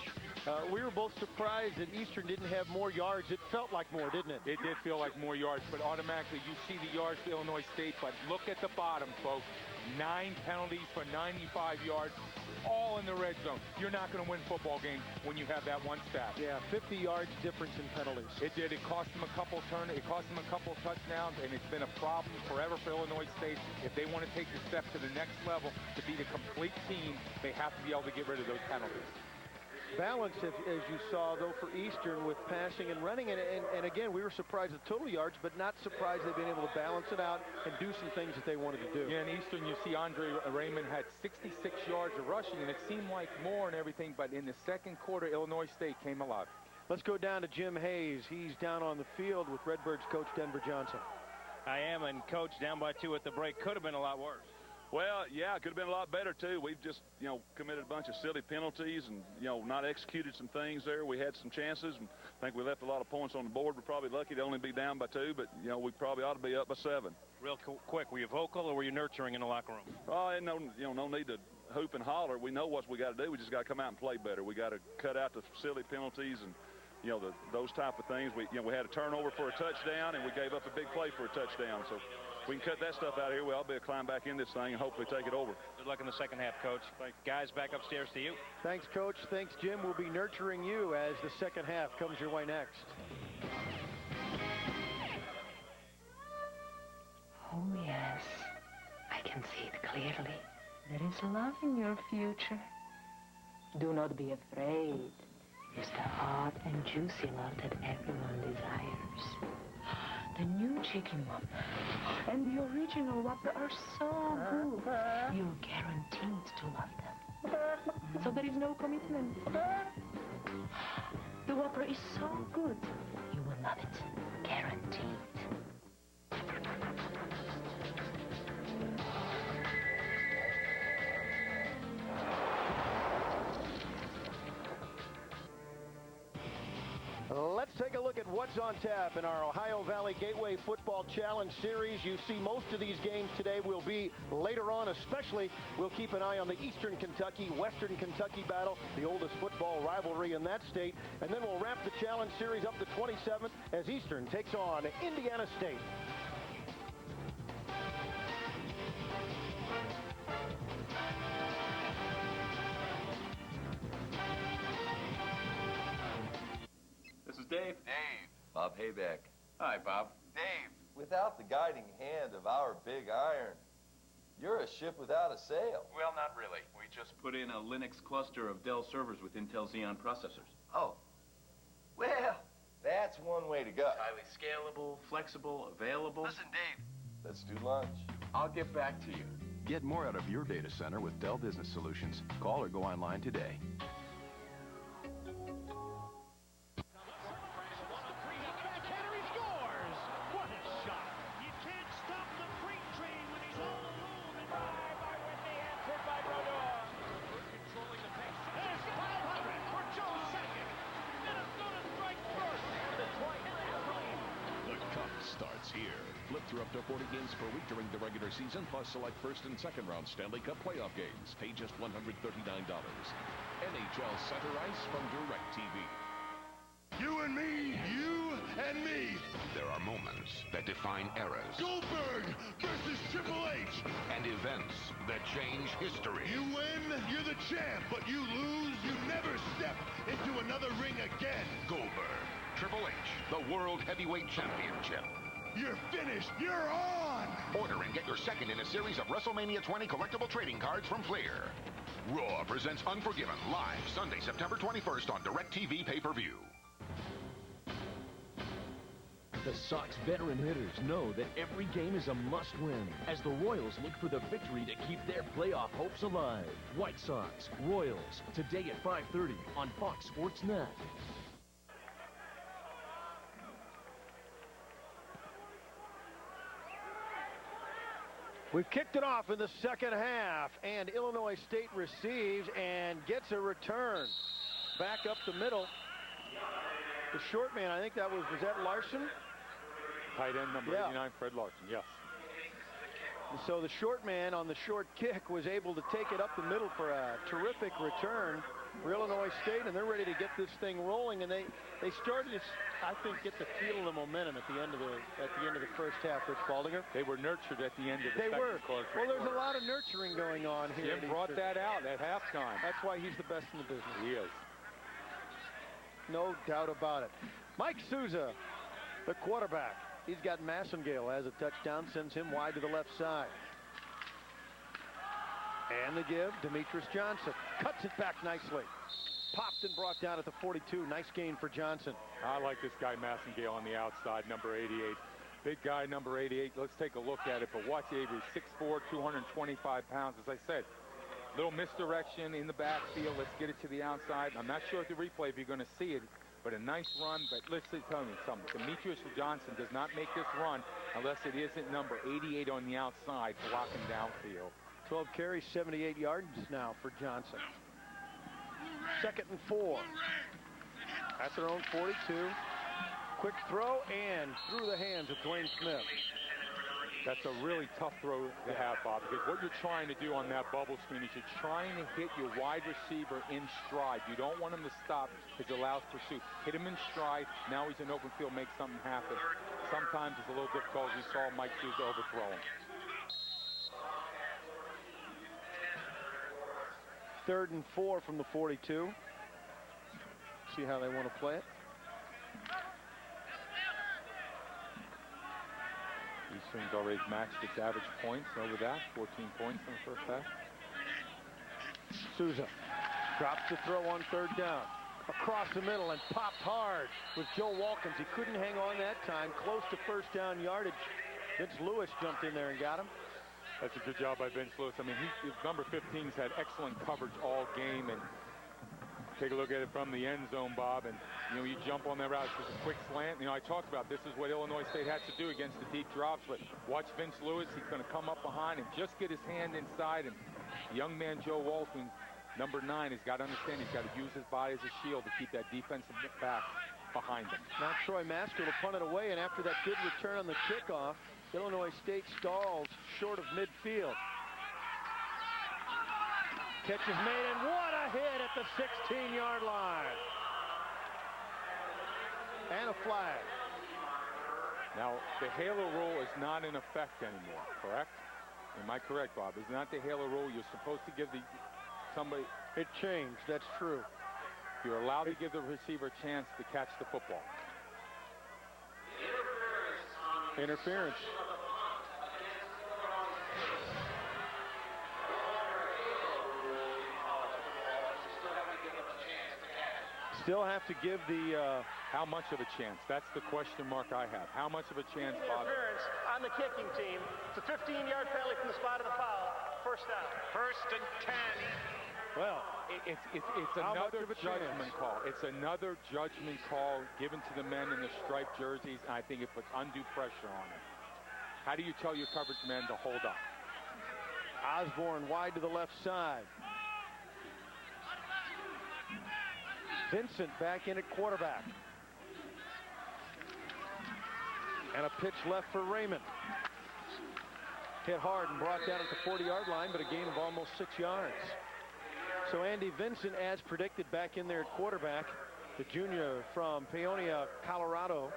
We were both surprised that Eastern didn't have more yards. It felt like more, didn't it? It did feel like more yards, but automatically you see the yards to Illinois State. But look at the bottom, folks. 9 penalties for 95 yards, all in the red zone. You're not going to win football games when you have that one stat. Yeah, 50 yards difference in penalties. It did. It cost them a couple touchdowns, and it's been a problem forever for Illinois State. If they want to take the step to the next level to be the complete team, they have to be able to get rid of those penalties. Balanced, as you saw, though, for Eastern with passing and running. And again, we were surprised at total yards, but not surprised they've been able to balance it out and do some things that they wanted to do. Yeah, in Eastern, you see Andre Raymond had 66 yards of rushing, and it seemed like more and everything, but in the second quarter, Illinois State came alive. Let's go down to Jim Hayes. He's down on the field with Redbirds coach Denver Johnson. I am, and coach, down by 2 at the break. Could have been a lot worse. Well, yeah, it could have been a lot better, too. We've just, committed a bunch of silly penalties and, not executed some things there. We had some chances, and I think we left a lot of points on the board. We're probably lucky to only be down by 2, but, we probably ought to be up by 7. Real quick, were you vocal or were you nurturing in the locker room? Oh, and no need to hoop and holler. We know what we got to do. We just got to come out and play better. We got to cut out the silly penalties and, those type of things. We had a turnover for a touchdown, and we gave up a big play for a touchdown. So we can cut that stuff out of here. We'll be able to climb back in this thing and hopefully take it over. Good luck in the second half, Coach. Guys, back upstairs to you. Thanks, Coach. Thanks, Jim. We'll be nurturing you as the second half comes your way next. Oh, yes. I can see it clearly. There is love in your future. Do not be afraid. It's the hot and juicy love that everyone desires. The new chicken Whopper and the original Whopper are so good. You're guaranteed to love them. So there is no commitment. The Whopper is so good. You will love it. Guaranteed. Let's take a look at what what's on tap in our Ohio Valley Gateway Football Challenge Series. You see most of these games today will be later on, especially we'll keep an eye on the Eastern Kentucky, Western Kentucky battle, the oldest football rivalry in that state. And then we'll wrap the Challenge Series up the 27th as Eastern takes on Indiana State. Dave. Bob Hayback. Hi, Bob. Dave, without the guiding hand of our big iron, you're a ship without a sail. Well, not really. We just put in a Linux cluster of Dell servers with Intel Xeon processors. Oh. Well, that's one way to go. Highly scalable, flexible, available. Listen, Dave. Let's do lunch. I'll get back to you. Get more out of your data center with Dell Business Solutions. Call or go online today. Starts here. Flip through up to 40 games per week during the regular season, plus select first and second round Stanley Cup playoff games. Pay just $139. NHL Center Ice from DirecTV. You and me, you and me. There are moments that define eras. Goldberg versus Triple H. And events that change history. You win, you're the champ, but you lose, you never step into another ring again. Goldberg, Triple H, the World Heavyweight Championship. You're finished. You're on. Order and get your second in a series of WrestleMania 20 collectible trading cards from Fleer. Raw presents Unforgiven live Sunday, September 21st on DirecTV pay-per-view. The Sox veteran hitters know that every game is a must-win as the Royals look for the victory to keep their playoff hopes alive. White Sox, Royals, today at 5:30 on Fox Sports Net. We've kicked it off in the second half, and Illinois State receives and gets a return. Back up the middle. The short man, I think that was that Larson? Tight end number 89, Fred Larson, yes. And so the short man on the short kick was able to take it up the middle for a terrific return for Illinois State, and they're ready to get this thing rolling. And they started to, I think, get the feel of the momentum at the end of the first half. Rich Baldinger. They were nurtured at the end of the second quarter. Well, there's a lot of nurturing going on here. Jim brought that out at halftime. That's why he's the best in the business. He is. No doubt about it. Mike Souza, the quarterback. He's got Massengale as a touchdown, sends him wide to the left side. And the give, Demetrius Johnson. Cuts it back nicely. Popped and brought down at the 42. Nice gain for Johnson. I like this guy, Massengale, on the outside, number 88. Big guy, number 88. Let's take a look at it. But watch Avery, 6'4", 225 pounds. As I said, little misdirection in the backfield. Let's get it to the outside. I'm not sure at the replay if you're going to see it, but a nice run. But listen, tell me something. Demetrius Johnson does not make this run unless it isn't number 88 on the outside blocking downfield. 12 carries, 78 yards now for Johnson. 2nd and 4. At their own 42. Quick throw and through the hands of Dwayne Smith. That's a really tough throw to have, Bob, because what you're trying to do on that bubble screen is you're trying to hit your wide receiver in stride. You don't want him to stop because it allows pursuit. Hit him in stride. Now he's in open field, make something happen. Sometimes it's a little difficult. We saw Mike Souza overthrow him. 3rd and 4 from the 42. See how they want to play it. Eastern's already matched its average points over that. 14 points in the first half. Souza drops the throw on 3rd down. Across the middle and popped hard with Joe Walkins. He couldn't hang on that time. Close to first down yardage. Vince Lewis jumped in there and got him. That's a good job by Vince Lewis. I mean, number 15's had excellent coverage all game. And take a look at it from the end zone, Bob. And, you know, you jump on that route. It's just a quick slant. You know, I talked about this is what Illinois State has to do against the deep drops. But watch Vince Lewis. He's going to come up behind and just get his hand inside. And young man Joe Walton, number 9, has got to understand he's got to use his body as a shield to keep that defensive back behind them. Now Troy Maskell to punt it away, and after that good return on the kickoff, Illinois State stalls short of midfield. Catch is made, and what a hit at the 16-yard line. And a flag. Now, the halo rule is not in effect anymore, correct? Am I correct, Bob? Is not the halo rule you're supposed to give somebody... It changed, that's true. You're allowed to give the receiver a chance to catch the football. Interference. Still have to give the... How much of a chance? That's the question mark I have. How much of a chance, Bob? Interference on the kicking team. It's a 15-yard penalty from the spot of the foul. First down. 1st and 10. Well, it's another judgment call. It's another judgment call given to the men in the striped jerseys, and I think it puts undue pressure on them. How do you tell your coverage men to hold up? Osborne wide to the left side. Vincent back in at quarterback. And a pitch left for Raymond. Hit hard and brought down at the 40-yard line, but a gain of almost 6 yards. So Andy Vincent, as predicted, back in there at quarterback. The junior from Paonia, Colorado.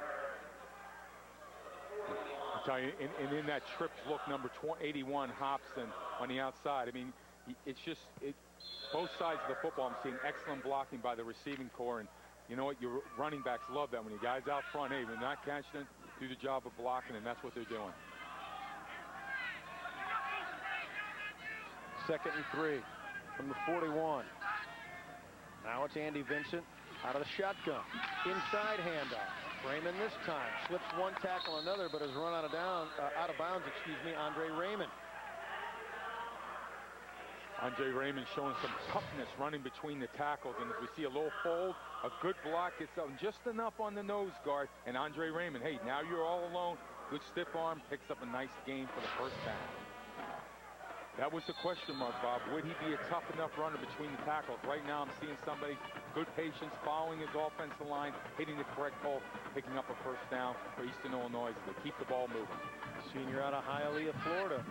I'll tell you, and in that trips look, number 81, Hobson on the outside. I mean, it's just... both sides of the football, I'm seeing excellent blocking by the receiving core, and you know what? Your running backs love that. When you guys out front, hey, they're not catching it, do the job of blocking, and that's what they're doing. 2nd and 3 from the 41. Now it's Andy Vincent out of the shotgun. Inside handoff. Raymond this time slips one tackle another, but has run out of bounds, Andre Raymond. Andre Raymond showing some toughness running between the tackles, and if we see a little fold, a good block gets up just enough on the nose guard, and Andre Raymond, hey, now you're all alone, good stiff arm, picks up a nice gain for the first down. That was the question mark, Bob. Would he be a tough enough runner between the tackles? Right now I'm seeing somebody, good patience, following his offensive line, hitting the correct hole, picking up a first down for Eastern Illinois as they keep the ball moving. Senior out of Hialeah, Florida.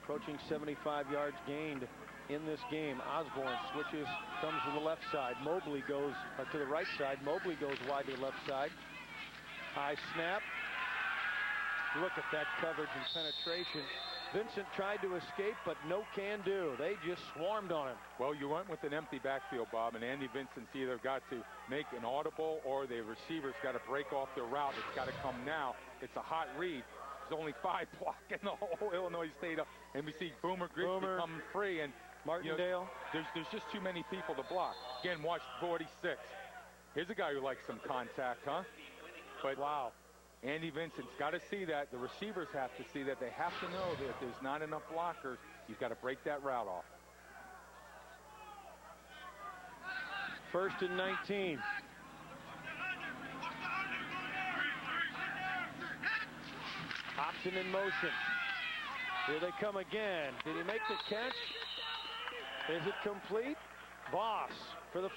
Approaching 75 yards gained in this game. Osborne switches, comes to the left side. Mobley goes to the right side. Mobley goes wide to the left side. High snap. Look at that coverage and penetration. Vincent tried to escape, but no can do. They just swarmed on him. Well, you went with an empty backfield, Bob, and Andy Vincent's either got to make an audible or the receiver's got to break off their route. It's got to come now. It's a hot read. There's only 5 blocking the whole Illinois State, and we see Boomer Grigsby coming free, and Martindale. You know, there's just too many people to block. Again, watch 46. Here's a guy who likes some contact, huh? But wow, Andy Vincent's got to see that. The receivers have to see that. They have to know that if there's not enough blockers, you've got to break that route off. 1st and 19. Hobson in motion. Here they come again. Did he make the catch? Is it complete? Voss for the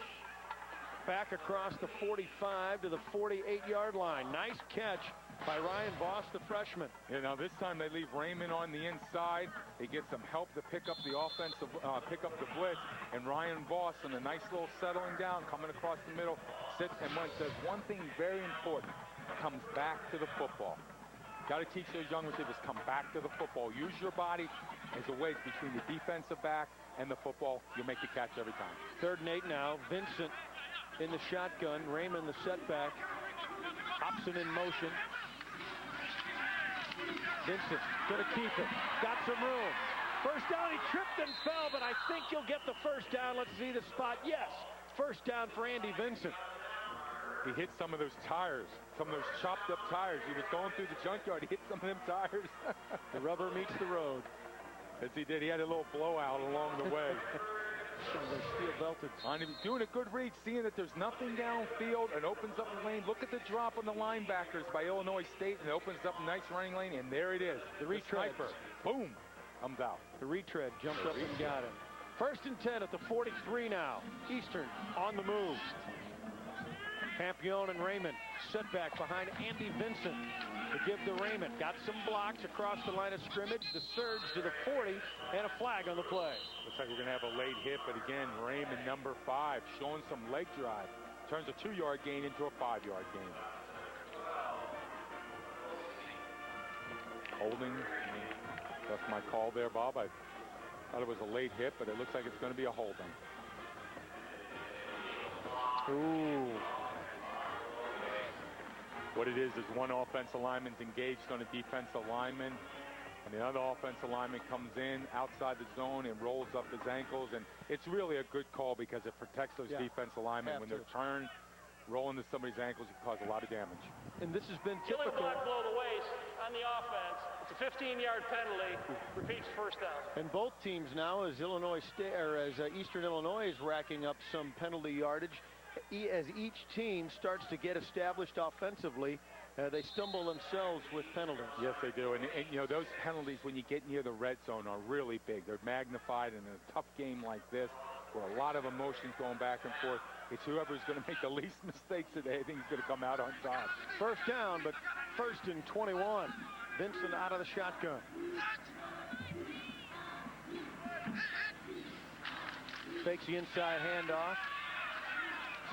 back across the 45 to the 48-yard line. Nice catch by Ryan Voss, the freshman. Yeah, now this time they leave Raymond on the inside. They get some help to pick up the offensive, pick up the blitz, and Ryan Voss in a nice little settling down, coming across the middle, sits and says one thing very important, comes back to the football. Got to teach those young receivers, come back to the football. Use your body as a wedge between the defensive back and the football. You'll make the catch every time. 3rd and 8 now. Vincent in the shotgun. Raymond the setback. Hobson in motion. Vincent gonna keep it. Got some room. First down. He tripped and fell, but I think he'll get the first down. Let's see the spot. Yes. First down for Andy Vincent. He hit some of those tires, some of those chopped up tires. He was going through the junkyard. He hit some of them tires. The rubber meets the road. As he did. He had a little blowout along the way. Some of those steel belted. He was doing a good read, seeing that there's nothing downfield and opens up the lane. Look at the drop on the linebackers by Illinois State, and it opens up a nice running lane, and there it is. The retread. Boom. Comes out. The retread jumped up and got him. 1st and 10 at the 43 now. Eastern on the move. Campione and Raymond set back behind Andy Vincent to give to Raymond. Got some blocks across the line of scrimmage. The surge to the 40 and a flag on the play. Looks like we're going to have a late hit, but again, Raymond, number 5, showing some leg drive. Turns a 2-yard gain into a 5-yard gain. Holding. That's my call there, Bob. I thought it was a late hit, but it looks like it's going to be a holding. Ooh. What it is one offensive lineman's engaged on a defensive lineman, and the other offensive lineman comes in outside the zone and rolls up his ankles, and it's really a good call because it protects those defensive linemen. When they're turned, rolling to somebody's ankles, it can cause a lot of damage. And this has been Killing typical. block below the waist on the offense. It's a 15-yard penalty. Repeats first down. And both teams now, as Eastern Illinois is racking up some penalty yardage, as each team starts to get established offensively, they stumble themselves with penalties. Yes, they do. And you know, those penalties when you get near the red zone are really big. They're magnified in a tough game like this, where a lot of emotions going back and forth. It's whoever's going to make the least mistakes today, I think he's going to come out on top. First down, but first and 21. Vincent out of the shotgun. Fakes the inside handoff.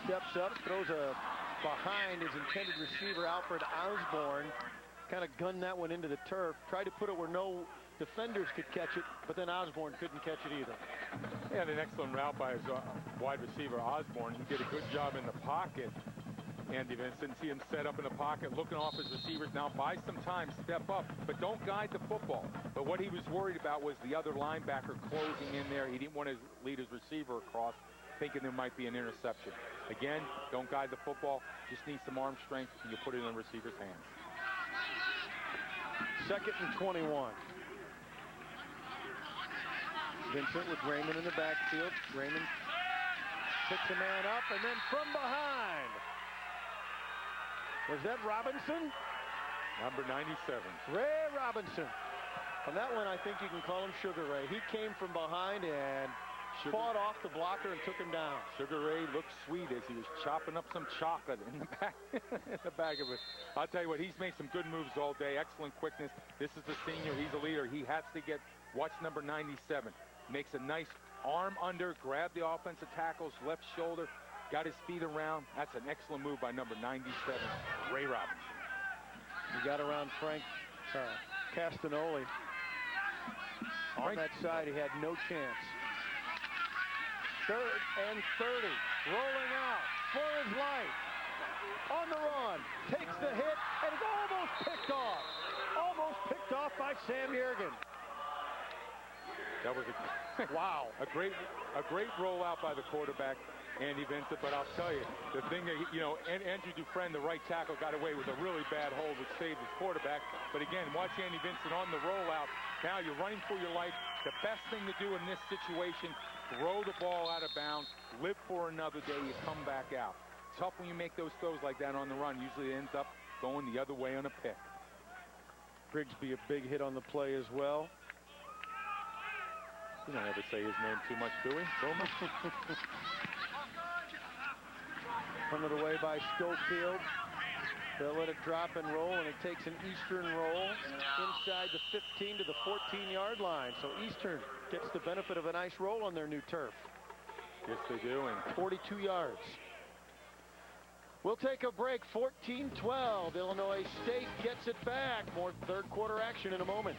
Steps up, throws a behind his intended receiver, Alfred Osborne. Kind of gunned that one into the turf. Tried to put it where no defenders could catch it, but then Osborne couldn't catch it either. Yeah, an excellent route by his wide receiver, Osborne. He did a good job in the pocket. Andy Vincent, see him set up in the pocket, looking off his receivers. Now, buy some time, step up, but don't guide the football. But what he was worried about was the other linebacker closing in there. He didn't want to lead his receiver across, thinking there might be an interception. Again, don't guide the football. Just need some arm strength, and you put it in the receiver's hands. Second and 21. Vincent with Raymond in the backfield. Raymond picks a man up, and then from behind. Was that Robinson? Number 97. Ray Robinson. On that one, I think you can call him Sugar Ray. He came from behind and fought off the blocker and took him down. Sugar Ray looked sweet as he was chopping up some chocolate in the back, in the back of it. I'll tell you what, he's made some good moves all day. Excellent quickness. This is the senior. He's a leader. He has to get, watch number 97. Makes a nice arm under, grab the offensive tackle's left shoulder, got his feet around. That's an excellent move by number 97, Ray Robinson. He got around Frank Castanoli. On that side, he had no chance. Third and 30, rolling out for his life. On the run, takes the hit, and is almost picked off. Almost picked off by Sam Yergin. That was a great rollout by the quarterback, Andy Vincent. But I'll tell you, the thing that, you know, Andrew Dufresne, the right tackle, got away with a really bad hold, which saved his quarterback. But again, watch Andy Vincent on the rollout. Now you're running for your life. The best thing to do in this situation, throw the ball out of bounds, live for another day, you come back out. Tough when you make those throws like that on the run. Usually it ends up going the other way on a pick. Grigsby a big hit on the play as well. You don't ever say his name too much, do we? Boomer? Punted away by Schofield. They'll let it drop and roll, and it takes an Eastern roll inside the 15 to the 14-yard line. So Eastern gets the benefit of a nice roll on their new turf. Yes, they do. And 42 yards. We'll take a break. 14-12. Illinois State gets it back. More third quarter action in a moment.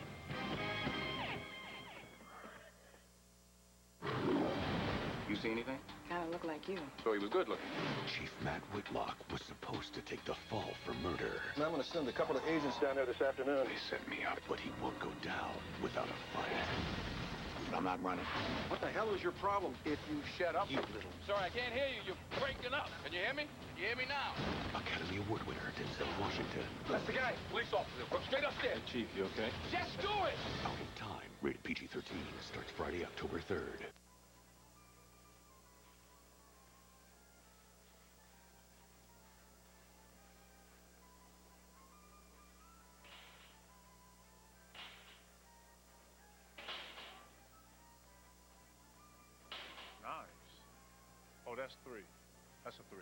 You see anything? Kind of look like you. So he was good looking. Chief Matt Whitlock was supposed to take the fall for murder. I'm going to send a couple of agents down there this afternoon. They set me up, but he won't go down without a fight. I'm not running. What the hell is your problem? If you shut up, you little... Sorry, I can't hear you. You're breaking up. Can you hear me? Can you hear me now? Academy Award winner Denzel Washington. That's the guy. Police officer. Come straight upstairs. Chief, you okay? Just do it. Out of Time. Rated PG-13. Starts Friday, October 3rd. Nice. Oh, that's 3. That's a 3.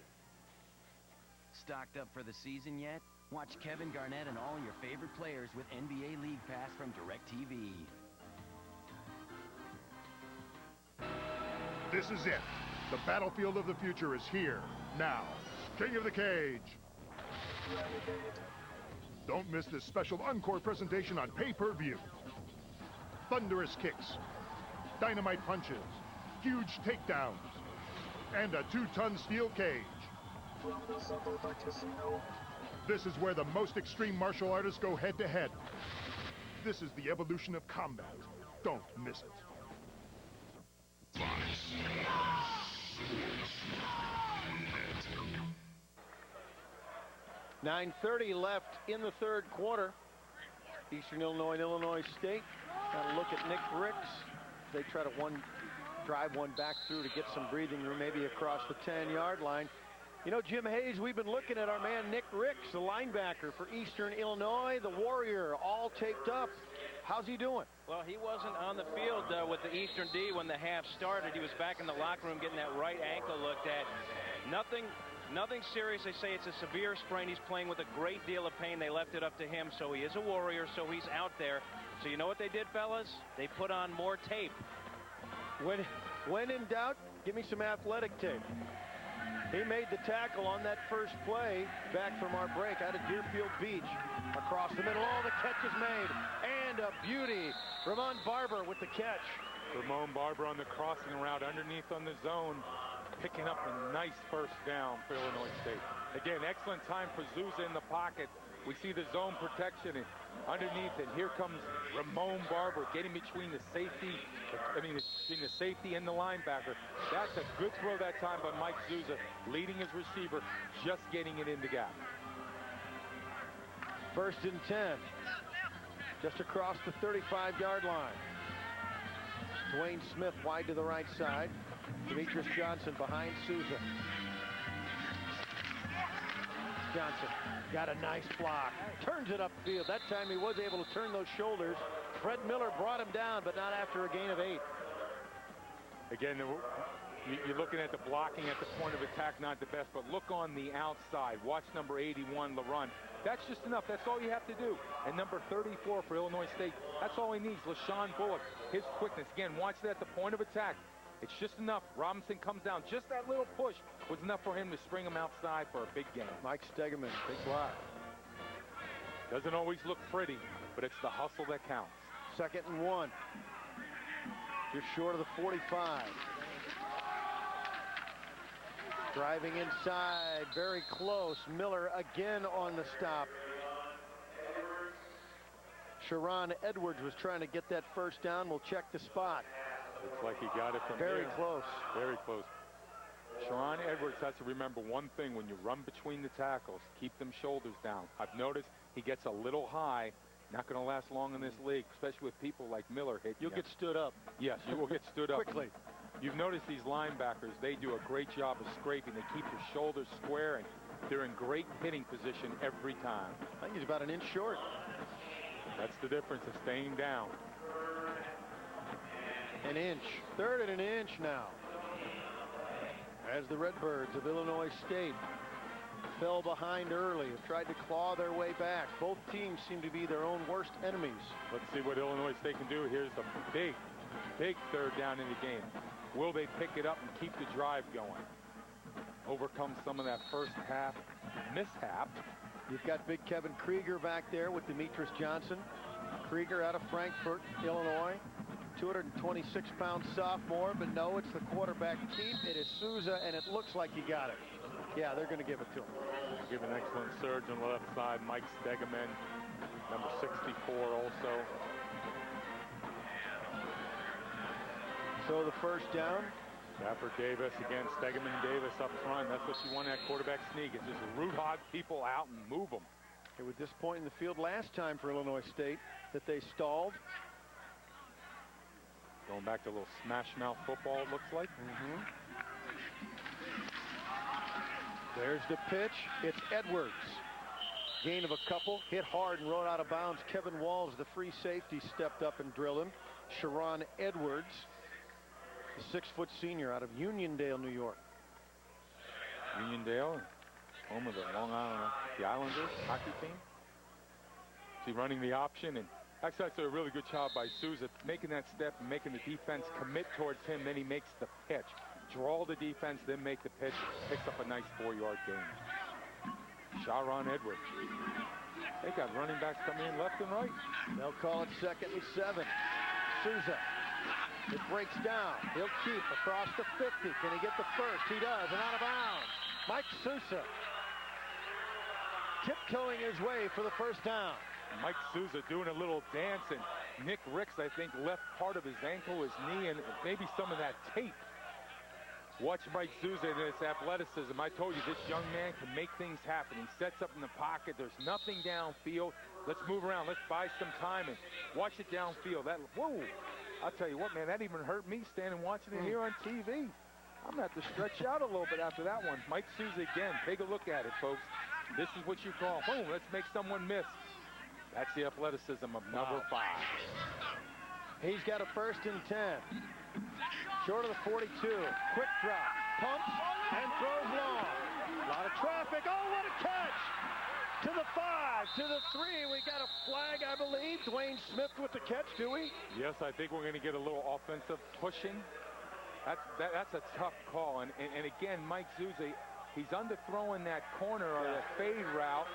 stocked up for the season yet? Watch Kevin Garnett and all your favorite players with NBA League Pass from DirecTV. This is it. The battlefield of the future is here, now. King of the Cage. Don't miss this special encore presentation on pay-per-view. Thunderous kicks, dynamite punches, huge takedowns, and a 2-ton steel cage. This is where the most extreme martial artists go head-to-head. This is the evolution of combat. Don't miss it. 9:30 left in the third quarter. Eastern Illinois and Illinois State. Got a look at Nick Ricks. They try to drive one back through to get some breathing room, maybe across the 10-yard line. You know, Jim Hayes, we've been looking at our man Nick Ricks, the linebacker for Eastern Illinois, the Warrior, all taped up. How's he doing? Well, he wasn't on the field with the Eastern D when the half started. He was back in the locker room getting that right ankle looked at. Nothing serious. They say it's a severe sprain. He's playing with a great deal of pain. They left it up to him, so he is a Warrior, so he's out there. So you know what they did, fellas? They put on more tape. When in doubt, give me some athletic tape. He made the tackle on that first play back from our break out of Deerfield Beach. Across the middle, the catch is made. And a beauty. Ramon Barber with the catch. Ramon Barber on the crossing route underneath on the zone, picking up a nice first down for Illinois State. Again, excellent time for Souza in the pocket. We see the zone protection underneath, and here comes Ramon Barber getting between the safety, between the safety and the linebacker. That's a good throw that time by Mike Souza, leading his receiver, just getting it in the gap. 1st and 10, just across the 35-yard line. Dwayne Smith wide to the right side. Demetrius Johnson behind Souza. Johnson got a nice block, turns it upfield. That time he was able to turn those shoulders. Fred Miller brought him down, but not after a gain of 8. Again, you're looking at the blocking at the point of attack, not the best, but look on the outside. Watch number 81, LaRun. That's just enough. That's all you have to do. And number 34 for Illinois State, that's all he needs. LaShawn Bullock, his quickness. Again, watch that at the point of attack. It's just enough. Robinson comes down. Just that little push was enough for him to spring him outside for a big gain. Mike Stegeman, big block. Doesn't always look pretty, but it's the hustle that counts. 2nd and 1. Just short of the 45. Driving inside, very close. Miller again on the stop. Sharon Edwards was trying to get that first down. We'll check the spot. Looks like he got it from very here. Close. Very close. Sharon Edwards has to remember one thing when you run between the tackles, keep them shoulders down. I've noticed he gets a little high. Not going to last long in this league, especially with people like Miller hitting. You'll get stood up. Yes, you will get stood up. Quickly. You've noticed these linebackers, they do a great job of scraping. They keep their shoulders square, and they're in great hitting position every time. I think he's about an inch short. That's the difference of staying down. An inch. 3rd and an inch now. As the Redbirds of Illinois State fell behind early, have tried to claw their way back. Both teams seem to be their own worst enemies. Let's see what Illinois State can do. Here's a big 3rd down in the game. Will they pick it up and keep the drive going? Overcome some of that first half mishap. You've got big Kevin Krieger back there with Demetrius Johnson. Krieger out of Frankfort, Illinois. 226-pound sophomore, but no, it's the quarterback keep. It is Souza, and it looks like he got it. Yeah, they're going to give it to him. Give an excellent surge on the left side. Mike Stegeman, number 64 also. So the first down. Stafford Davis, again, Stegeman Davis up front. That's what you want in that quarterback sneak. It's just root hog people out and move them. It was this point in the field last time for Illinois State that they stalled. Going back to a little smash mouth football, it looks like. There's the pitch. It's Edwards. Gain of a couple. Hit hard and rode out of bounds. Kevin Walls, the free safety, stepped up and drilled him. Sharon Edwards, the 6-foot senior out of Uniondale, New York. Uniondale. home of the Long Island, the Islanders hockey team. See, running the option, and actually that's a really good job by Souza, making that step and making the defense commit towards him. Then he makes the pitch, draw the defense, then make the pitch, picks up a nice 4-yard gain. Sharon Edwards. They got running backs coming in left and right. They'll call it 2nd and 7. Souza. It breaks down. He'll keep across the 50. Can he get the first? He does, and out of bounds. Mike Souza tiptoeing his way for the first down. Mike Souza doing a little dance, and Nick Ricks, I think, left part of his ankle, his knee, and maybe some of that tape. Watch Mike Souza and his athleticism. I told you, this young man can make things happen. He sets up in the pocket. There's nothing downfield. Let's move around. Let's buy some time and watch it downfield. That, whoa. I'll tell you what, man, that even hurt me standing watching it here on TV. I'm going to have to stretch out a little bit after that one. Mike Souza again. Take a look at it, folks. This is what you call, boom, let's make someone miss. That's the athleticism of number 5. He's got a 1st and 10. Short of the 42. Quick drop. Pumps and throws long. A lot of traffic. Oh, what a catch! To the 5, to the 3. We got a flag, I believe. Dwayne Smith with the catch, do we? Yes, I think we're going to get a little offensive pushing. That's a tough call. And again, Mike Souza, he's underthrowing that corner or that fade route.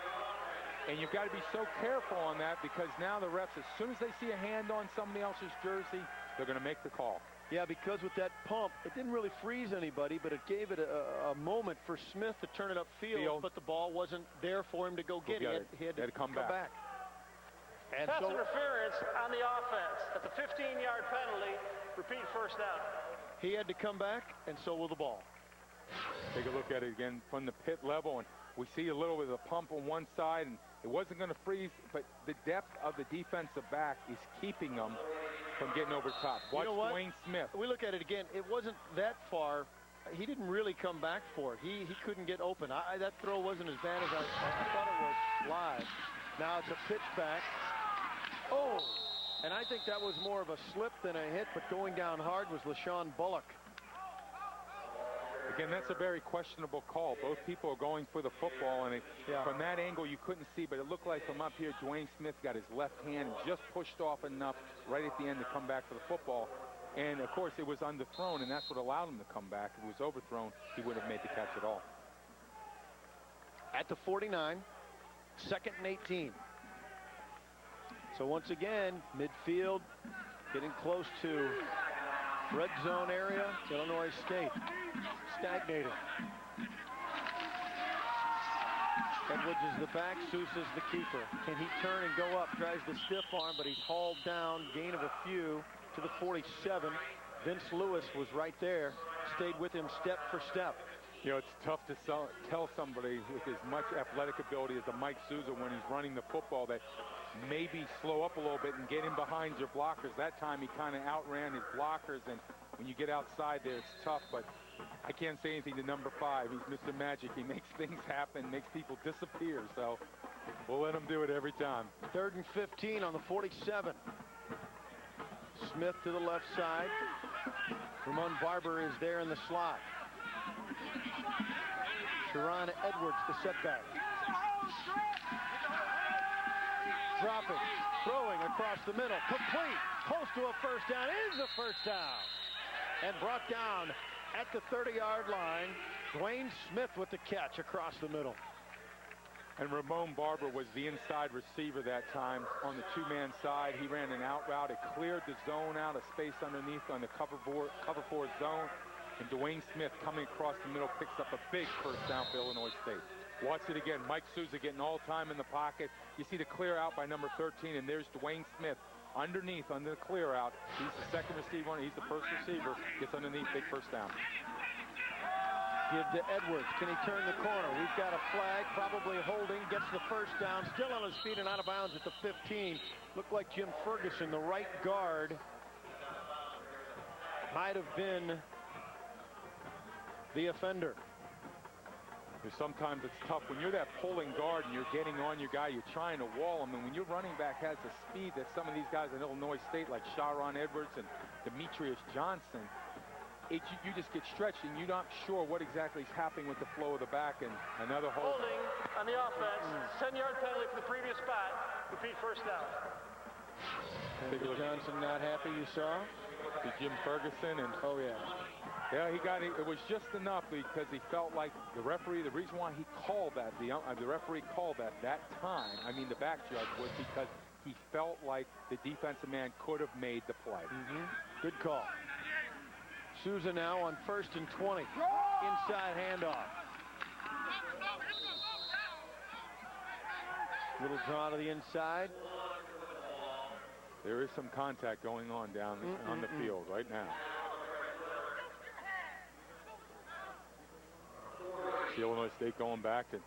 And you've got to be so careful on that, because now the refs, as soon as they see a hand on somebody else's jersey, they're going to make the call. Yeah, because with that pump, it didn't really freeze anybody, but it gave it a moment for Smith to turn it upfield, but the ball wasn't there for him to go get it. He had to come back. And pass interference on the offense. That's a 15-yard penalty. Repeat, first down. He had to come back, and so will the ball. Take a look at it again from the pit level, and we see a little bit of a pump on one side, and it wasn't going to freeze, but the depth of the defensive back is keeping them from getting over top. Watch Dwayne Smith. We look at it again. It wasn't that far. He didn't really come back for it. He couldn't get open. That throw wasn't as bad as I thought it was live. Now it's a pitch back. Oh, and I think that was more of a slip than a hit, but going down hard was LaShawn Bullock. Again, that's a very questionable call. Both people are going for the football, and from that angle you couldn't see, but it looked like from up here Dwayne Smith got his left hand just pushed off enough right at the end to come back for the football. And of course it was underthrown, and that's what allowed him to come back. If it was overthrown, he wouldn't have made the catch at all. At the 49, 2nd and 18. So once again, midfield getting close to red zone area. Illinois State stagnating. Edwards is the back, Sousa's the keeper. Can he turn and go up? Tries the stiff arm, but he's hauled down, gain of a few to the 47. Vince Lewis was right there, stayed with him step for step. You know, it's tough to tell somebody with as much athletic ability as a Mike Souza when he's running the football that maybe slow up a little bit and get in behind your blockers. That time he kind of outran his blockers, and when you get outside there, it's tough, but I can't say anything to number 5. He's Mr. Magic. He makes things happen, makes people disappear, so we'll let him do it every time. 3rd and 15 on the 47. Smith to the left side. Ramon Barber is there in the slot. Sharon Edwards, the setback. Dropping, throwing across the middle, complete, close to a first down, is a first down. And brought down at the 30-yard line. Dwayne Smith with the catch across the middle. And Ramon Barber was the inside receiver that time on the 2-man side. He ran an out route. It cleared the zone out, a space underneath on the cover 4 zone. And Dwayne Smith coming across the middle picks up a big first down for Illinois State. Watch it again. Mike Souza getting all time in the pocket. You see the clear out by number 13, and there's Dwayne Smith underneath under the clear out. He's the second receiver. He's the first receiver. Gets underneath, big first down. Give to Edwards. Can he turn the corner? We've got a flag, probably holding. Gets the first down. Still on his feet and out of bounds at the 15. Looked like Jim Ferguson, the right guard, might have been the offender. Sometimes it's tough when you're that pulling guard and you're getting on your guy, you're trying to wall him, and when your running back has the speed that some of these guys in Illinois State like Sharon Edwards and Demetrius Johnson, you just get stretched and you're not sure what exactly is happening with the flow of the back. And another holding on the offense. 10-yard penalty for the previous spot. Repeat first down. Johnson not happy, you saw? To Jim Ferguson. And oh, yeah. Yeah, he got it. It was just enough because he felt like the referee, the reason why he called that, the referee called that time, I mean the back judge, was because he felt like the defensive man could have made the play. Good call. Souza now on 1st and 20. Inside handoff. Little draw to the inside. There is some contact going on down on the field right now. See Illinois State going back, and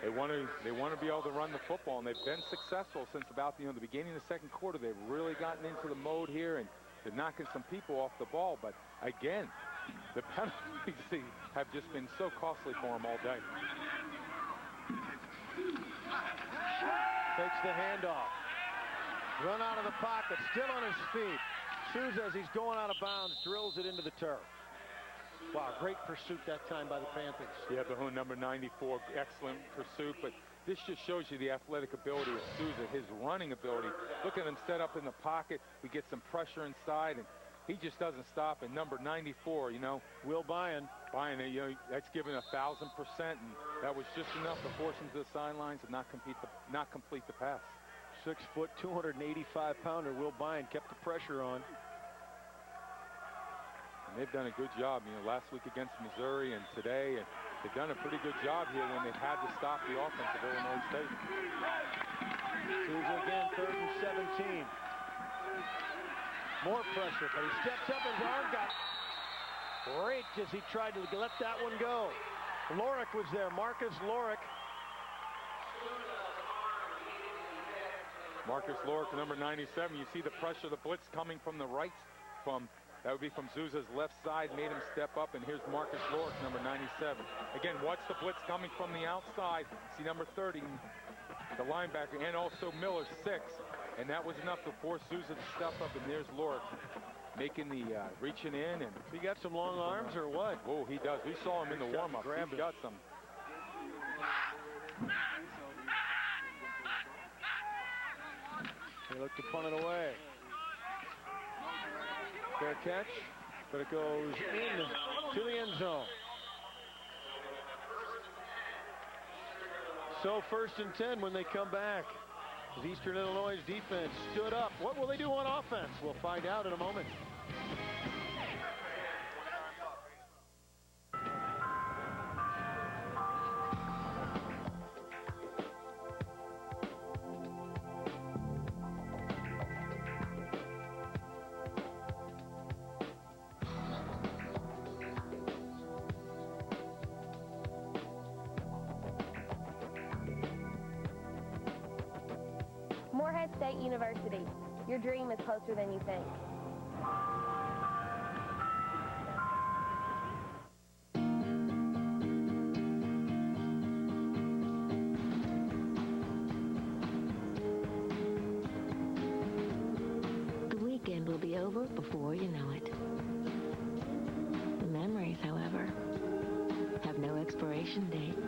they want to be able to run the football, and they've been successful since about the beginning of the second quarter. They've really gotten into the mode here, and they're knocking some people off the ball. But again, the penalties have just been so costly for them all day. Takes the handoff. Run out of the pocket, still on his feet. Souza, as he's going out of bounds, drills it into the turf. Wow, great pursuit that time by the Panthers. Yeah, Bahun, number 94, excellent pursuit, but this just shows you the athletic ability of Souza, his running ability. Look at him set up in the pocket. We get some pressure inside, and he just doesn't stop. And number 94, Will Byan, that's given 1,000%, and that was just enough to force him to the sidelines and not complete the pass. 6 foot, 285-pounder Will Byan kept the pressure on. And they've done a good job, last week against Missouri and today, and they've done a pretty good job here when they've had to stop the offense of Illinois State. Souza again, 3rd and 17. More pressure, but he steps up, his arm got raked as he tried to let that one go. Lorick was there, Marcus Lorick. Marcus Lorick, number 97. You see the pressure, the blitz coming from the right, that would be from Souza's left side, made him step up, and here's Marcus Lorick, number 97. Again, watch the blitz coming from the outside. See number 30, the linebacker, and also Miller, 6. And that was enough to force Souza to step up, and there's Lorick making the reaching in. And he got some long arms or what? Oh, he does. We saw him in the warm-up. He's got some. They look to punt it away. Fair catch, but it goes in to the end zone. So 1st and 10 when they come back. As Eastern Illinois' defense stood up. What will they do on offense? We'll find out in a moment. Morehead State University. Your dream is closer than you think. The weekend will be over before you know it. The memories, however, have no expiration date.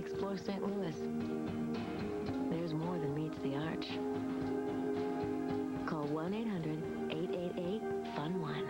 Explore St. Louis. There's more than meets the arch. Call 1-800-888-FUN-1.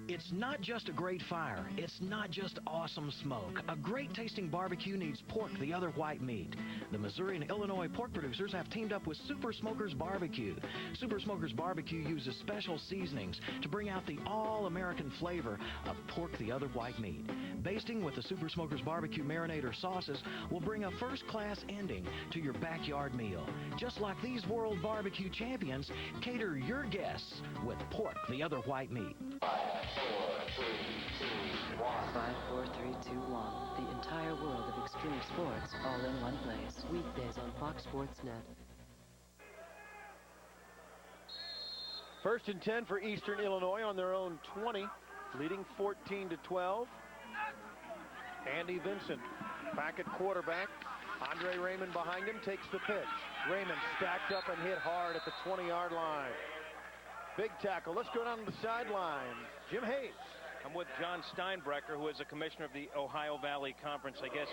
It's not just a great fire. It's not just awesome smoke. A great tasting barbecue needs Pork the Other White Meat. The Missouri and Illinois pork producers have teamed up with Super Smokers Barbecue. Super Smokers Barbecue uses special seasonings to bring out the all-American flavor of Pork the Other White Meat. Basting with the Super Smokers Barbecue Marinator sauces will bring a first-class ending to your backyard meal. Just like these world barbecue champions, cater your guests with Pork the Other White Meat. 5, 4, 3, 2, 1. The entire world of extreme sports all in one place. Weekdays on Fox Sports Net. 1st and 10 for Eastern Illinois on their own 20, leading 14-12. Andy Vincent back at quarterback. Andre Raymond behind him takes the pitch. Raymond stacked up and hit hard at the 20-yard line. Big tackle. Let's go down to the sideline. Jim Hayes. I'm with John Steinbrecher, who is the commissioner of the Ohio Valley Conference. I guess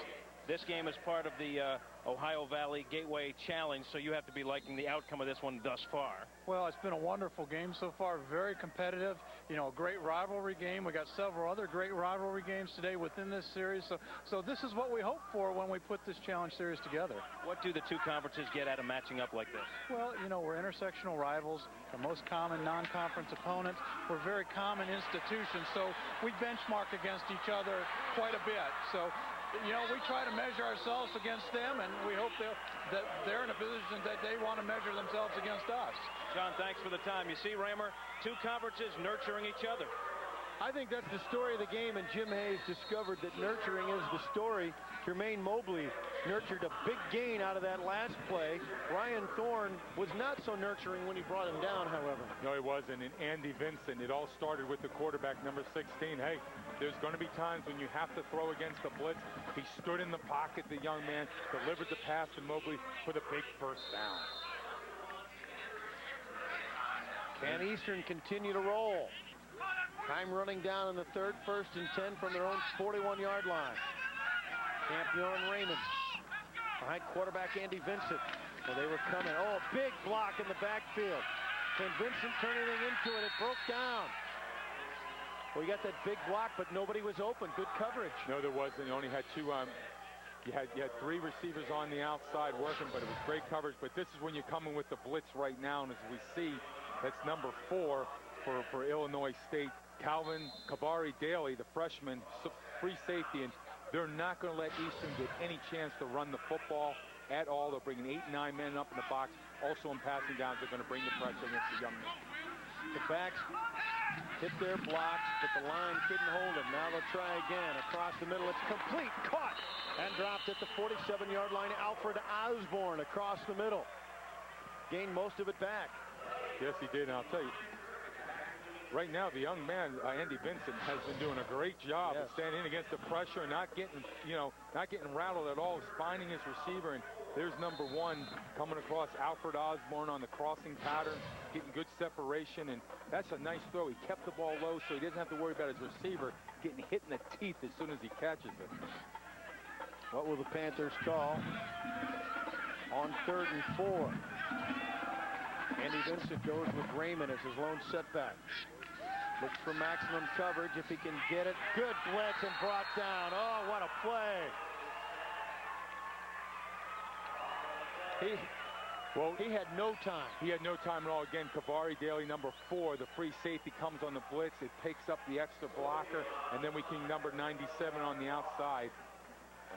this game is part of the Ohio Valley Gateway Challenge, so you have to be liking the outcome of this one thus far. Well, it's been a wonderful game so far, very competitive, you know, a great rivalry game. We got several other great rivalry games today within this series, so this is what we hope for when we put this challenge series together. What do the two conferences get out of matching up like this? Well, you know, we're intersectional rivals, the most common non-conference opponents. We're very common institutions, so we benchmark against each other quite a bit. So, you know, we try to measure ourselves against them, and we hope that they're in a position that they want to measure themselves against us. John, thanks for the time. You see, Raymer, two conferences nurturing each other. I think that's the story of the game, and Jim Hayes discovered that nurturing is the story. Jermaine Mobley nurtured a big gain out of that last play. Ryan Thorne was not so nurturing when he brought him down, however. No, he wasn't. And Andy Vincent, it all started with the quarterback, number 16. Hey, there's going to be times when you have to throw against the blitz. He stood in the pocket, the young man, delivered the pass to Mobley for the big first down. Can Eastern continue to roll? Time running down in the third, 1st and 10 from their own 41-yard line. Campion Raymond behind quarterback Andy Vincent. Well, they were coming. Oh, a big block in the backfield. Can Vincent turn anything into it? It broke down. Well, you got that big block, but nobody was open. Good coverage. No, there wasn't. You only had two. You had 3 receivers on the outside working, but it was great coverage. But this is when you're coming with the blitz right now, and as we see, that's number 4 for Illinois State. Calvin Kabari Daly, the freshman, free safety, and they're not going to let Eastern get any chance to run the football at all. They're bringing 8 and 9 men up in the box. Also in passing downs, they're going to bring the pressure against the young men. The backs hit their blocks, but the line couldn't hold them. Now they'll try again. Across the middle, it's complete. Caught and dropped at the 47-yard line. Alfred Osborne across the middle. Gained most of it back. Yes, he did, and I'll tell you, right now, the young man, Andy Vincent, has been doing a great job of standing in against the pressure and not getting rattled at all. He's finding his receiver, and there's number 1 coming across Alfred Osborne on the crossing pattern, getting good separation, and that's a nice throw. He kept the ball low, so he doesn't have to worry about his receiver getting hit in the teeth as soon as he catches it. What will the Panthers call on 3rd and 4? Andy Vincent goes with Raymond as his lone setback. Looks for maximum coverage if he can get it. Good blitz and brought down. Oh, what a play. He had no time. He had no time at all. Again, Kabari Daly, number 4, the free safety, comes on the blitz. It picks up the extra blocker, and then we can number 97 on the outside,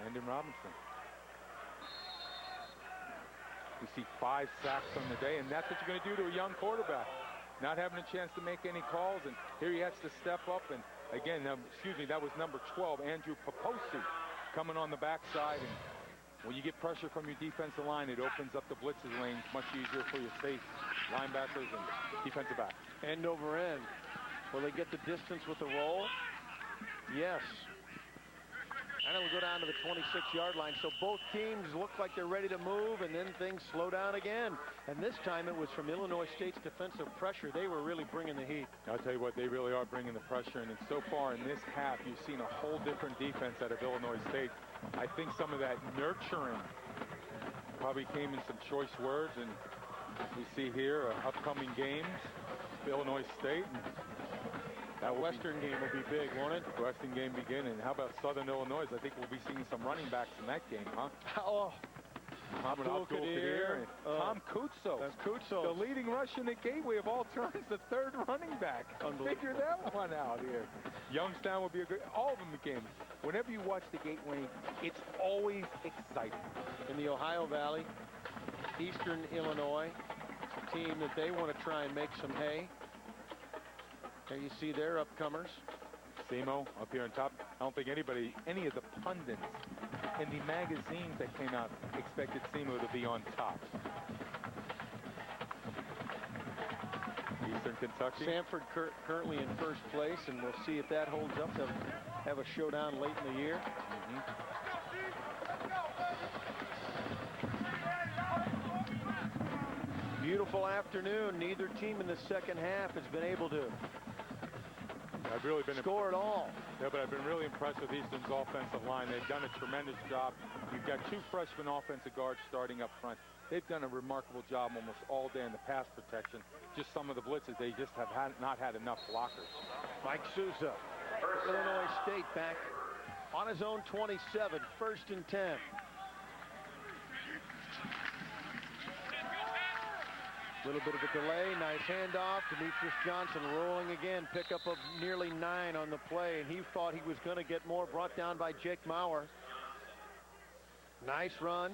Landon Robinson. We see 5 sacks on the day, and that's what you're going to do to a young quarterback. Not having a chance to make any calls, and here he has to step up. And again, that was number 12, Andrew Poposi, coming on the backside. And when you get pressure from your defensive line, it opens up the blitzes lanes much easier for your safe linebackers and defensive backs. End over end. Will they get the distance with the roll? Yes. And it will go down to the 26-yard line. So both teams look like they're ready to move, and then things slow down again. And this time it was from Illinois State's defensive pressure. They were really bringing the heat. I'll tell you what, they really are bringing the pressure. And so far in this half, you've seen a whole different defense out of Illinois State. I think some of that nurturing probably came in some choice words. And we see here upcoming games, Illinois State. And that Western game will be big, won't it? Western game begin, and how about Southern Illinois? I think we'll be seeing some running backs in that game, huh? Oh, Abdul-Qadir, Tom Kutso. That's Kutso. The leading rush in the Gateway of all turns, the 3rd running back. Figure that one out here. Youngstown will be a good, all of them again. Whenever you watch the Gateway, it's always exciting. In the Ohio Valley, Eastern Illinois, a team that they want to try and make some hay. There you see their upcomers. SEMO up here on top. I don't think any of the pundits in the magazines that came out expected SEMO to be on top. Eastern Kentucky. Sanford currently in 1st place, and we'll see if that holds up. They'll have a showdown late in the year. Beautiful afternoon. Neither team in the second half has been able to I've really been score at all. Yeah, but I've been really impressed with Eastern's offensive line. They've done a tremendous job. You've got 2 freshman offensive guards starting up front. They've done a remarkable job almost all day in the pass protection. Just some of the blitzes, they just have not had enough blockers. Mike Sousa, Illinois State back on his own 27, 1st and 10. Little bit of a delay, nice handoff. Demetrius Johnson rolling again, pickup of nearly 9 on the play, and he thought he was going to get more, brought down by Jake Maurer. Nice run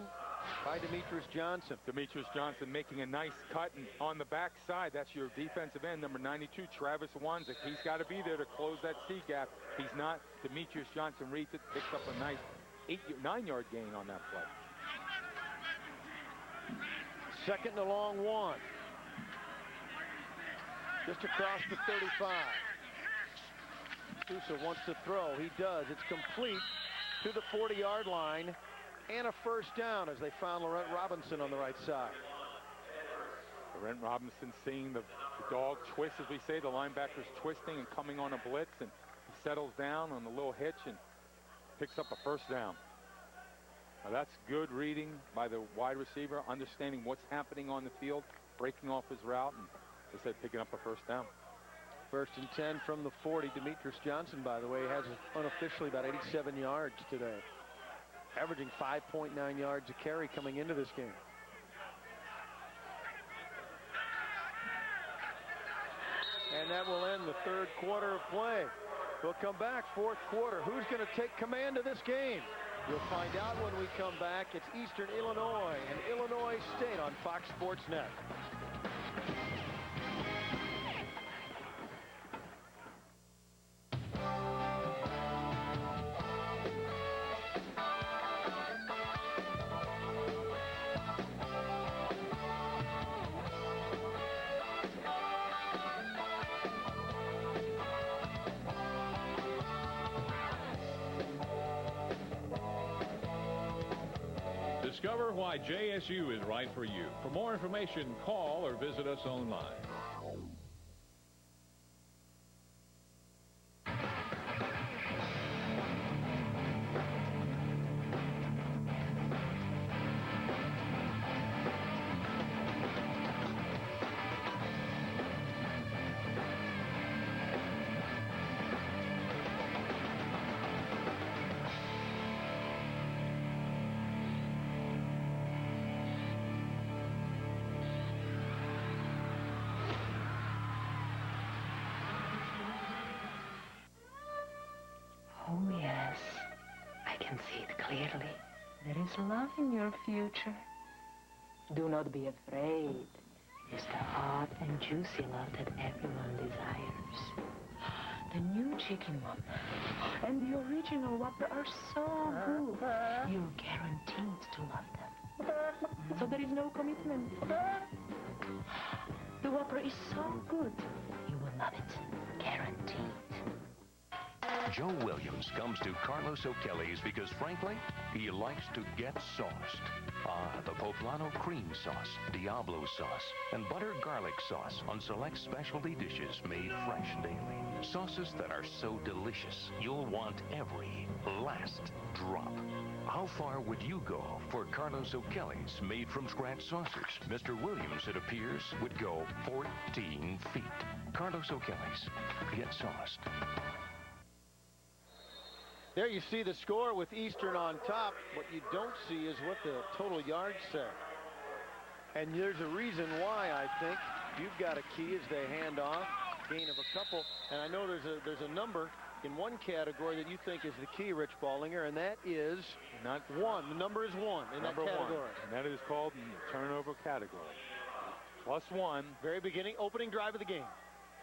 by Demetrius Johnson. Demetrius Johnson making a nice cut on the backside. That's your defensive end, number 92, Travis Wanzik. He's got to be there to close that C gap. He's not. Demetrius Johnson reads it, picks up a nice 9-yard gain on that play. 2nd and a long 1. Just across the 35. Sousa wants to throw. He does. It's complete to the 40-yard line and a 1st down as they found Laurent Robinson on the right side. Laurent Robinson seeing the dog twist, as we say. The linebacker's twisting and coming on a blitz, and he settles down on the little hitch and picks up a 1st down. Now that's good reading by the wide receiver, understanding what's happening on the field, breaking off his route, and as I said, picking up a 1st down. 1st and 10 from the 40. Demetrius Johnson, by the way, has unofficially about 87 yards today, averaging 5.9 yards a carry coming into this game. And that will end the 3rd quarter of play. We'll come back 4th quarter. Who's going to take command of this game? You'll find out when we come back. It's Eastern Illinois and Illinois State on Fox Sports Net. Discover why JSU is right for you. For more information, call or visit us online. Oh, yes. I can see it clearly. There is love in your future. Do not be afraid. It's the hot and juicy love that everyone desires. The new chicken one and the original Whopper are so good. You're guaranteed to love them. So there is no commitment. The Whopper is so good. You will love it. Guaranteed. Joe Williams comes to Carlos O'Kelly's because, frankly, he likes to get sauced. The Poblano cream sauce, Diablo sauce, and butter garlic sauce on select specialty dishes made fresh daily. Sauces that are so delicious, you'll want every last drop. How far would you go for Carlos O'Kelly's made from scratch sauces? Mr. Williams, it appears, would go 14 feet. Carlos O'Kelly's. Get sauced. There you see the score with Eastern on top. What you don't see is what the total yards say. And there's a reason why, I think. You've got a key as they hand off. Gain of a couple. And I know there's a number in one category that you think is the key, Rich Ballinger, and that is not 1. The number is 1 in number that category. 1. And that is called the turnover category. +1. Very beginning, opening drive of the game.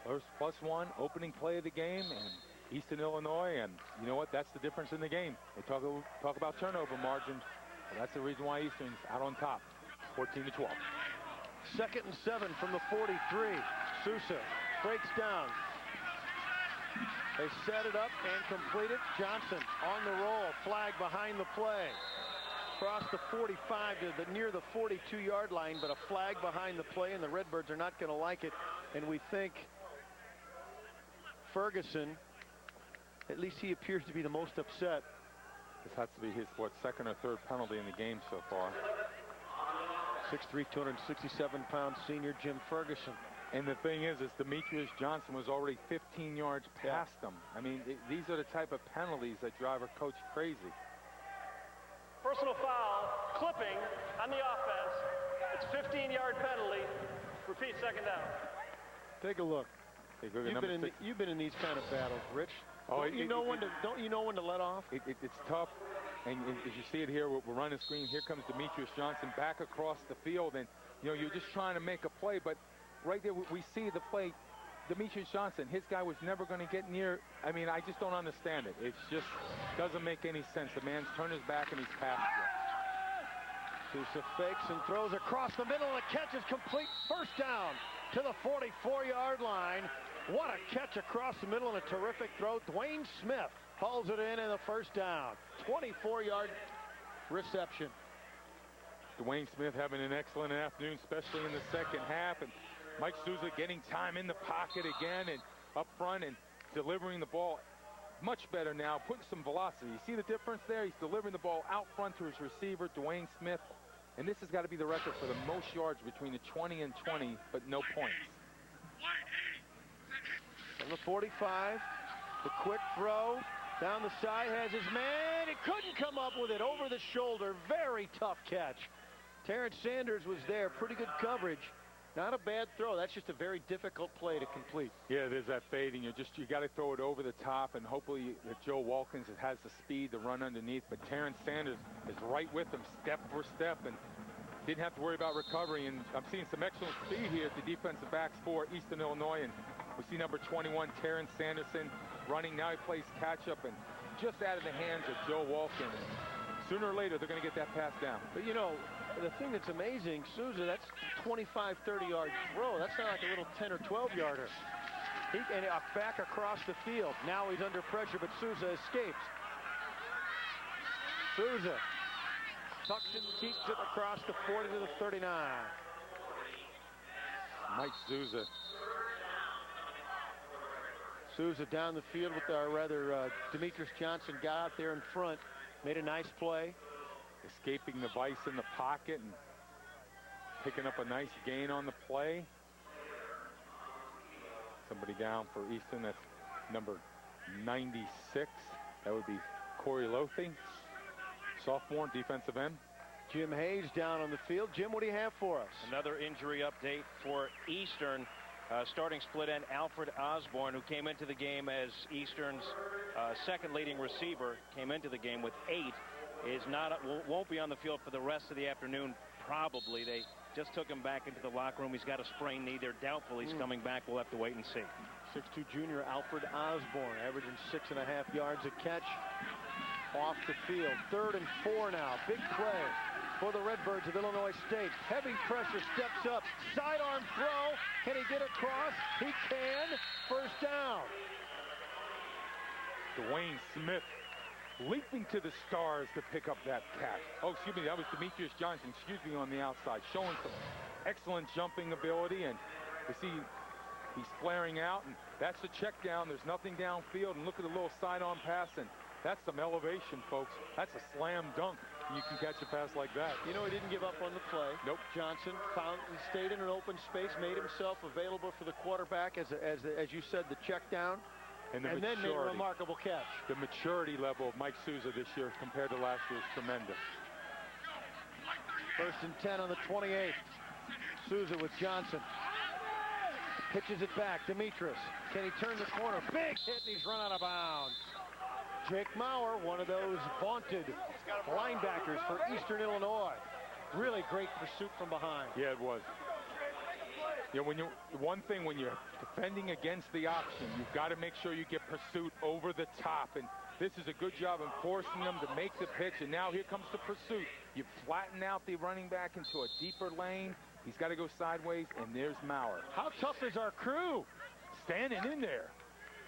+1, opening play of the game, and Eastern Illinois, and you know what? That's the difference in the game. They talk about turnover margins. And that's the reason why Eastern's out on top, 14-12. 2nd and 7 from the 43. Sousa breaks down. They set it up and complete it. Johnson on the roll. Flag behind the play. across the 45 to near the 42-yard line, but a flag behind the play, and the Redbirds are not going to like it. And we think Ferguson, at least he appears to be the most upset. This has to be his, second or third penalty in the game so far. 6'3", 267-pound senior Jim Ferguson. And the thing is Demetrius Johnson was already 15 yards past them. I mean, these are the type of penalties that drive a coach crazy. Personal foul, clipping on the offense. It's a 15-yard penalty. Repeat, second down. Take a look. You've been in these kind of battles, Rich. Don't you know when to let off? It's tough. And as you see it here, we're running screen. Here comes Demetrius Johnson back across the field, and you're just trying to make a play, but right there we see the play. Demetrius Johnson, his guy was never going to get near. I mean, I just don't understand it. It just doesn't make any sense. The man's turned his back and he's passed it. Sousa fakes and throws across the middle, and the catch is complete. First down to the 44-yard line. What a catch across the middle and a terrific throw. Dwayne Smith hauls it in the first down. 24-yard reception. Dwayne Smith having an excellent afternoon, especially in the second half. And Mike Sousa getting time in the pocket again and up front and delivering the ball much better now, putting some velocity. You see the difference there? He's delivering the ball out front to his receiver, Dwayne Smith. And this has got to be the record for the most yards between the 20 and 20, but no points. On the 45, the quick throw. Down the side, has his man. He couldn't come up with it over the shoulder. Very tough catch. Terrence Sanders was there. Pretty good coverage. Not a bad throw. That's just a very difficult play to complete. Yeah, there's that fading. You got to throw it over the top, and hopefully that Joe Walkins has the speed to run underneath. But Terrence Sanders is right with him, step for step, and didn't have to worry about recovery. And I'm seeing some excellent speed here at the defensive backs for Eastern Illinois. And we see number 21, Terrence Sanderson, running. Now he plays catch-up and just out of the hands of Joe Walkins. Sooner or later, they're going to get that pass down. But, you know, the thing that's amazing, Sousa, that's 25, 30-yard throw. That's not like a little 10 or 12-yarder. And back across the field. Now he's under pressure, but Sousa escapes. Sousa tucks and keeps it across the 40 to the 39. Mike Sousa. Sousa down the field with Demetrius Johnson got out there in front. Made a nice play. Escaping the vice in the pocket and picking up a nice gain on the play. Somebody down for Easton. That's number 96. That would be Corey Lothy, sophomore defensive end. Jim Hayes down on the field. Jim, what do you have for us? Another injury update for Eastern. Starting split end Alfred Osborne, who came into the game as Eastern's second leading receiver, came into the game with 8. Won't be on the field for the rest of the afternoon, probably. They just took him back into the locker room. He's got a sprained knee. They're doubtful he's coming back. We'll have to wait and see. 6'2" junior Alfred Osborne, averaging 6.5 yards a catch off the field. 3rd and 4 now. Big play for the Redbirds of Illinois State. Heavy pressure, steps up, sidearm throw. Can he get across? He can. First down. Dwayne Smith leaping to the stars to pick up that catch. Oh, excuse me, that was Demetrius Johnson, on the outside, showing some excellent jumping ability, and you see he's flaring out, and that's the check down. There's nothing downfield, and look at the little sidearm pass, and that's some elevation, folks. That's a slam dunk. You can catch a pass like that. You know, he didn't give up on the play. Nope. Johnson he stayed in an open space, made himself available for the quarterback as you said, the check down. And then made a remarkable catch. The maturity level of Mike Sousa this year compared to last year is tremendous. 1st and 10 on the 28th. Sousa with Johnson. Pitches it back. Demetrius. Can he turn the corner? Big hit, and he's run out of bounds. Jake Maurer, one of those vaunted linebackers for Eastern Illinois. Really great pursuit from behind. Yeah, it was. Yeah, one thing when you're defending against the option, you've got to make sure you get pursuit over the top. And this is a good job in forcing them to make the pitch. And now here comes the pursuit. You flatten out the running back into a deeper lane. He's got to go sideways, and there's Maurer. How tough is our crew? Standing in there.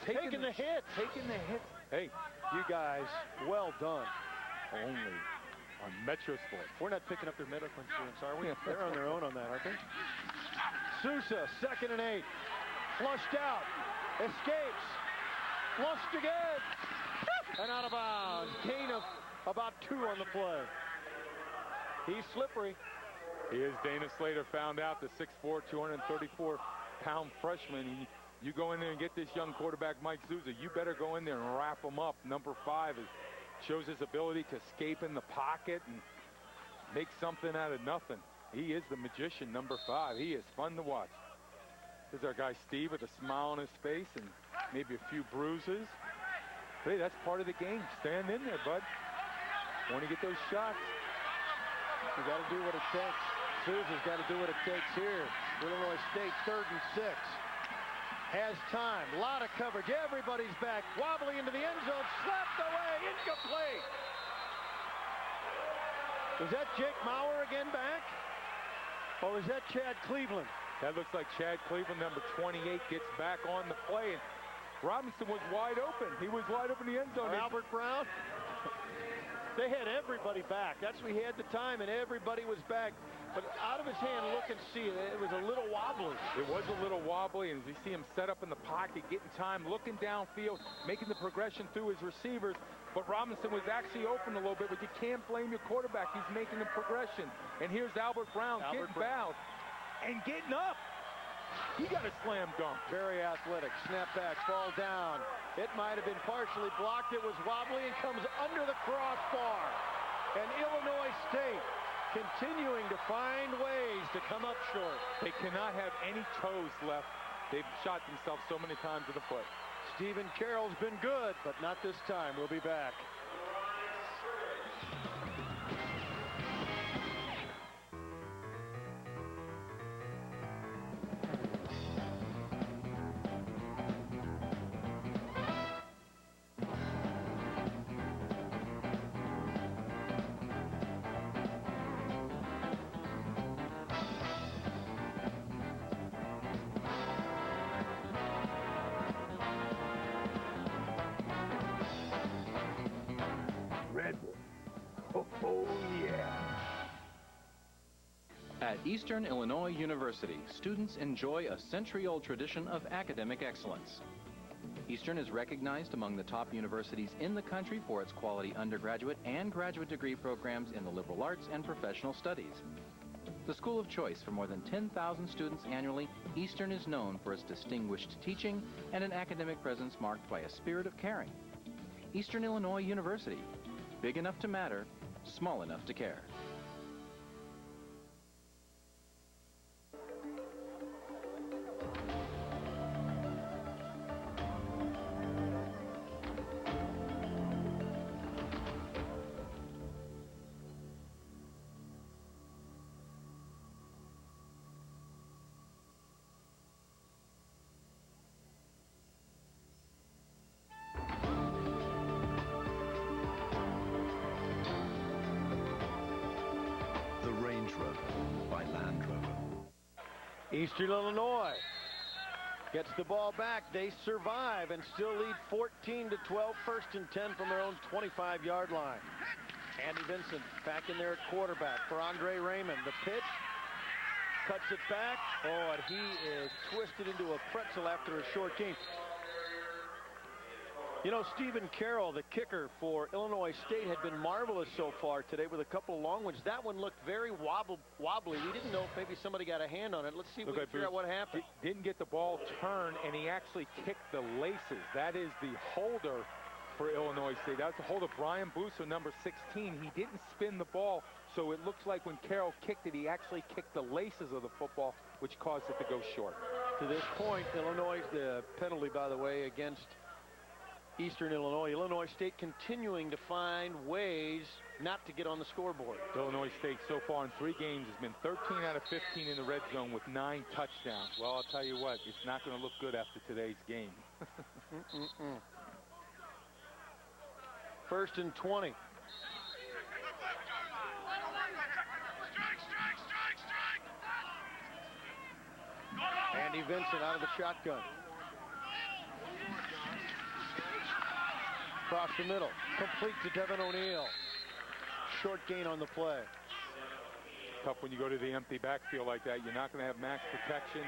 Taking the hit. Taking the hit. Hey. You guys, well done. Only on Metro Sports. We're not picking up their medical insurance, are we? They're on their own on that, aren't they? Sousa, 2nd and 8. Flushed out. Escapes. Flushed again. And out of bounds. Gain of about 2 on the play. He's slippery. He is. Dana Slater found out the 6'4", 234-pound freshman. You go in there and get this young quarterback, Mike Sousa, you better go in there and wrap him up. Number 5 shows his ability to escape in the pocket and make something out of nothing. He is the magician, number 5. He is fun to watch. There's our guy Steve with a smile on his face and maybe a few bruises. Hey, that's part of the game. Stand in there, bud. Want to get those shots. You got to do what it takes. Sousa's got to do what it takes here. Illinois State 3rd and 6. Has time. A lot of coverage. Everybody's back. Wobbly into the end zone. Slapped away. Incomplete. Was that Jake Maurer again back? Or was that Chad Cleveland? That looks like Chad Cleveland, number 28, gets back on the play. And Robinson was wide open. He was wide open in the end zone. Albert Brown. They had everybody back. That's we had the time, and everybody was back. But out of his hand, look and see. It was a little wobbly. It was a little wobbly, and you see him set up in the pocket, getting time, looking downfield, making the progression through his receivers. But Robinson was actually open a little bit, but you can't blame your quarterback. He's making the progression. And here's Albert Brown getting bowed and getting up. He got a slam dunk. Very athletic. Snap back, fall down. It might have been partially blocked. It was wobbly and comes under the crossbar. And Illinois State continuing to find ways to come up short. They cannot have any toes left. They've shot themselves so many times in the foot. Stephen Carroll's been good, but not this time. We'll be back. At Eastern Illinois University, students enjoy a century-old tradition of academic excellence. Eastern is recognized among the top universities in the country for its quality undergraduate and graduate degree programs in the liberal arts and professional studies. The school of choice for more than 10,000 students annually, Eastern is known for its distinguished teaching and an academic presence marked by a spirit of caring. Eastern Illinois University, big enough to matter, small enough to care. Eastern Illinois gets the ball back. They survive and still lead 14-12, 1st and 10 from their own 25-yard line. Andy Vincent back in there at quarterback for Andre Raymond. The pitch, cuts it back. Oh, and he is twisted into a pretzel after a short gain. You know, Stephen Carroll, the kicker for Illinois State, had been marvelous so far today with a couple of long ones. That one looked very wobbly. We didn't know if maybe somebody got a hand on it. Let's see if we can figure out what happened. Didn't get the ball turned, and he actually kicked the laces. That is the holder for Illinois State. That's the holder, Brian Busso, number 16. He didn't spin the ball, so it looks like when Carroll kicked it, he actually kicked the laces of the football, which caused it to go short. To this point, Illinois, the penalty, by the way, against Eastern Illinois. Illinois State continuing to find ways not to get on the scoreboard. Illinois State so far in 3 games has been 13 out of 15 in the red zone with 9 touchdowns. Well, I'll tell you what, it's not going to look good after today's game. 1st and 20. Andy Vincent out of the shotgun. Across the middle, complete to Devin O'Neal. short gain on the play. Tough when you go to the empty backfield like that. You're not going to have max protection.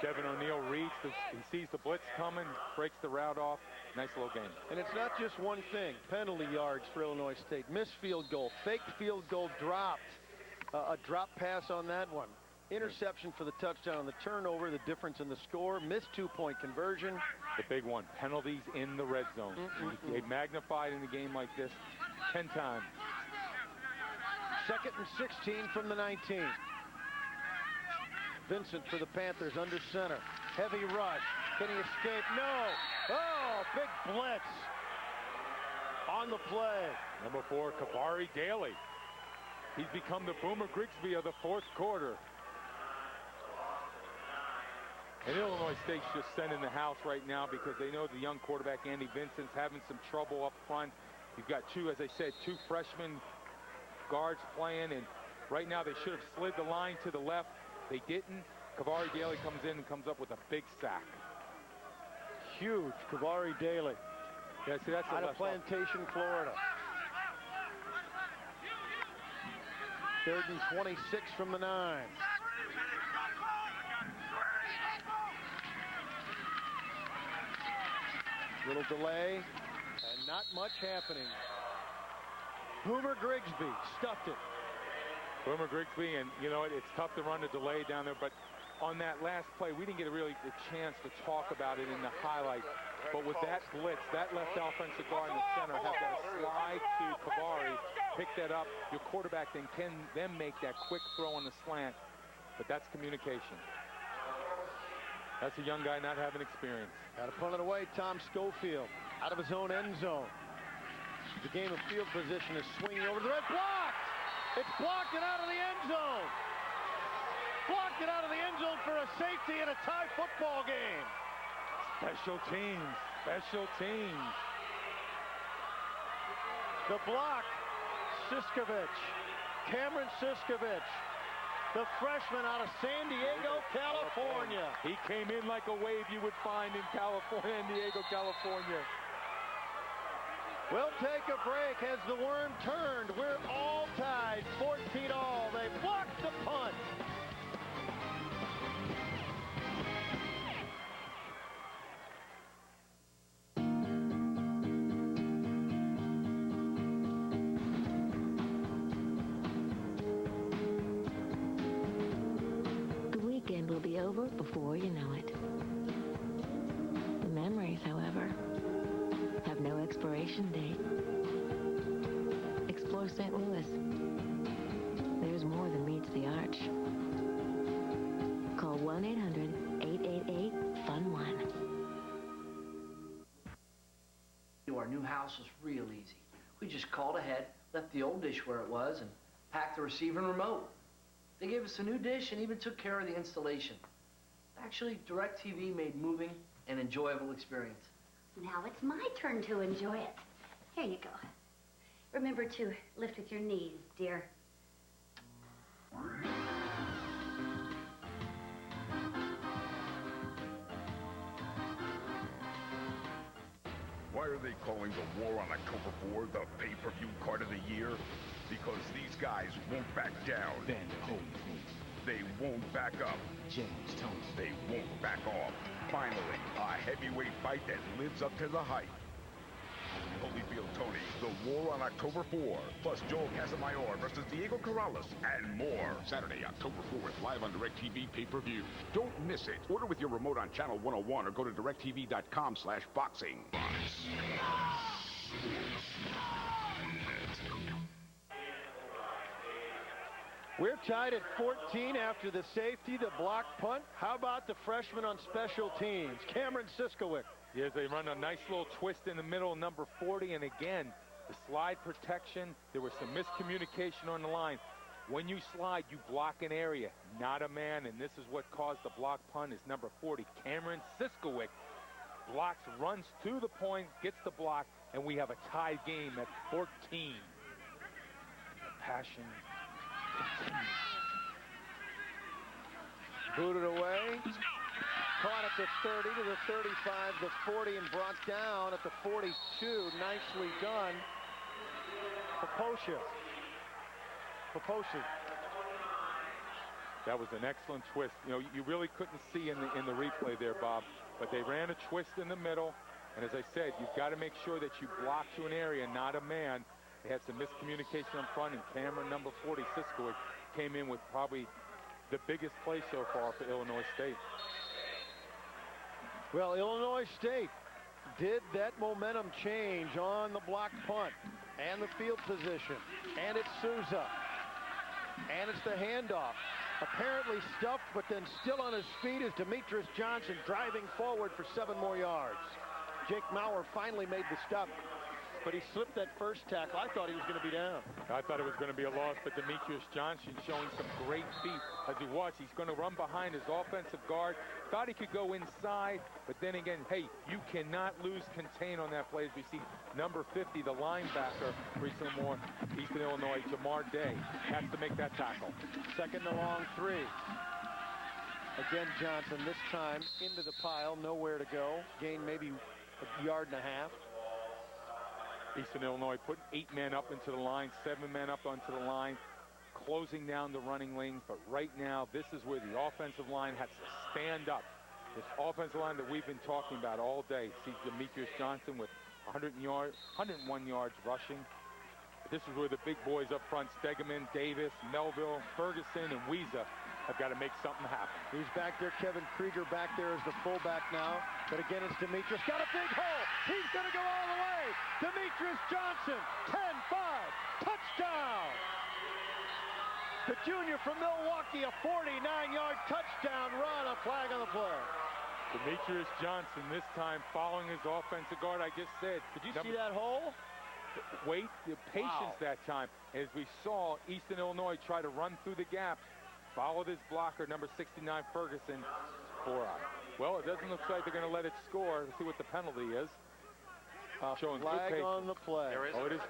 Devin O'Neal reads, he sees the blitz coming, breaks the route off. Nice little game. And it's not just one thing. Penalty yards for Illinois State. Missed field goal, fake field goal dropped. A drop pass on that one. Interception for the touchdown, the turnover, the difference in the score, missed two-point conversion. The big one, penalties in the red zone. They magnified in a game like this 10 times. 2nd and 16 from the 19. Vincent for the Panthers under center. Heavy rush. Can he escape? No. Oh, big blitz on the play. Number 4, Kavari Daly. He's become the Boomer Grigsby of the fourth quarter. And Illinois State's just sending the house right now because they know the young quarterback, Andy Vincent's having some trouble up front. You've got two, as I said, two freshman guards playing, and right now they should have slid the line to the left. They didn't. Kavari Daly comes in and comes up with a big sack. Huge, Kavari Daly. Yeah, see, that's out of Plantation, Florida. 3rd and 26 from the 9. Little delay, and not much happening. Boomer Grigsby stuffed it. Boomer Grigsby, and you know, it's tough to run a delay down there, but on that last play, we didn't get a chance to talk about it in the highlight. But with that blitz, that left offensive guard in the center has got to slide to Kavari, pick that up. Your quarterback then can make that quick throw on the slant, but that's communication. That's a young guy not having experience. Got to punt it away, Tom Schofield, out of his own end zone. The game of field position is swinging over the red. Blocked! It's blocked and out of the end zone. Blocked it out of the end zone for a safety in a tie football game. Special teams, special teams. The block, Siskovich, Cameron Siskovich, the freshman out of San Diego, California. He came in like a wave you would find in California, San Diego, California. We'll take a break as the worm turned. We're all tied, 14 all. They blocked the punt. Will be over before you know it. The memories, however, have no expiration date. Explore St. Louis. There's more than meets the arch. Call 1-800-888-FUN-1. Our new house was real easy. We just called ahead, left the old dish where it was, and packed the receiver and remote. They gave us a new dish and even took care of the installation. Actually, DirecTV made moving an enjoyable experience. Now it's my turn to enjoy it. Here you go. Remember to lift with your knees, dear. Why are they calling the war on October 4 the pay-per-view card of the year? Because these guys won't back down. They won't back up. James Tony. They won't back off. Finally, a heavyweight fight that lives up to the hype. Holyfield Tony, the war on October 4, plus Joel Casamayor versus Diego Corrales, and more. Saturday, October 4th, live on DirecTV pay-per-view. Don't miss it. Order with your remote on Channel 101 or go to directtv.com/boxing. We're tied at 14 after the safety, the block punt. How about the freshman on special teams, Cameron Siskowick? Yes, they run a nice little twist in the middle, number 40, and again, the slide protection. There was some miscommunication on the line. When you slide, you block an area, not a man, and this is what caused the block punt is number 40, Cameron Siskowick. Blocks, runs to the point, gets the block, and we have a tied game at 14. The passion continues. Booted away. Caught at the 30 to the 35, the 40, and brought down at the 42. Nicely done. Paposha. Poposi. That was an excellent twist. You know, you really couldn't see in the replay there, Bob, but they ran a twist in the middle. And as I said, you've got to make sure that you block to an area, not a man. They had some miscommunication up front, and Cameron, number 40, Siskowitz, came in with probably the biggest play so far for Illinois State. Well, Illinois State did that momentum change on the block punt and the field position. And it's Souza. And it's the handoff. Apparently stuffed, but then still on his feet is Demetrius Johnson driving forward for 7 more yards. Jake Maurer finally made the stop, but he slipped that first tackle. I thought he was going to be down. I thought it was going to be a loss, but Demetrius Johnson showing some great feet as he watched. He's going to run behind his offensive guard. Thought he could go inside, but then again, hey, you cannot lose contain on that play. As we see number 50, the linebacker for Eastern Illinois, Jamar Day, has to make that tackle. Second and a long 3. Again, Johnson, this time into the pile, nowhere to go. Gain maybe a yard and a half. Eastern Illinois putting 8 men up into the line, 7 men up onto the line, closing down the running lanes. But right now, this is where the offensive line has to stand up. This offensive line that we've been talking about all day. See Demetrius Johnson with 101 yards rushing. This is where the big boys up front, Stegeman, Davis, Melville, Ferguson, and Wiesa, have got to make something happen. He's back there. Kevin Krieger back there as the fullback now. But again, it's Demetrius. Got a big hole. He's going to go all the way. Demetrius Johnson, 10-5, touchdown. The junior from Milwaukee, a 49-yard touchdown run, a flag on the play. Demetrius Johnson this time following his offensive guard. I just said. Did you see that hole? Wait, the patience that time. As we saw Eastern Illinois try to run through the gaps. Followed his blocker, number 69, Ferguson, for well, it doesn't look like they're going to let it score. Let's see what the penalty is. Showing flag on the play. There is. Oh, it is.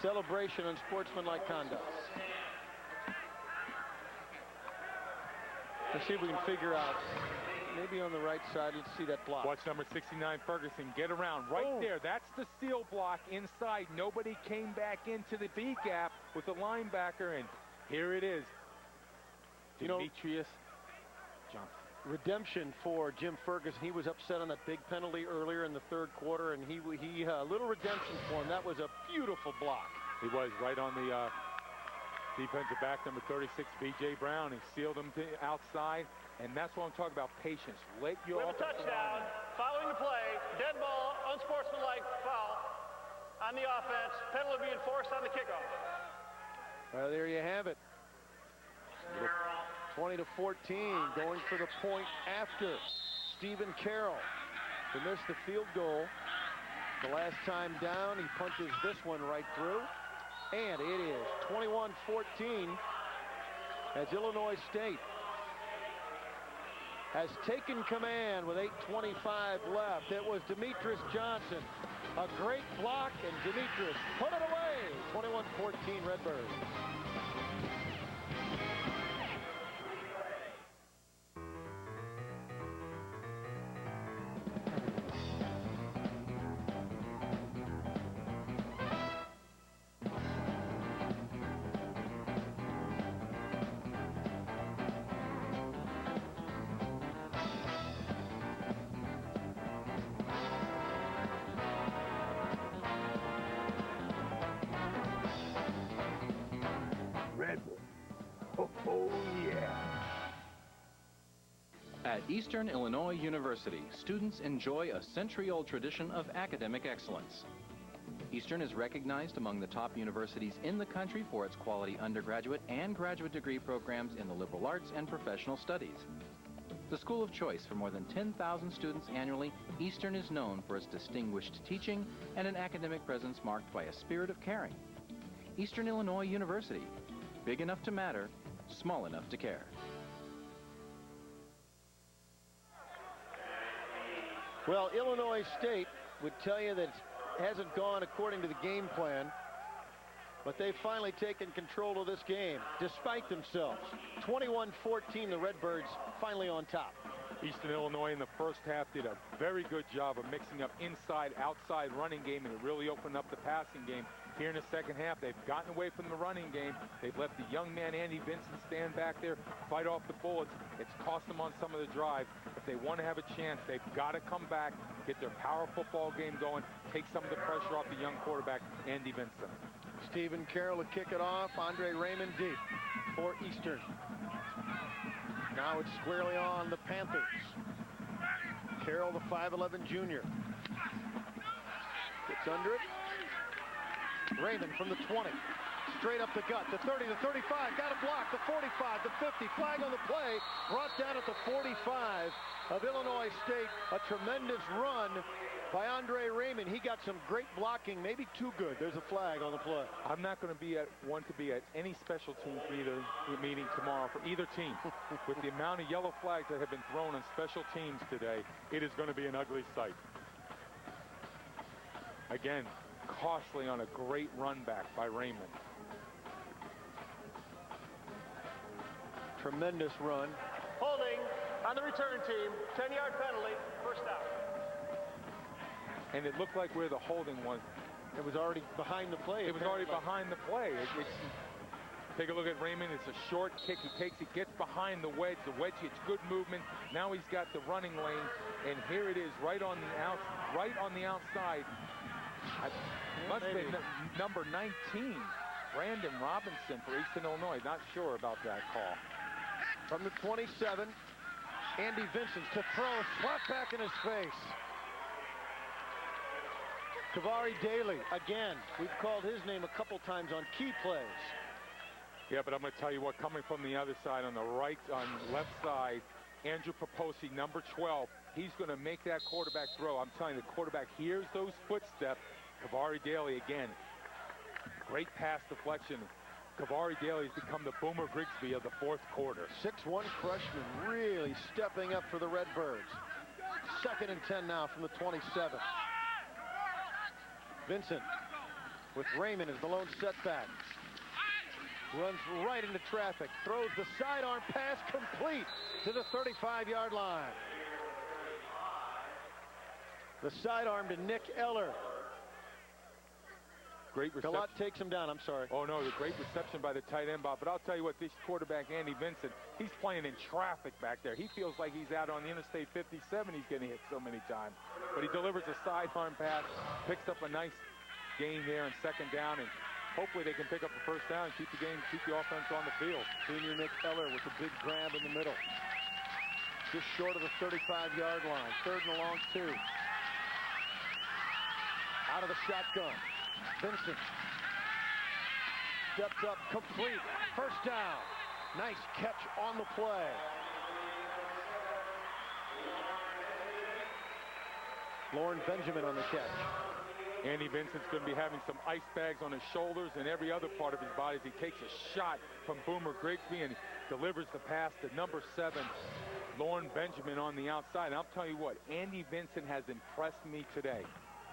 Celebration and sportsmanlike conduct. Let's see if we can figure out. Maybe on the right side. Let's see that block. Watch number 69, Ferguson, get around right there. That's the seal block inside. Nobody came back into the B gap with the linebacker, and here it is. Demetrius Johnson. Redemption for Jim Ferguson. He was upset on that big penalty earlier in the 3rd quarter, and he little redemption for him. That was a beautiful block. He was right on the defensive back, number 36, B.J. Brown. He sealed him to outside. And that's what I'm talking about, patience. Let your we have a touchdown. Following the play, dead ball, unsportsmanlike foul on the offense. Penalty being forced on the kickoff. Well, there you have it. 20-14, going for the point after. Stephen Carroll to miss the field goal. The last time down, he punches this one right through. And it is 21-14 as Illinois State has taken command with 8:25 left. It was Demetrius Johnson. A great block, and Demetrius put it away. 21-14 Redbirds. At Eastern Illinois University, students enjoy a century-old tradition of academic excellence. Eastern is recognized among the top universities in the country for its quality undergraduate and graduate degree programs in the liberal arts and professional studies. The school of choice for more than 10,000 students annually, Eastern is known for its distinguished teaching and an academic presence marked by a spirit of caring. Eastern Illinois University, big enough to matter, small enough to care. Well, Illinois State would tell you that it hasn't gone according to the game plan, but they've finally taken control of this game, despite themselves. 21-14, the Redbirds finally on top. Eastern Illinois in the first half did a very good job of mixing up inside-outside running game, and it really opened up the passing game. Here in the second half, they've gotten away from the running game. They've let the young man, Andy Vincent, stand back there, fight off the bullets. It's cost them on some of the drives. If they want to have a chance, they've got to come back, get their power football game going, take some of the pressure off the young quarterback, Andy Vincent. Stephen Carroll to kick it off. Andre Raymond deep for Eastern. Now it's squarely on the Panthers. Carroll, the 5'11 junior. Gets under it. Raymond from the 20. Straight up the gut. The 30, the 35. Got a block. The 45, the 50. Flag on the play. Brought down at the 45 of Illinois State. A tremendous run by Andre Raymond. He got some great blocking, maybe too good. There's a flag on the play. I'm not going to be at any special teams meeting tomorrow for either team. With the amount of yellow flags that have been thrown on special teams today, it is going to be an ugly sight. Again, costly on a great run back by Raymond. Tremendous run. Holding on the return team. 10-yard penalty. First down. And it looked like where the holding was. It was already behind the play. It was already behind the play. Take a look at Raymond. It's a short kick. He takes it, gets behind the wedge. The wedge gets good movement. Now he's got the running lane, and here it is, right on the outside. Must have been number 19, Brandon Robinson for Eastern Illinois. Not sure about that call. From the 27, Andy Vincent to throw, slap back in his face. Kavari Daly, again, we've called his name a couple times on key plays. Yeah, but I'm going to tell you what, coming from the other side, on the left side, Andrew Proposi, number 12, he's going to make that quarterback throw. I'm telling you, the quarterback hears those footsteps. Kavari Daly again. Great pass deflection. Kavari Daly has become the Boomer Grigsby of the fourth quarter. 6'1" freshman really stepping up for the Redbirds. 2nd and 10 now from the 27. Vincent with Raymond as the lone setback. Runs right into traffic. Throws the sidearm pass complete to the 35-yard line. The sidearm to Nick Eller. Great reception. Galat takes him down. I'm sorry. Oh, no, the great reception by the tight end, Bob. But I'll tell you what, this quarterback, Andy Vincent, he's playing in traffic back there. He feels like he's out on the Interstate 57. He's getting hit so many times. But he delivers a sidearm pass, picks up a nice gain there in 2nd down, and hopefully they can pick up the 1st down and keep the offense on the field. Senior Nick Eller with a big grab in the middle. Just short of the 35-yard line. 3rd and a long 2. Out of the shotgun. Vincent steps up, complete, 1st down. Nice catch on the play. Lauren Benjamin on the catch. Andy Vincent's going to be having some ice bags on his shoulders and every other part of his body as he takes a shot from Boomer Grigsby and delivers the pass to number 7, Lauren Benjamin on the outside. And I'll tell you what, Andy Vincent has impressed me today.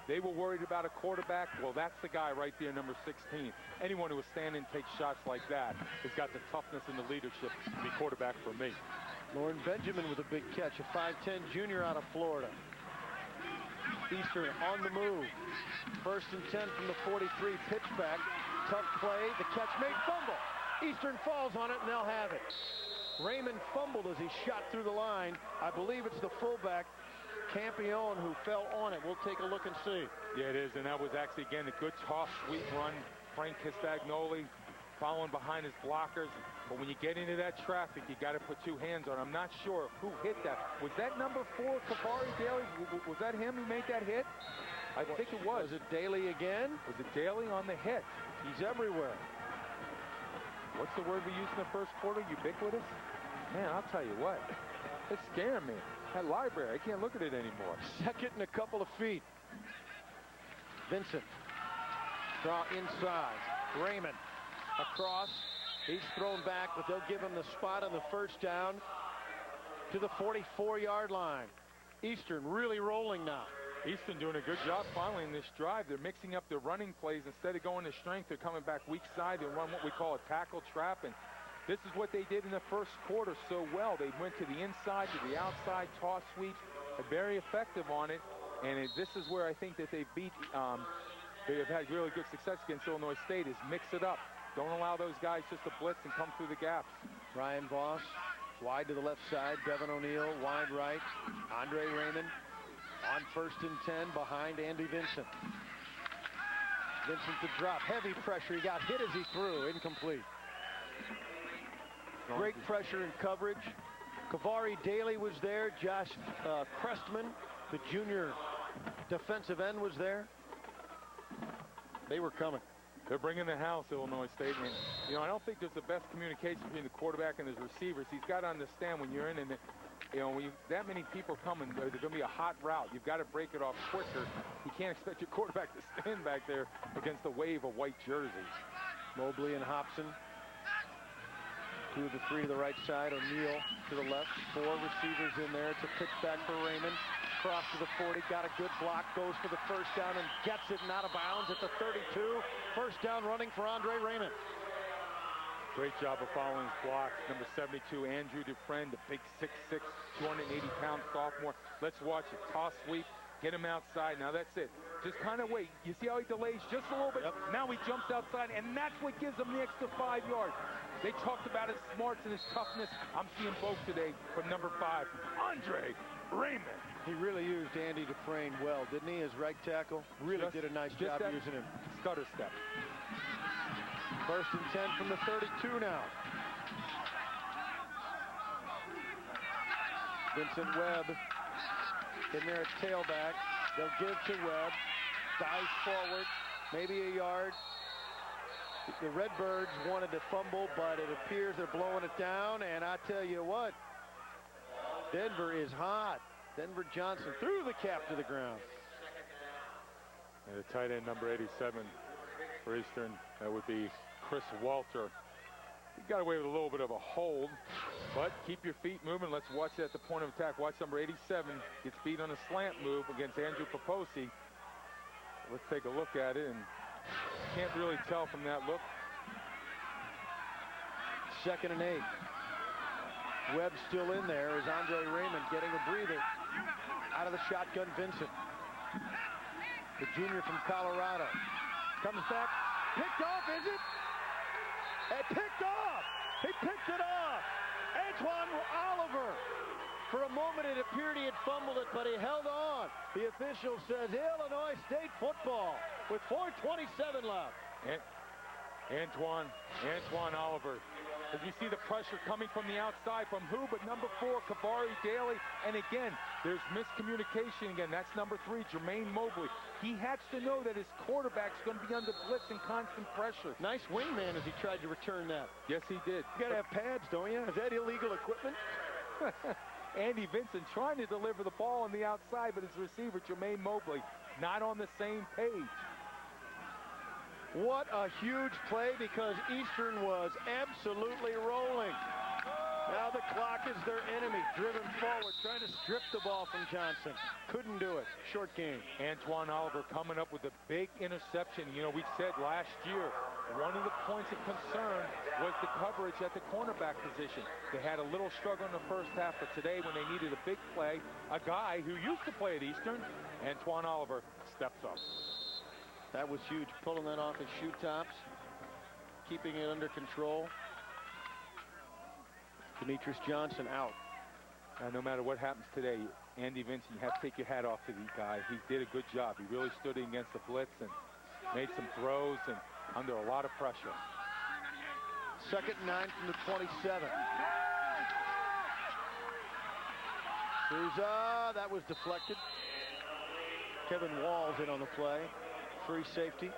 They were worried about a quarterback. Well, that's the guy right there, number 16. Anyone who will stand and take shots like that has got the toughness and the leadership to be quarterback for me. Lauren Benjamin with a big catch, a 5'10" junior out of Florida. Eastern on the move. 1st and 10 from the 43, pitch back. Tough play, the catch made, fumble. Eastern falls on it, and they'll have it. Raymond fumbled as he shot through the line. I believe it's the fullback, Campione, who fell on it. We'll take a look and see. Yeah, it is, and that was actually, again, a good toss, sweet run. Frank Castagnoli following behind his blockers. But when you get into that traffic, you got to put 2 hands on. I'm not sure who hit that. Was that number 4, Kavari Daly? Was that him who made that hit? I think it was. Was it Daly again? Was it Daly on the hit? He's everywhere. What's the word we used in the first quarter? Ubiquitous? Man, I'll tell you what. It's scaring me. That library, I can't look at it anymore. 2nd and a couple of feet. Vincent. Draw inside. Raymond across. He's thrown back, but they'll give him the spot on the 1st down to the 44-yard line. Eastern really rolling now. Eastern doing a good job finally in this drive. They're mixing up their running plays. Instead of going to strength, they're coming back weak side. They run what we call a tackle trap, and This is what they did in the first quarter so well. They went to the inside, to the outside, toss sweeps, very effective on it. And this is where I think that they beat, they have had really good success against Illinois State, is mix it up. Don't allow those guys just to blitz and come through the gaps. Ryan Voss, wide to the left side. Devin O'Neal, wide right. Andre Raymond on 1st and 10 behind Andy Vincent. Vincent to drop. Heavy pressure. He got hit as he threw. Incomplete. Great pressure and coverage. Kavari Daly was there. Josh Crestman, the junior defensive end, was there. They were coming. They're bringing the house, Illinois State. And, you know, I don't think there's the best communication between the quarterback and his receivers. He's got to understand when you're in and, you know, when that many people coming, there's going to be a hot route. You've got to break it off quicker. You can't expect your quarterback to stand back there against a wave of white jerseys. Mobley and Hobson. 2 of the 3 to the right side. O'Neal to the left. 4 receivers in there. It's a pitch back for Raymond. Cross to the 40. Got a good block. Goes for the first down and gets it and out of bounds at the 32. First down running for Andre Raymond. Great job of following his blocks. Number 72, Andrew Dufresne, the big 6'6", 280-pound sophomore. Let's watch it. Toss sweep. Get him outside. Now that's it. Just kind of wait. You see how he delays just a little bit? Yep. Now he jumps outside, and that's what gives him the extra 5 yards. They talked about his smarts and his toughness. I'm seeing both today from number 5, Andre Raymond. He really used Andy Dufresne well, didn't he, as right tackle? Really did a nice job using him. Stutter step. 1st and 10 from the 32 now. Vincent Webb in there at tailback. They'll give to Webb. Dives forward, maybe a yard. The Redbirds wanted to fumble, but it appears they're blowing it down. And I tell you what, Denver is hot. Denver Johnson threw the cap to the ground. And the tight end, number 87 for Eastern, that would be Chris Walter. He got away with a little bit of a hold, but keep your feet moving. Let's watch it at the point of attack. Watch number 87 gets beat on a slant move against Andrew Poposi. Let's take a look at it, and can't really tell from that look. 2nd and 8. Webb still in there as Andre Raymond getting a breather out of the shotgun. Vincent, the junior from Colorado, comes back. Picked off, is it? It picked off. He picked it off. Antoine Oliver. For a moment, it appeared he had fumbled it, but he held on. The official says Illinois State football with 4:27 left. Antoine Oliver. As you see the pressure coming from the outside from who but number 4, Kavari Daly. And again, there's miscommunication again. That's number 3, Jermaine Mobley. He has to know that his quarterback's going to be under blitz and constant pressure. Nice wingman as he tried to return that. Yes, he did. You got to have pads, don't you? Is that illegal equipment? Andy Vincent trying to deliver the ball on the outside, but his receiver, Jermaine Mobley, not on the same page. What a huge play, because Eastern was absolutely rolling. Now the clock is their enemy. Driven forward, trying to strip the ball from Johnson. Couldn't do it. Short game. Antoine Oliver coming up with a big interception. You know, we said last year, one of the points of concern was the coverage at the cornerback position. They had a little struggle in the first half, but today when they needed a big play, a guy who used to play at Eastern, Antoine Oliver, steps up. That was huge, pulling that off his shoe tops, keeping it under control. Demetrius Johnson out. No matter what happens today, Andy Vincent, you have to take your hat off to the guy. He did a good job. He really stood in against the blitz and made some throws and under a lot of pressure. 2nd and 9 from the 27. Souza, that was deflected. Kevin Walls in on the play. Free safety.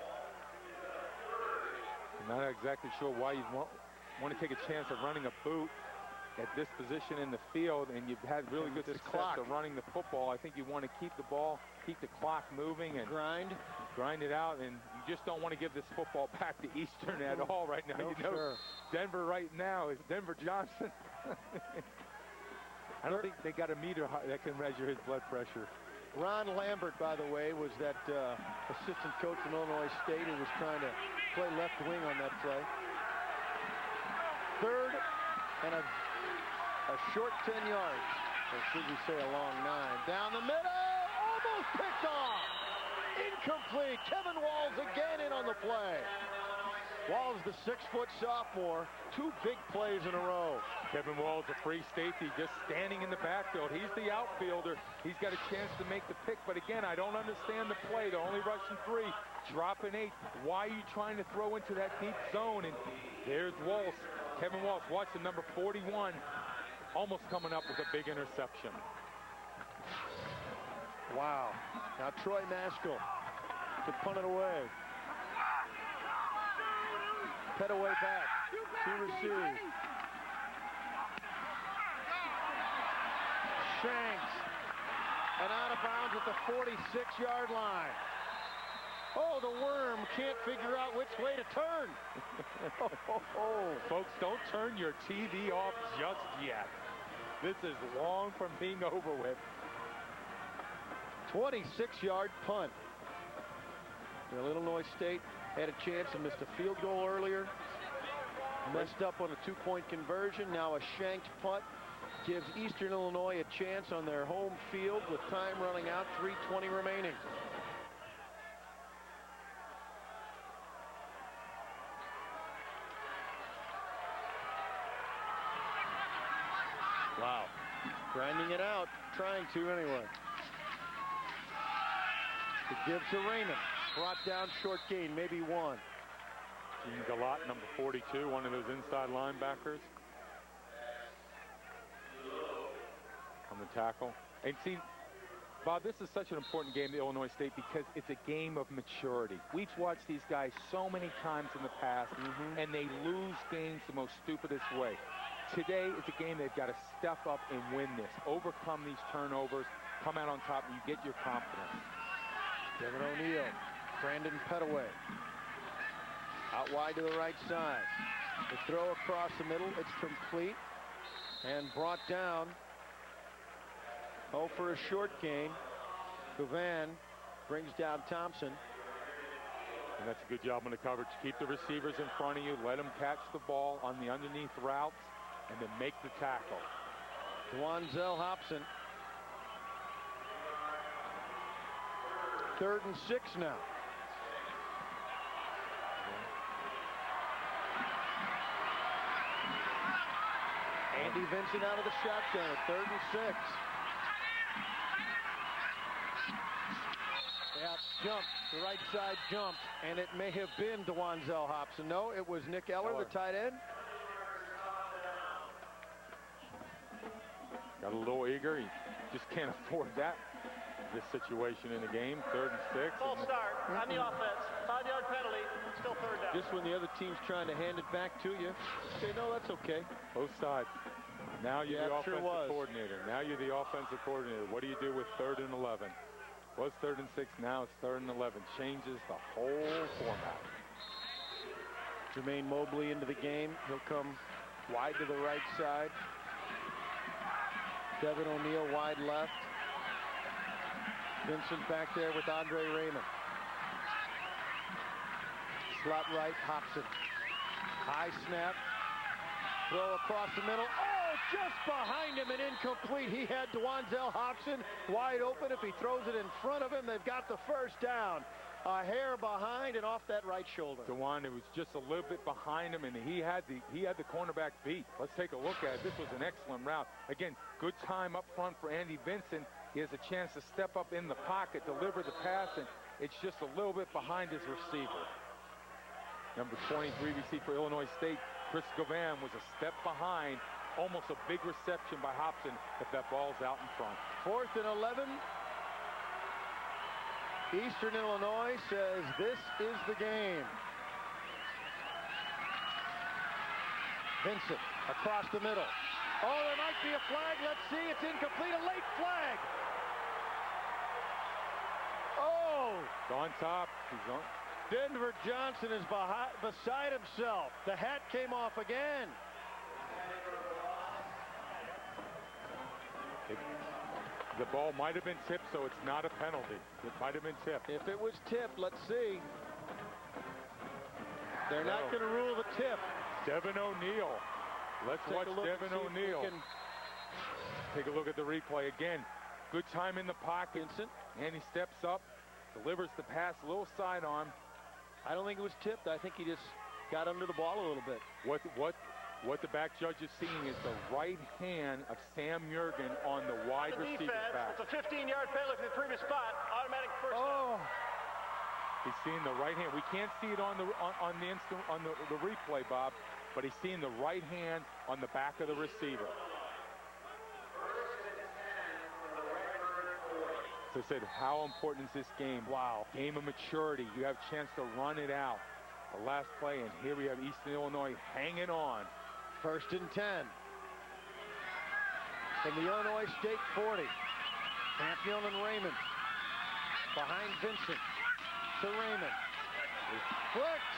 I'm not exactly sure why you want to take a chance of running a boot at this position in the field, and you've had really good success of running the football. I think you want to keep the ball, keep the clock moving, and grind it out, and you just don't want to give this football back to Eastern at all right now. You know, Denver right now is Denver Johnson. I don't think they got a meter that can measure his blood pressure. Ron Lambert, by the way, was that assistant coach from Illinois State who was trying to play left wing on that play. third and a short 10 yards. Or should we say a long 9? Down the middle, almost picked off. Incomplete. Kevin Walls again in on the play. Walls, the 6-foot sophomore, 2 big plays in a row. Kevin Walls, a free safety, just standing in the backfield. He's the outfielder. He's got a chance to make the pick. But again, I don't understand the play. They're only rushing 3, dropping 8. Why are you trying to throw into that deep zone? And there's Walls. Kevin Walls, watch the number 41, almost coming up with a big interception. Wow. Now Troy Maskell to punt it away. Pettaway back to receive. Shanks. And out of bounds at the 46-yard line. Oh, the worm can't figure out which way to turn. Folks, don't turn your TV off just yet. This is long from being over with. 26-yard punt. Well, Illinois State had a chance and missed a field goal earlier. Messed up on a 2-point conversion. Now a shanked punt gives Eastern Illinois a chance on their home field with time running out, 3:20 remaining. Wow. Grinding it out, trying to anyway. To give to Raymond. Brought down, short gain, maybe 1. Gene Galot, number 42, one of those inside linebackers. On the tackle. And see, Bob, this is such an important game to Illinois State because it's a game of maturity. We've watched these guys so many times in the past, and they lose games the most stupidest way. Today, it's a game they've got to step up and win this. Overcome these turnovers, come out on top, and you get your confidence. Devin O'Neal, Brandon Pettaway. Out wide to the right side. The throw across the middle, it's complete. And brought down. Oh, for a short gain. Govan brings down Thompson. And that's a good job on the coverage. Keep the receivers in front of you. Let them catch the ball on the underneath routes and then make the tackle. Dwanzel Hobson. 3rd and 6 now. Andy Vincent out of the shotgun at 3rd and 6. Yeah, jumped. The right side jumped, and it may have been Dwanzel Hobson. No, it was Nick Eller, the tight end. Got a little eager. He just can't afford that. This situation in the game, 3rd and 6. False start on the offense. 5-yard penalty. Still 3rd down. Just when the other team's trying to hand it back to you, say, no, that's okay. Both sides. Now you're the offensive sure coordinator. Now you're the offensive coordinator. What do you do with 3rd and 11? Was 3rd and 6. Now it's 3rd and 11. Changes the whole format. Jermaine Mobley into the game. He'll come wide to the right side. Devin O'Neal wide left. Vincent back there with Andre Raymond. Slot right, Hobson. High snap. Throw across the middle. Oh, just behind him and incomplete. He had Dwanzel Hobson wide open. If he throws it in front of him, they've got the 1st down. A hair behind and off that right shoulder. DeJuan, it was just a little bit behind him, and he had the cornerback beat. Let's take a look at it. This was an excellent route. Again, good time up front for Andy Vincent. He has a chance to step up in the pocket, deliver the pass, and it's just a little bit behind his receiver. Number 23 receiver for Illinois State, Chris Govan, was a step behind. Almost a big reception by Hobson if that ball's out in front. 4th and 11. Eastern Illinois says this is the game. Vincent across the middle. Oh, there might be a flag. Let's see. It's incomplete. A late flag. Oh. It's on top. He's on. Denver Johnson is beside himself. The hat came off again. The ball might have been tipped, so it's not a penalty. It might have been tipped. If it was tipped, let's see. They're not going to rule the tip. Devin O'Neal Let's watch Devin O'Neal. Take a look at the replay again. Good time in the pocket. And he steps up, delivers the pass, a little sidearm. I don't think it was tipped. I think he just got under the ball a little bit. What the back judge is seeing is the right hand of Sam Jurgen on the wide receiver back. It's a 15-yard penalty from the previous spot. Automatic first down. He's seeing the right hand. We can't see it on the replay, Bob, but he's seeing the right hand on the back of the receiver. So I said, how important is this game? Wow. Game of maturity. You have a chance to run it out. The last play, and here we have Eastern Illinois hanging on. 1st and 10. From the Illinois State 40. Campion and Raymond. Behind Vincent. To Raymond. Flicks.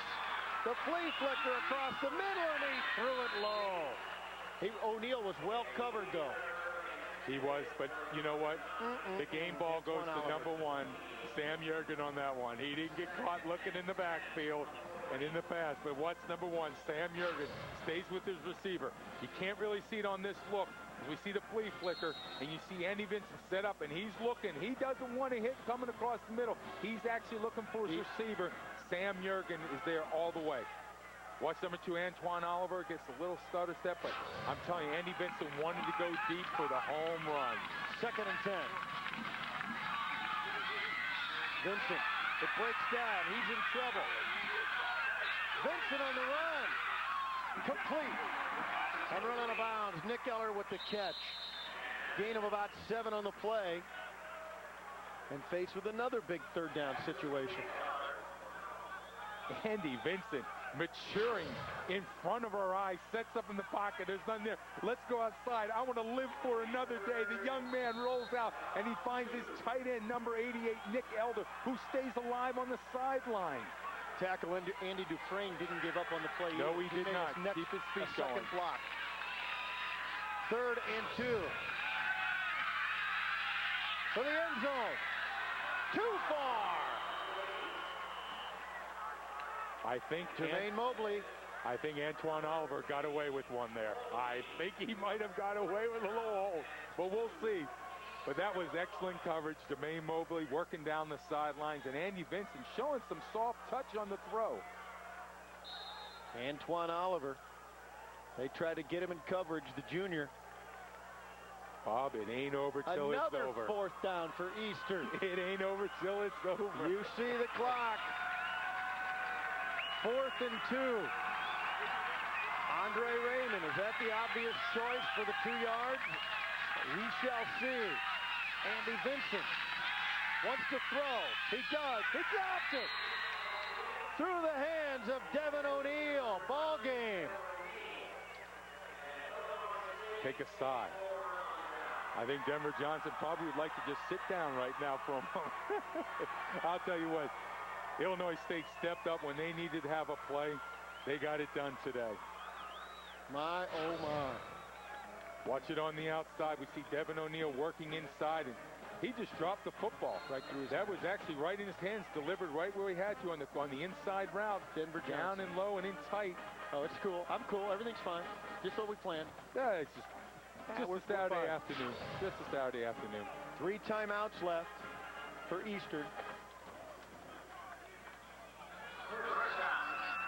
The flea flicker across the middle, and he threw it low. O'Neal was well covered, though. He was, but you know what? The game ball goes to number 1, Sam Jurgen on that one. He didn't get caught looking in the backfield and in the pass, but what's number 1? Sam Jurgen stays with his receiver. You can't really see it on this look. We see the flea flicker, and you see Andy Vincent set up, and he's looking. He doesn't want to hit coming across the middle. He's actually looking for his receiver. Sam Jurgen is there all the way. Watch number 2, Antoine Oliver, gets a little stutter step, but I'm telling you, Andy Vincent wanted to go deep for the home run. 2nd and 10. Vincent, it breaks down. He's in trouble. Vincent on the run. Complete. And run out of bounds. Nick Eller with the catch. Gain of about 7 on the play. And faced with another big 3rd down situation. Andy Vincent maturing in front of our eyes, sets up in the pocket. There's none there. Let's go outside. I want to live for another day. The young man rolls out, and he finds his tight end, number 88, Nick Elder, who stays alive on the sideline. Tackle Andy Dufresne didn't give up on the play. No, he did not. Keep his feet going. Second block. 3rd and 2. For the end zone. Too far. I think Jermaine Mobley. I think Antoine Oliver got away with one there. I think he might have got away with a little hole, but we'll see. But that was excellent coverage. Jermaine Mobley working down the sidelines, and Andy Vincent showing some soft touch on the throw. Antoine Oliver. They tried to get him in coverage, the junior. Bob, it ain't over till it's over. Another 4th down for Eastern. It ain't over till it's over. You see the clock. 4th and 2. Andre Raymond, is that the obvious choice for the 2 yards? We shall see. Andy Vincent wants to throw. He does. He drops it. Through the hands of Devin O'Neal. Ball game. Take a side. I think Denver Johnson probably would like to just sit down right now for a moment. I'll tell you what. Illinois State stepped up when they needed to have a play. They got it done today. My, oh my. Watch it on the outside. We see Devin O'Neal working inside, and he just dropped the football right through. That was actually right in his hands, delivered right where he had to on the inside route. Denver down Johnson. And low and in tight. Oh, it's cool. I'm cool. Everything's fine. Just what we planned. Yeah, it's just a Saturday afternoon. Just a Saturday afternoon. 3 timeouts left for Eastern.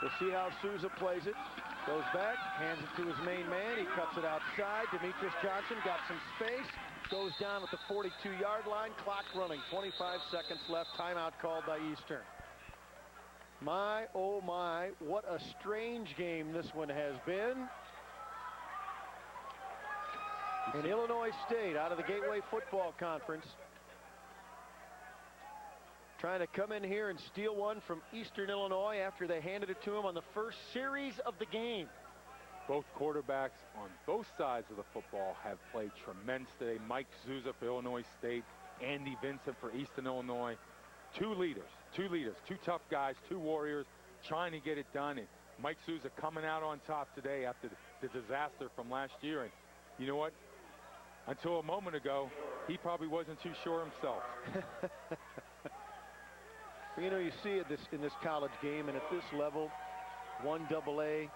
We'll see how Souza plays it. Goes back, hands it to his main man. He cuts it outside. Demetrius Johnson got some space. Goes down at the 42-yard line. Clock running. 25 seconds left. Timeout called by Eastern. My, oh my, what a strange game this one has been. And Illinois State out of the Gateway Football Conference trying to come in here and steal one from Eastern Illinois after they handed it to them on the first series of the game. Both quarterbacks on both sides of the football have played tremendous today. Mike Souza for Illinois State, Andy Vincent for Eastern Illinois. Two leaders, two tough guys, two warriors trying to get it done. And Mike Souza coming out on top today after the disaster from last year. And you know what? Until a moment ago, he probably wasn't too sure himself. You know, you see it in this college game, and at this level, 1AA,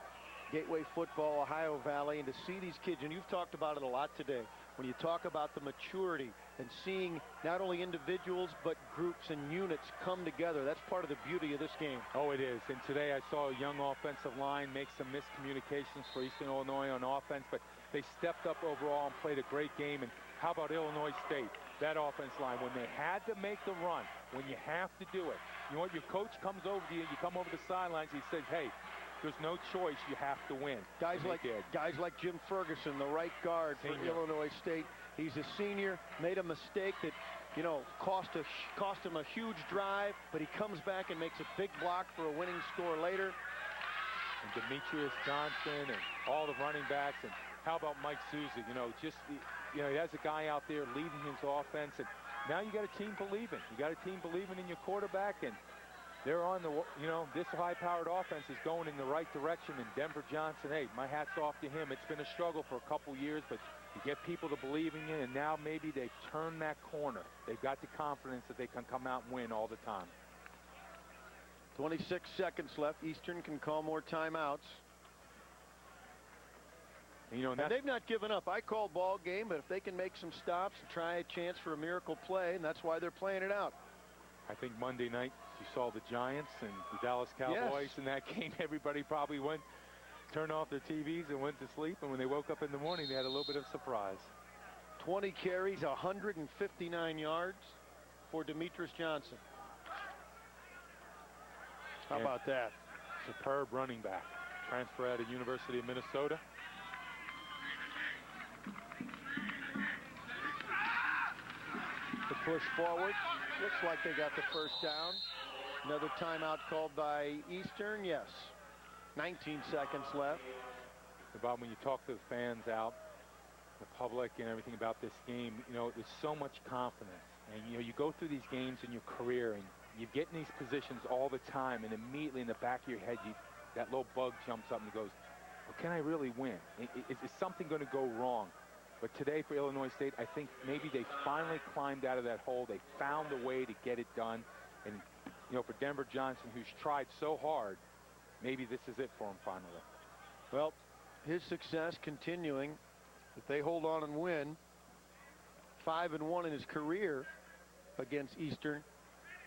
Gateway Football, Ohio Valley, and to see these kids, and you've talked about it a lot today, when you talk about the maturity and seeing not only individuals but groups and units come together. That's part of the beauty of this game. Oh, it is. And today I saw a young offensive line make some miscommunications for Eastern Illinois on offense, but they stepped up overall and played a great game. And how about Illinois State? That offense line, when they had to make the run, when you have to do it, you know what, your coach comes over to you, you come over the sidelines, he says, hey, there's no choice, you have to win. Guys like Jim Ferguson, the right guard for Illinois State. He's a senior, made a mistake that, you know, cost him a huge drive, but he comes back and makes a big block for a winning score later. And Demetrius Johnson and all the running backs, and how about Mike Souza? You know, just, you know, he has a guy out there leading his offense, and now you got a team believing. You got a team believing in your quarterback, and they're on the, you know, this high-powered offense is going in the right direction. And Denver Johnson, hey, my hat's off to him. It's been a struggle for a couple years, but you get people to believe in you, and now maybe they've turned that corner. They've got the confidence that they can come out and win all the time. 26 seconds left. Eastern can call more timeouts. You know, and they've not given up. I called ball game, but if they can make some stops and try a chance for a miracle play, and that's why they're playing it out. I think Monday night you saw the Giants and the Dallas Cowboys in that game. Everybody probably turned off their TVs and went to sleep, and when they woke up in the morning, they had a little bit of surprise. 20 carries, 159 yards for Demetrius Johnson. How about that? Superb running back. Transfer out of University of Minnesota. The push forward. Looks like they got the first down. Another timeout called by Eastern. Yes. 19 seconds left. Bob, when you talk to the fans out, the public and everything about this game, you know, there's so much confidence. And, you know, you go through these games in your career and you get in these positions all the time, and immediately in the back of your head, that little bug jumps up and goes, well, can I really win? Is something going to go wrong? But today for Illinois State, I think maybe they finally climbed out of that hole. They found a way to get it done. And, you know, for Denver Johnson, who's tried so hard, maybe this is it for him finally. Well, his success continuing. If they hold on and win, 5-1 in his career against Eastern,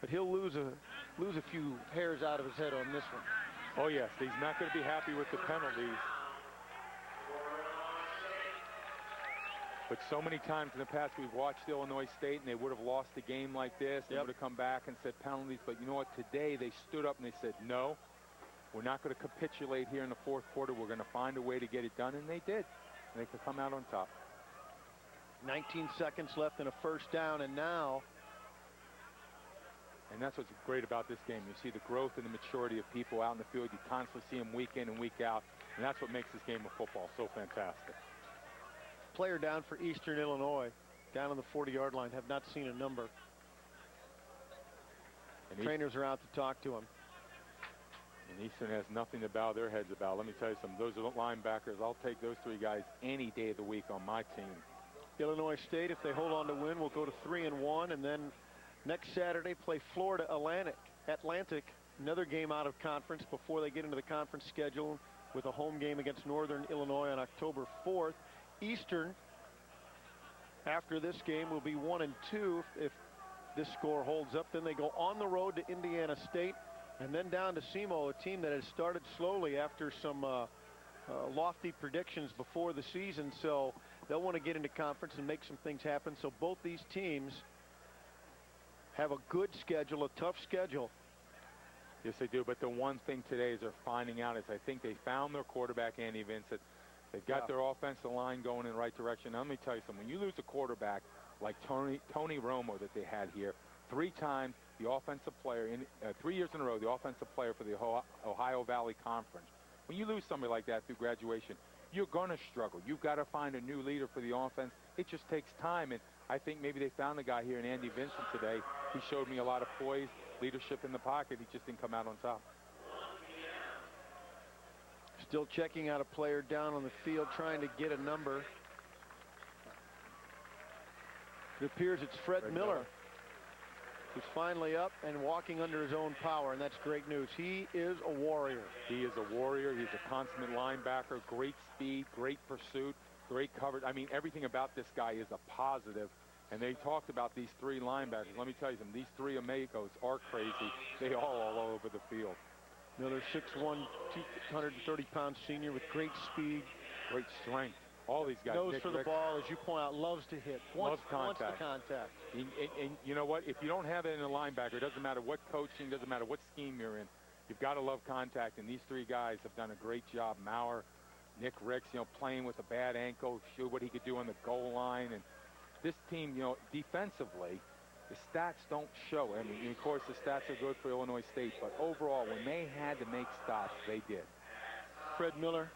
but he'll lose a few hairs out of his head on this one. Oh, yes. He's not going to be happy with the penalties. But so many times in the past we've watched Illinois State and they would have lost a game like this. They would have come back and said penalties. But you know what? Today they stood up and they said, no, we're not going to capitulate here in the fourth quarter. We're going to find a way to get it done. And they did. And they could come out on top. 19 seconds left and a first down. And now. And that's what's great about this game. You see the growth and the maturity of people out in the field. You constantly see them week in and week out. And that's what makes this game of football so fantastic. Player down for Eastern Illinois, down on the 40-yard line. Have not seen a number. And trainers are out to talk to him. And Eastern has nothing to bow their heads about. Let me tell you something. Those are linebackers. I'll take those three guys any day of the week on my team. Illinois State, if they hold on to win, will go to 3-1, and then next Saturday play Florida Atlantic, another game out of conference before they get into the conference schedule with a home game against Northern Illinois on October 4th. Eastern, after this game, will be 1-2 if this score holds up. Then they go on the road to Indiana State and then down to SEMO, a team that has started slowly after some lofty predictions before the season. So they'll want to get into conference and make some things happen. So both these teams have a good schedule, a tough schedule. Yes, they do. But the one thing today is they're finding out is I think they found their quarterback, Andy Vincent. They've got their offensive line going in the right direction. Now, let me tell you something. When you lose a quarterback like Tony Romo that they had here, 3 times the offensive player, 3 years in a row, the offensive player for the Ohio Valley Conference. When you lose somebody like that through graduation, you're going to struggle. You've got to find a new leader for the offense. It just takes time, and I think maybe they found a guy here in Andy Vincent today. He showed me a lot of poise, leadership in the pocket. He just didn't come out on top. Still checking out a player down on the field, trying to get a number. It appears it's Fred Miller. who's finally up and walking under his own power, and that's great news. He is a warrior. He is a warrior. He's a consummate linebacker. Great speed, great pursuit, great coverage. I mean, everything about this guy is a positive. And they talked about these three linebackers. Let me tell you something. These three Amigos are crazy. They all over the field. Another 6'1", 230-pound senior with great speed. Great strength. All these guys. Nose for the ball, as you point out, loves to hit. Loves contact. Wants the contact. And you know what? If you don't have it in a linebacker, it doesn't matter what coaching, doesn't matter what scheme you're in. You've got to love contact, and these three guys have done a great job. Maurer, Nick Ricks, playing with a bad ankle, showed what he could do on the goal line. And this team, defensively, the stats don't show. I mean, of course, the stats are good for Illinois State, but overall, when they had to make stops, they did. Fred Miller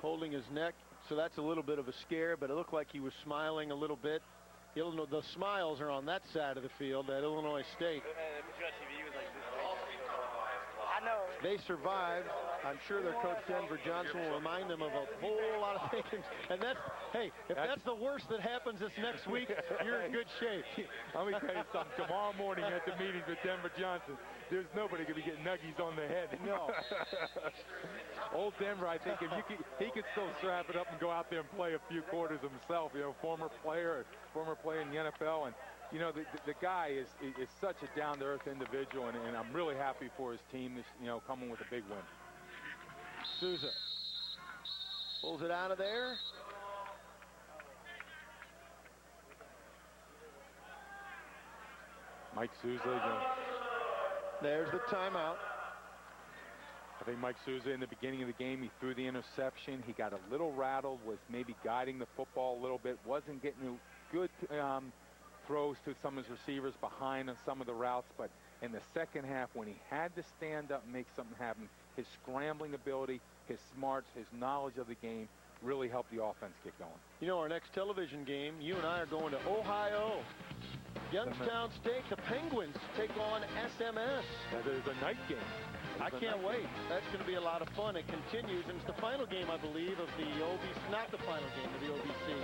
holding his neck, so that's a little bit of a scare, but it looked like he was smiling a little bit. Illinois, the smiles are on that side of the field at Illinois State. I know. They survived. I'm sure their coach Denver Johnson will remind them of a whole lot of things. And that's, hey, if that's the worst that happens this next week, you're in good shape. Let me tell you something. Tomorrow morning at the meetings with Denver Johnson, there's nobody going to be getting nuggies on the head. No. Old Denver, I think, he could still strap it up and go out there and play a few quarters himself. Former player in the NFL. And, the guy is such a down-to-earth individual, and I'm really happy for his team, coming with a big win. Souza pulls it out of there. Mike Souza. There's the timeout. I think Mike Souza, in the beginning of the game, he threw the interception. He got a little rattled, was maybe guiding the football a little bit, wasn't getting good throws to some of his receivers behind on some of the routes, but in the second half, when he had to stand up and make something happen, his scrambling ability, his smarts, his knowledge of the game really helped the offense get going. Our next television game, you and I are going to Ohio. Youngstown State, the Penguins take on SMS. That is a night game. I can't wait. That's going to be a lot of fun. It continues, and it's the final game, I believe, of the OBC, not the final game of the OBC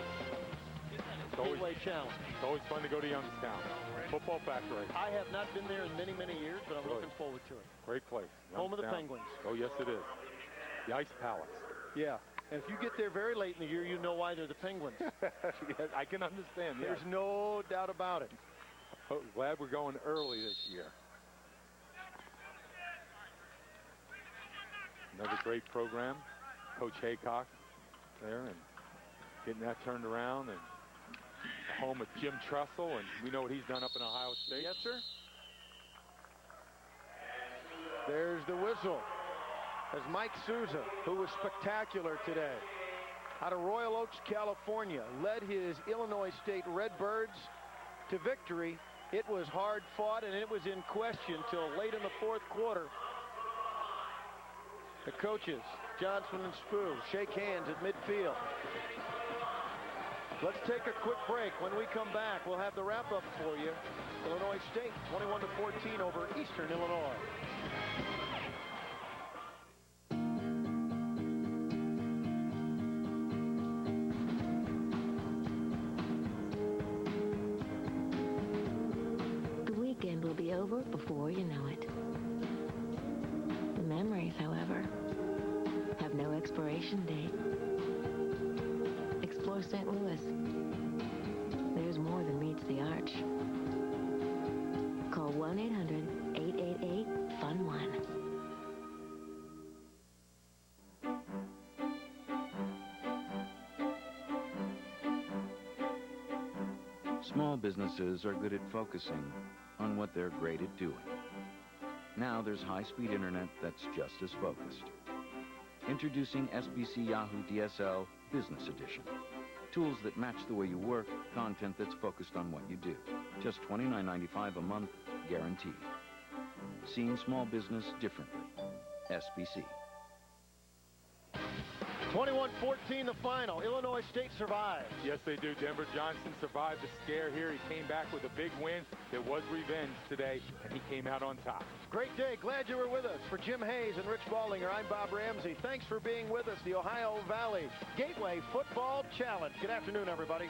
Gateway Challenge. It's always fun to go to Youngstown. Football factory. I have not been there in many, many years, but I'm looking forward to it. Great place. Home of the Penguins. Oh, yes, it is. The Ice Palace. Yeah. And if you get there very late in the year, you know why they're the Penguins. Yes, I can understand. There's no doubt about it. Oh, glad we're going early this year. Another great program. Coach Haycock there and getting that turned around, and home of Jim Tressel, and we know what he's done up in Ohio State. Yes, sir. There's the whistle. As Mike Souza, who was spectacular today, out of Royal Oaks, California, led his Illinois State Redbirds to victory. It was hard fought, and it was in question till late in the fourth quarter. The coaches, Johnson and Spoo, shake hands at midfield. Let's take a quick break. When we come back, we'll have the wrap-up for you. Illinois State, 21-14 over Eastern Illinois. Will be over before you know it. The memories, however, have no expiration date. Explore St. Louis. There's more than meets the arch. Call 1-800-888-FUN-1. Small businesses are good at focusing on what they're great at doing. Now there's high-speed internet that's just as focused. Introducing SBC Yahoo DSL Business Edition. Tools that match the way you work, content that's focused on what you do. Just $29.95 a month, guaranteed. Seeing small business differently. SBC. 21-14 the final. Illinois State survives. Yes, they do. Denver Johnson survived the scare here. He came back with a big win. There was revenge today, and he came out on top. Great day. Glad you were with us. For Jim Hayes and Rich Baldinger, I'm Bob Ramsey. Thanks for being with us. The Ohio Valley Gateway Football Challenge. Good afternoon, everybody.